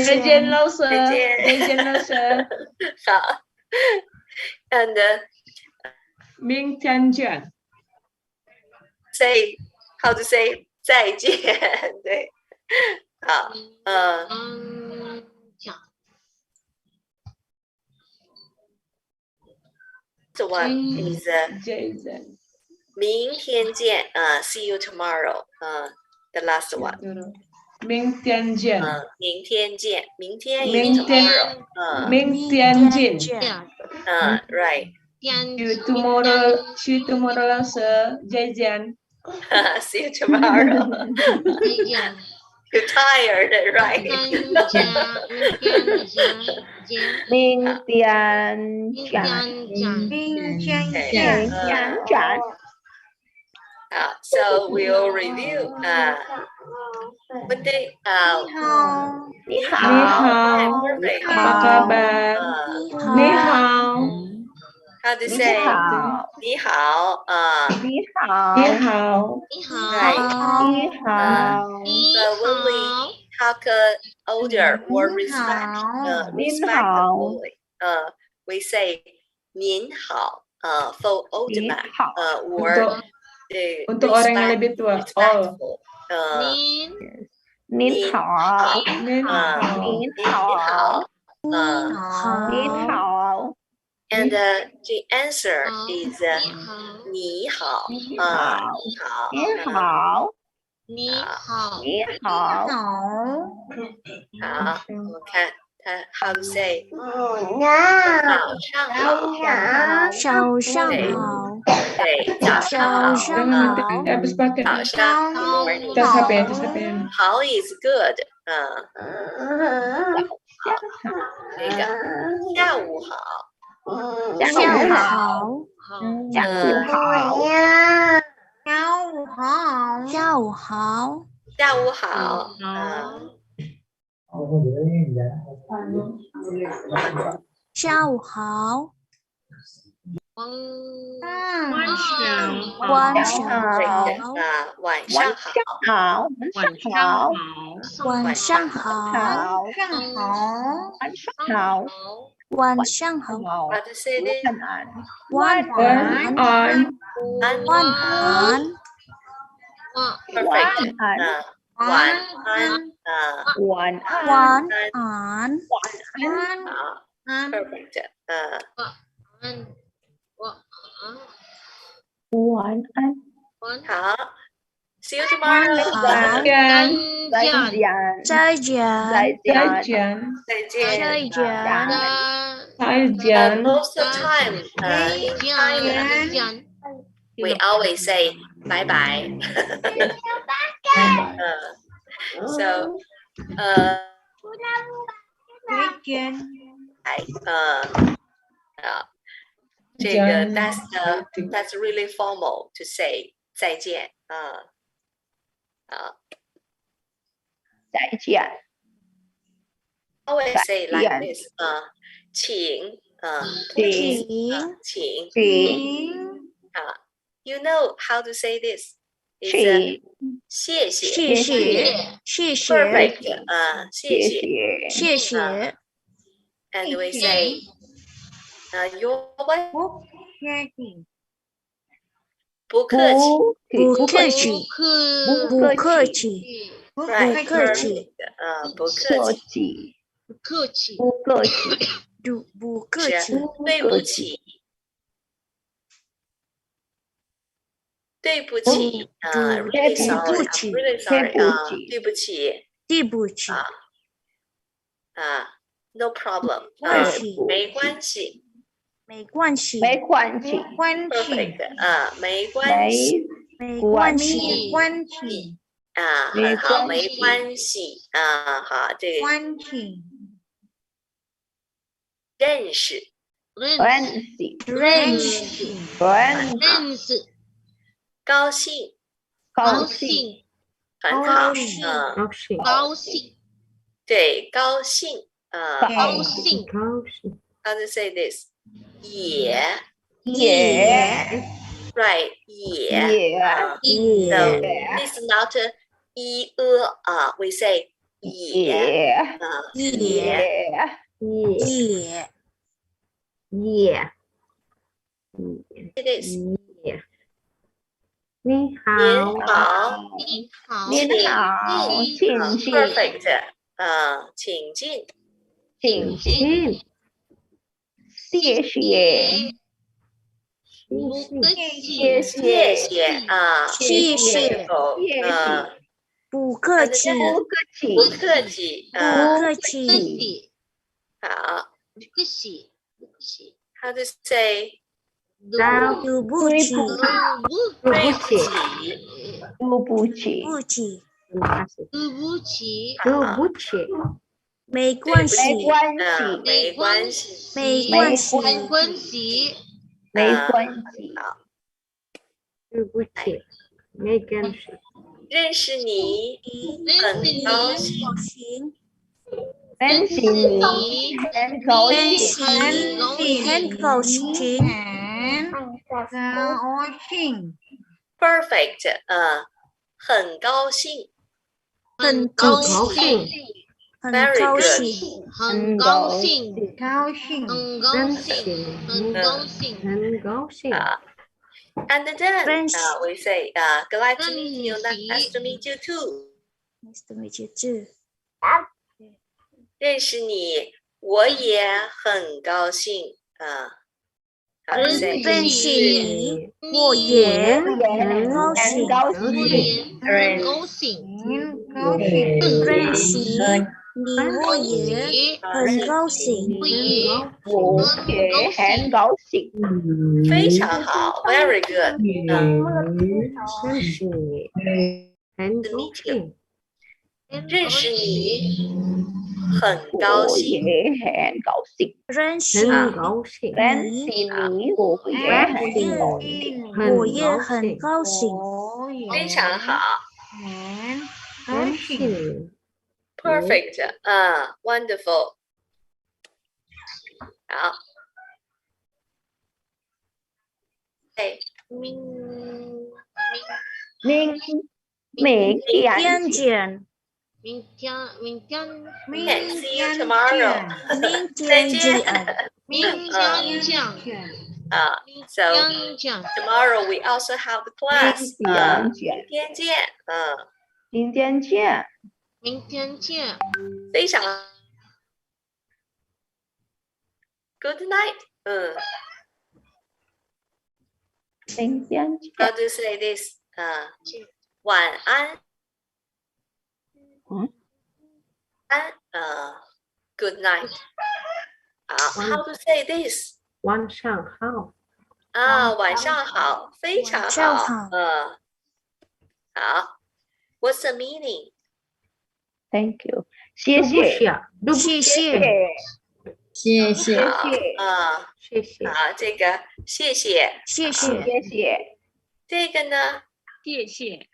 再见老师再见老师好。And 明天见 say how to say 再见。对，好，这 one is 明天见。See you tomorrow. The last one. 明天见明天见。明天 is 明天 tomorrow. 明天见 Right. See you tomorrow 老师再见 See you tomorrow. You're tired, right? 明天见 So we'll review. What day? 你好。你好 Perfect. apa kabar 你好 How to say? 你好。你好你好 Right. 你好 So when we talk older or respectfully, we say 您好 for old man or untuk orang yang lebih tua respectful. 您好您好您好您好 And the answer is 你好。你好你好。你好好，我们看它 how to say 早上好对，早上好。早上好 habis pakai 早上 tas HP tas HP 好 is good. 那个下午好。下午好下午好下午好下午好。下午好晚上晚上好。晚上好。晚上好晚上好 How to say this? 晚安 Perfect. 晚安。晚晚安安好。Perfect. 晚安好。See you tomorrow. 再见再见再见再见 Most of the time, in China, we always say bye bye. So, 这个 that's really formal to say 再见，好。再见。Always say like this, 请，请，you know how to say this? It's 谢谢，谢谢 perfect, 谢谢，and we say, you're welcome. 不客气，不客气，不客气，right, 不客气，不客气，不客气，不客气，不客气，对不起，对不起，really sorry, I'm really sorry, 对不起，对不起， no problem, 没关系，没关系，没关系， perfect, 没关系，没关系，关系，很好，没关系，好，这个关系，认识，认识，高兴，高兴，很好，高兴，对，高兴，高兴， how to say this? 也 right, 也 so it's not we say 也it is 你好，您好，请进， perfect, 请进，请进，谢谢，谢谢，谢谢，不客气，不客气，不客气，好不客气， how to say 对不起，对不起，对不起，不起，对不起，对不起，没关系，没关系，没关系，没关系，没关系，没关系，对不起，没关系，认识你很高兴，认识你很高兴，很高兴， perfect, 很高兴，很高兴，很 very 高 good, 兴，很高兴，高兴，很高兴，很高兴，很高兴。 and then French. we say glad to meet you, nice to meet you too. Nice to meet you too. 认识你，我也很高兴，how to say 认识你，我也很高兴，我也很高兴，认识你，我也很高兴，我也很高兴，非常好 ，very good. 认识你，很高兴，认识你，很高兴，很高兴，认识很高兴，认识你，我也很高兴，我也很高兴，非常好认识你， ，perfect, wonderful. 好，哎，明天见，明天 see you tomorrow. 明天见，明天见， So 明天见， tomorrow we also have the class. 明天见，明天见，明天见，非常 good night. 明天见， How to say this? 晚安。Good night. How to say this? 晚上好，晚上好，非常晚上好。好好。What's the meaning? Thank you，谢谢，谢谢，谢谢，好，谢谢，好，这个谢谢，谢谢，谢谢，这个呢？谢谢。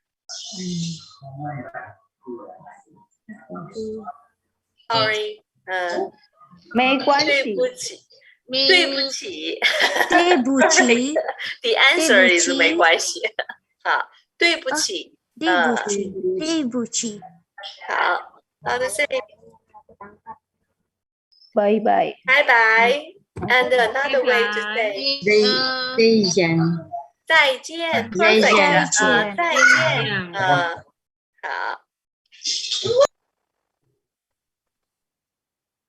Sorry，没关对系。不起，对不起，对不起， The answer is 没关系。好，对不起，对不起，对不起。好，How to say Bye bye. bye bye? And another way to say 再见，perfect 啊，再见，好。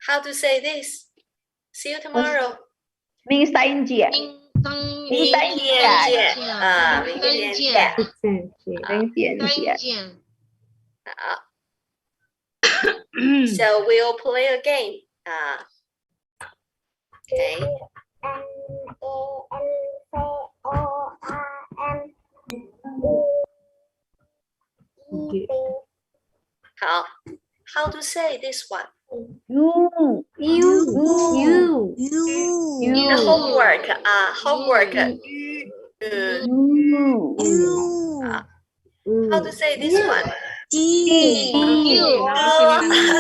How to say this? See you tomorrow. 明天见。明天见啊，明天见。明天见。好。So we'll play a game. Okay. How to say this one? You. The homework. Homework. How to say this one?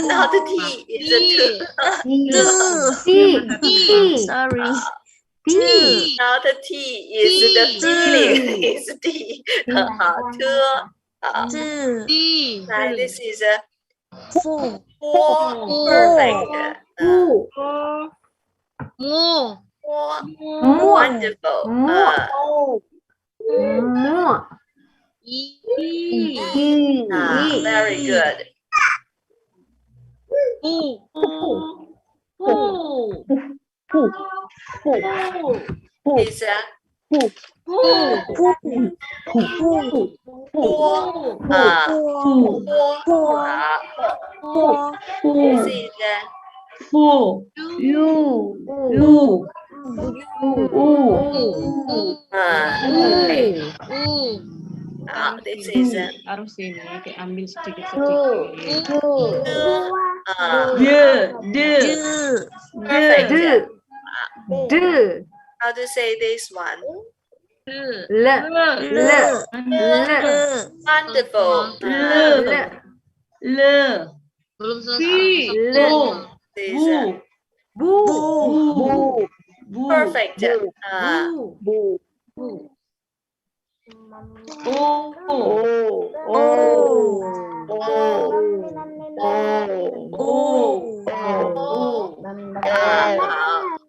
Not the T. It's a T. Sorry. Not the T. Is the feeling. It's D. This is a four. Perfect. Wonderful. Very good. Is a This is this is Harus ini diambil sedikit-sedikit. Perfect. How to say this one? Wonderful. Belum selesai. Perfect.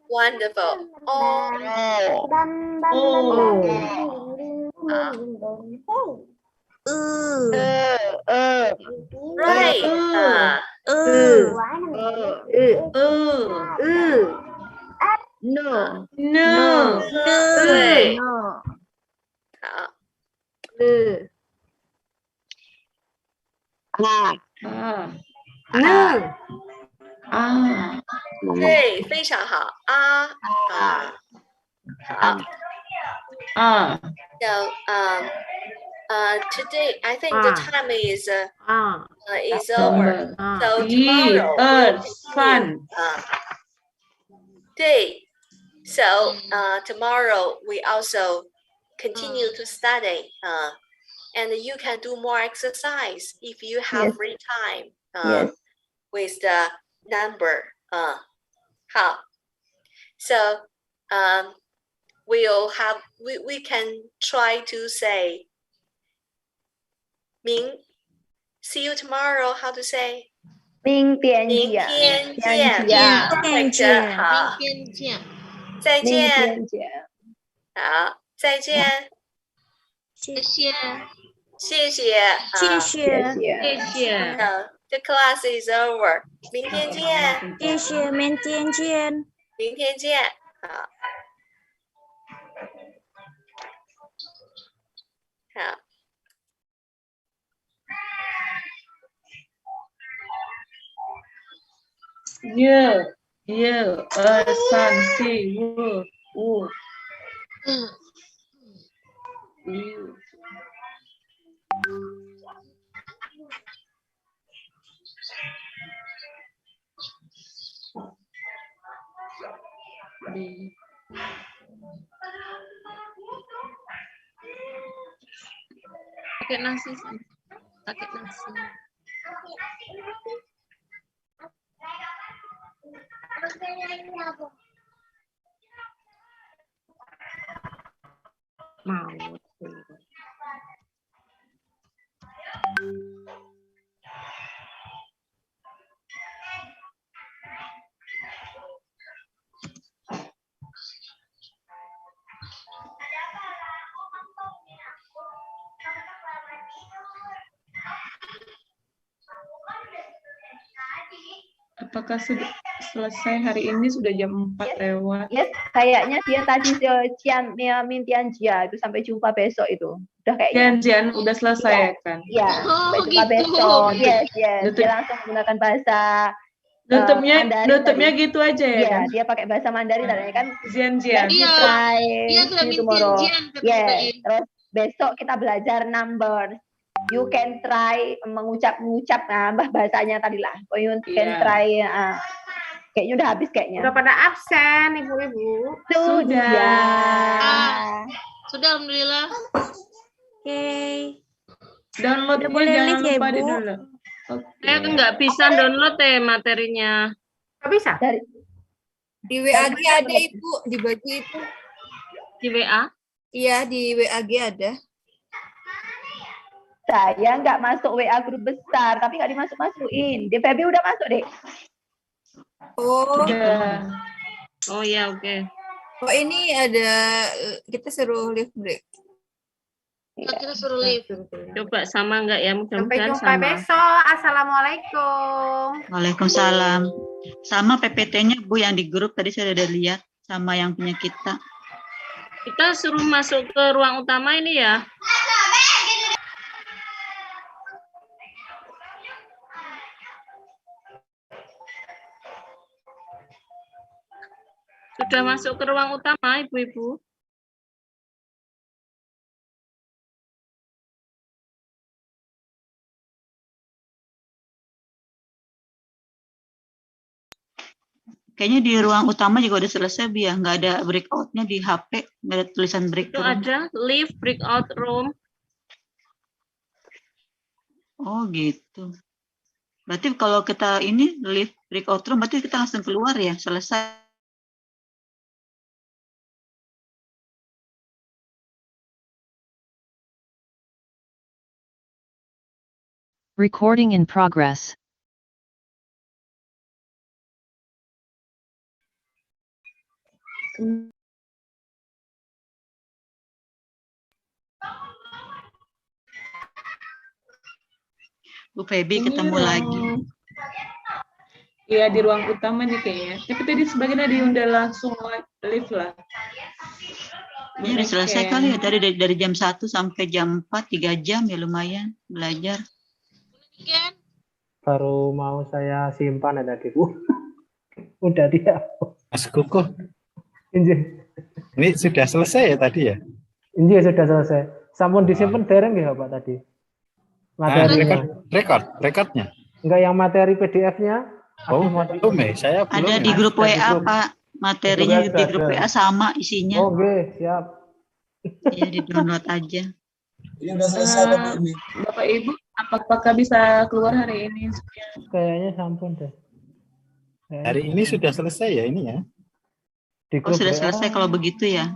Wonderful. Right. No. Good. Okay, 非常好。So today I think the time is over. So tomorrow day. So tomorrow we also continue to study. And you can do more exercise if you have free time with the number. How? So we can try to say see you tomorrow. How to say? 明天见。明天见。好。再见。好，再见。谢谢。The class is over. 明天见。谢谢，明天见。明天见。好。好。Pakai nasi. Pakai nasi. Mau. Apakah sudah selesai hari ini? Sudah jam 4 lewat. Yes, kayaknya dia tadi Mintian Jia itu sampai jumpa besok itu. Udah kayaknya. Janjian udah selesai ya kan? Iya, sampai jumpa besok. Yes, yes. Dia langsung menggunakan bahasa Nutupnya gitu aja ya iya, kan? dia pakai bahasa Mandarin tadi kan. Janjian. Iya, sudah tomorrow. Mintian Jia. Yes, terus besok kita belajar numbers. You can try mengucap nambah bahasanya tadi lah. You can try. Kayaknya udah habis kayaknya. Udah pada absen ibu-ibu. Sudah. Sudah alhamdulillah. Oke. Downloadnya boleh jangan live ya, lupa di Ibu? download. Saya nggak bisa download materinya. Nggak bisa? Di WAG ada Ibu, di baju itu. Di WA? Iya, di WAG ada. Saya nggak masuk WA grup besar, tapi nggak dimasuk-masukin. Di Feby udah masuk deh. Oh. Oh ya, oke. Oh, ini ada kita suruh live break. Kita suruh live. Coba sama nggak ya? Sampai Mudah-mudahan jumpa sama. besok. Assalamualaikum. Waalaikumsalam. Sama PPT-nya Bu yang di grup tadi saya udah lihat sama yang punya kita. Kita suruh masuk ke ruang utama ini ya. Sudah masuk ke ruang utama, Ibu-ibu? Kayaknya di ruang utama juga udah selesai, Bu ya. Nggak ada breakout-nya di HP, nggak ada tulisan break Itu room. ada leave breakout room. Oh gitu. Berarti kalau kita ini leave breakout room, berarti kita langsung keluar ya, selesai. Recording in progress. Bu Feby ketemu lagi. Iya, di ruang utama nih kayaknya. Tapi tadi sebagian ada yang udah langsung live lah. Ini udah selesai kali ya, tadi dari jam 1 sampai jam 4, 3 jam ya lumayan belajar. Baru mau saya simpan ya tadi, Bu. Udah dihapus. Mas Kukuh, Injih. ini sudah selesai ya tadi ya? Injih, sudah selesai. Sampun disimpan dereng ya Pak tadi? Materinya. Rekordnya? Enggak yang materi PDF-nya. Oh, belum ya? Saya belum. Ada di grup WA, Pak. Materinya di grup WA sama isinya. Oke, siap. Ya, di-download aja. Ini udah selesai Bapak ini. Bapak Ibu, apakah bisa keluar hari ini? Kayaknya sampun deh. Hari ini sudah selesai ya ini ya? Oh, sudah selesai kalau begitu ya.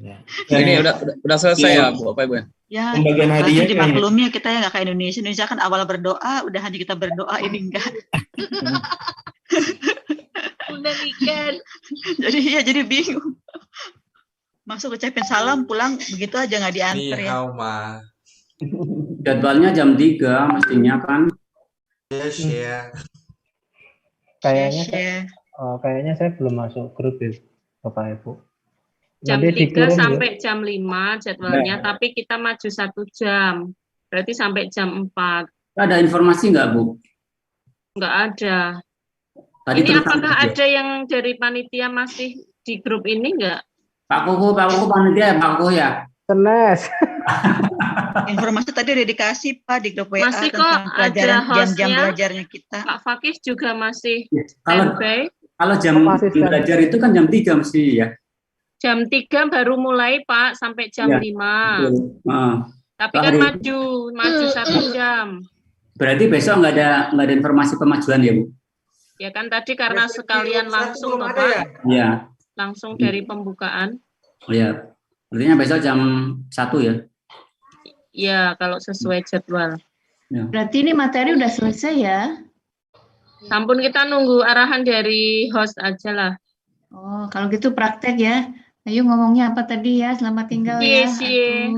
Ya. Ini udah selesai ya Bapak Ibu. Ya, Pembagian langsung hadiah dimaklumi ya, kita ya nggak kayak Indonesia. Indonesia kan awal berdoa, udah hanya kita berdoa, ini enggak. Udah ikan. jadi bingung. Masuk ucapin salam, pulang begitu aja nggak diantar ya. Jadwalnya jam 3 mestinya kan. Yes, ya. Kayaknya saya belum masuk grup ya, Bapak Ibu. Jam Nanti 3 dikirim sampai ya. jam 5 jadwalnya, tapi kita maju 1 jam. Berarti sampai jam 4. Ada informasi nggak, Bu? Nggak ada. Tadi Ini terus apakah aja. ada yang dari panitia masih di grup ini nggak? Pak Kuku panitia ya, Pak Kuku ya? Tenes. Informasi tadi udah dikasih Pak di grup WA Masih kok tentang ada pelajaran jam-jam hostnya. belajarnya kita. Pak Fakih juga masih Kalau standby. kalau jam belajar itu kan jam 3 mesti ya. Jam 3 baru mulai Pak sampai jam Ya, 5. betul. Tapi Oh, kan hari- maju 1 jam. Berarti besok nggak ada informasi pemajuan ya, Bu? Ya kan tadi karena sekalian langsung, Bapak. Iya. Langsung dari pembukaan. Oh ya. Artinya besok jam 1 ya? Ya, kalau sesuai jadwal. Ya. Berarti ini materi udah selesai ya? Sampun kita nunggu arahan dari host aja lah. Oh, kalau gitu praktek ya. Ayo ngomongnya apa tadi ya? Selamat tinggal ya. Cie-cie.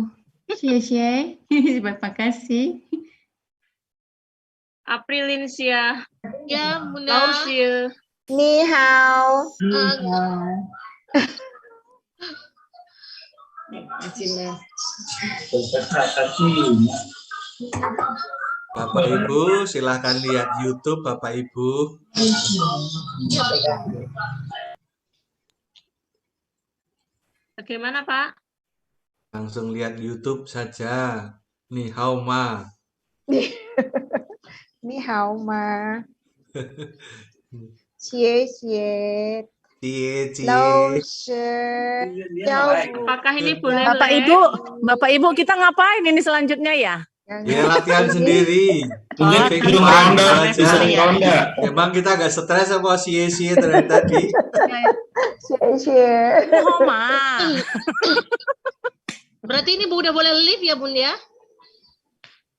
Cie-cie. Terima kasih. Aprilinsia. Ya, Bunda. Lausil. Ni hao. Bapak Ibu, silahkan lihat YouTube Bapak Ibu. Bagaimana, Pak? Langsung lihat YouTube saja. Ni hao ma. Ni hao ma. Cie cie. Cie Lao cie. shi. Apakah ini boleh Bapak Ibu, kita ngapain ini selanjutnya ya? Ya latihan sendiri. Oh, Tinggal ronda aja. Memang kita agak stres sama cie-cie tadi. Cie. Oh, ma. Berarti ini udah boleh live ya, Bun ya?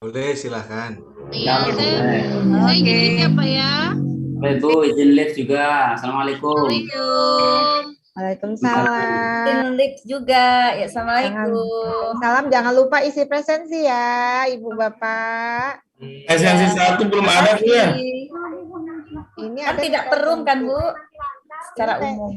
Boleh, silahkan. Iya, saya izin live ya, Pak ya. Bapak Ibu, izin live juga. Assalamualaikum. Waalaikumsalam. Izin live juga. Ya, assalamualaikum. Salam, jangan lupa isi presensi ya, Ibu Bapak. Presensi 1 belum ada Bu ya? Ini Kan ada tidak perlu kan, Bu? Secara umum.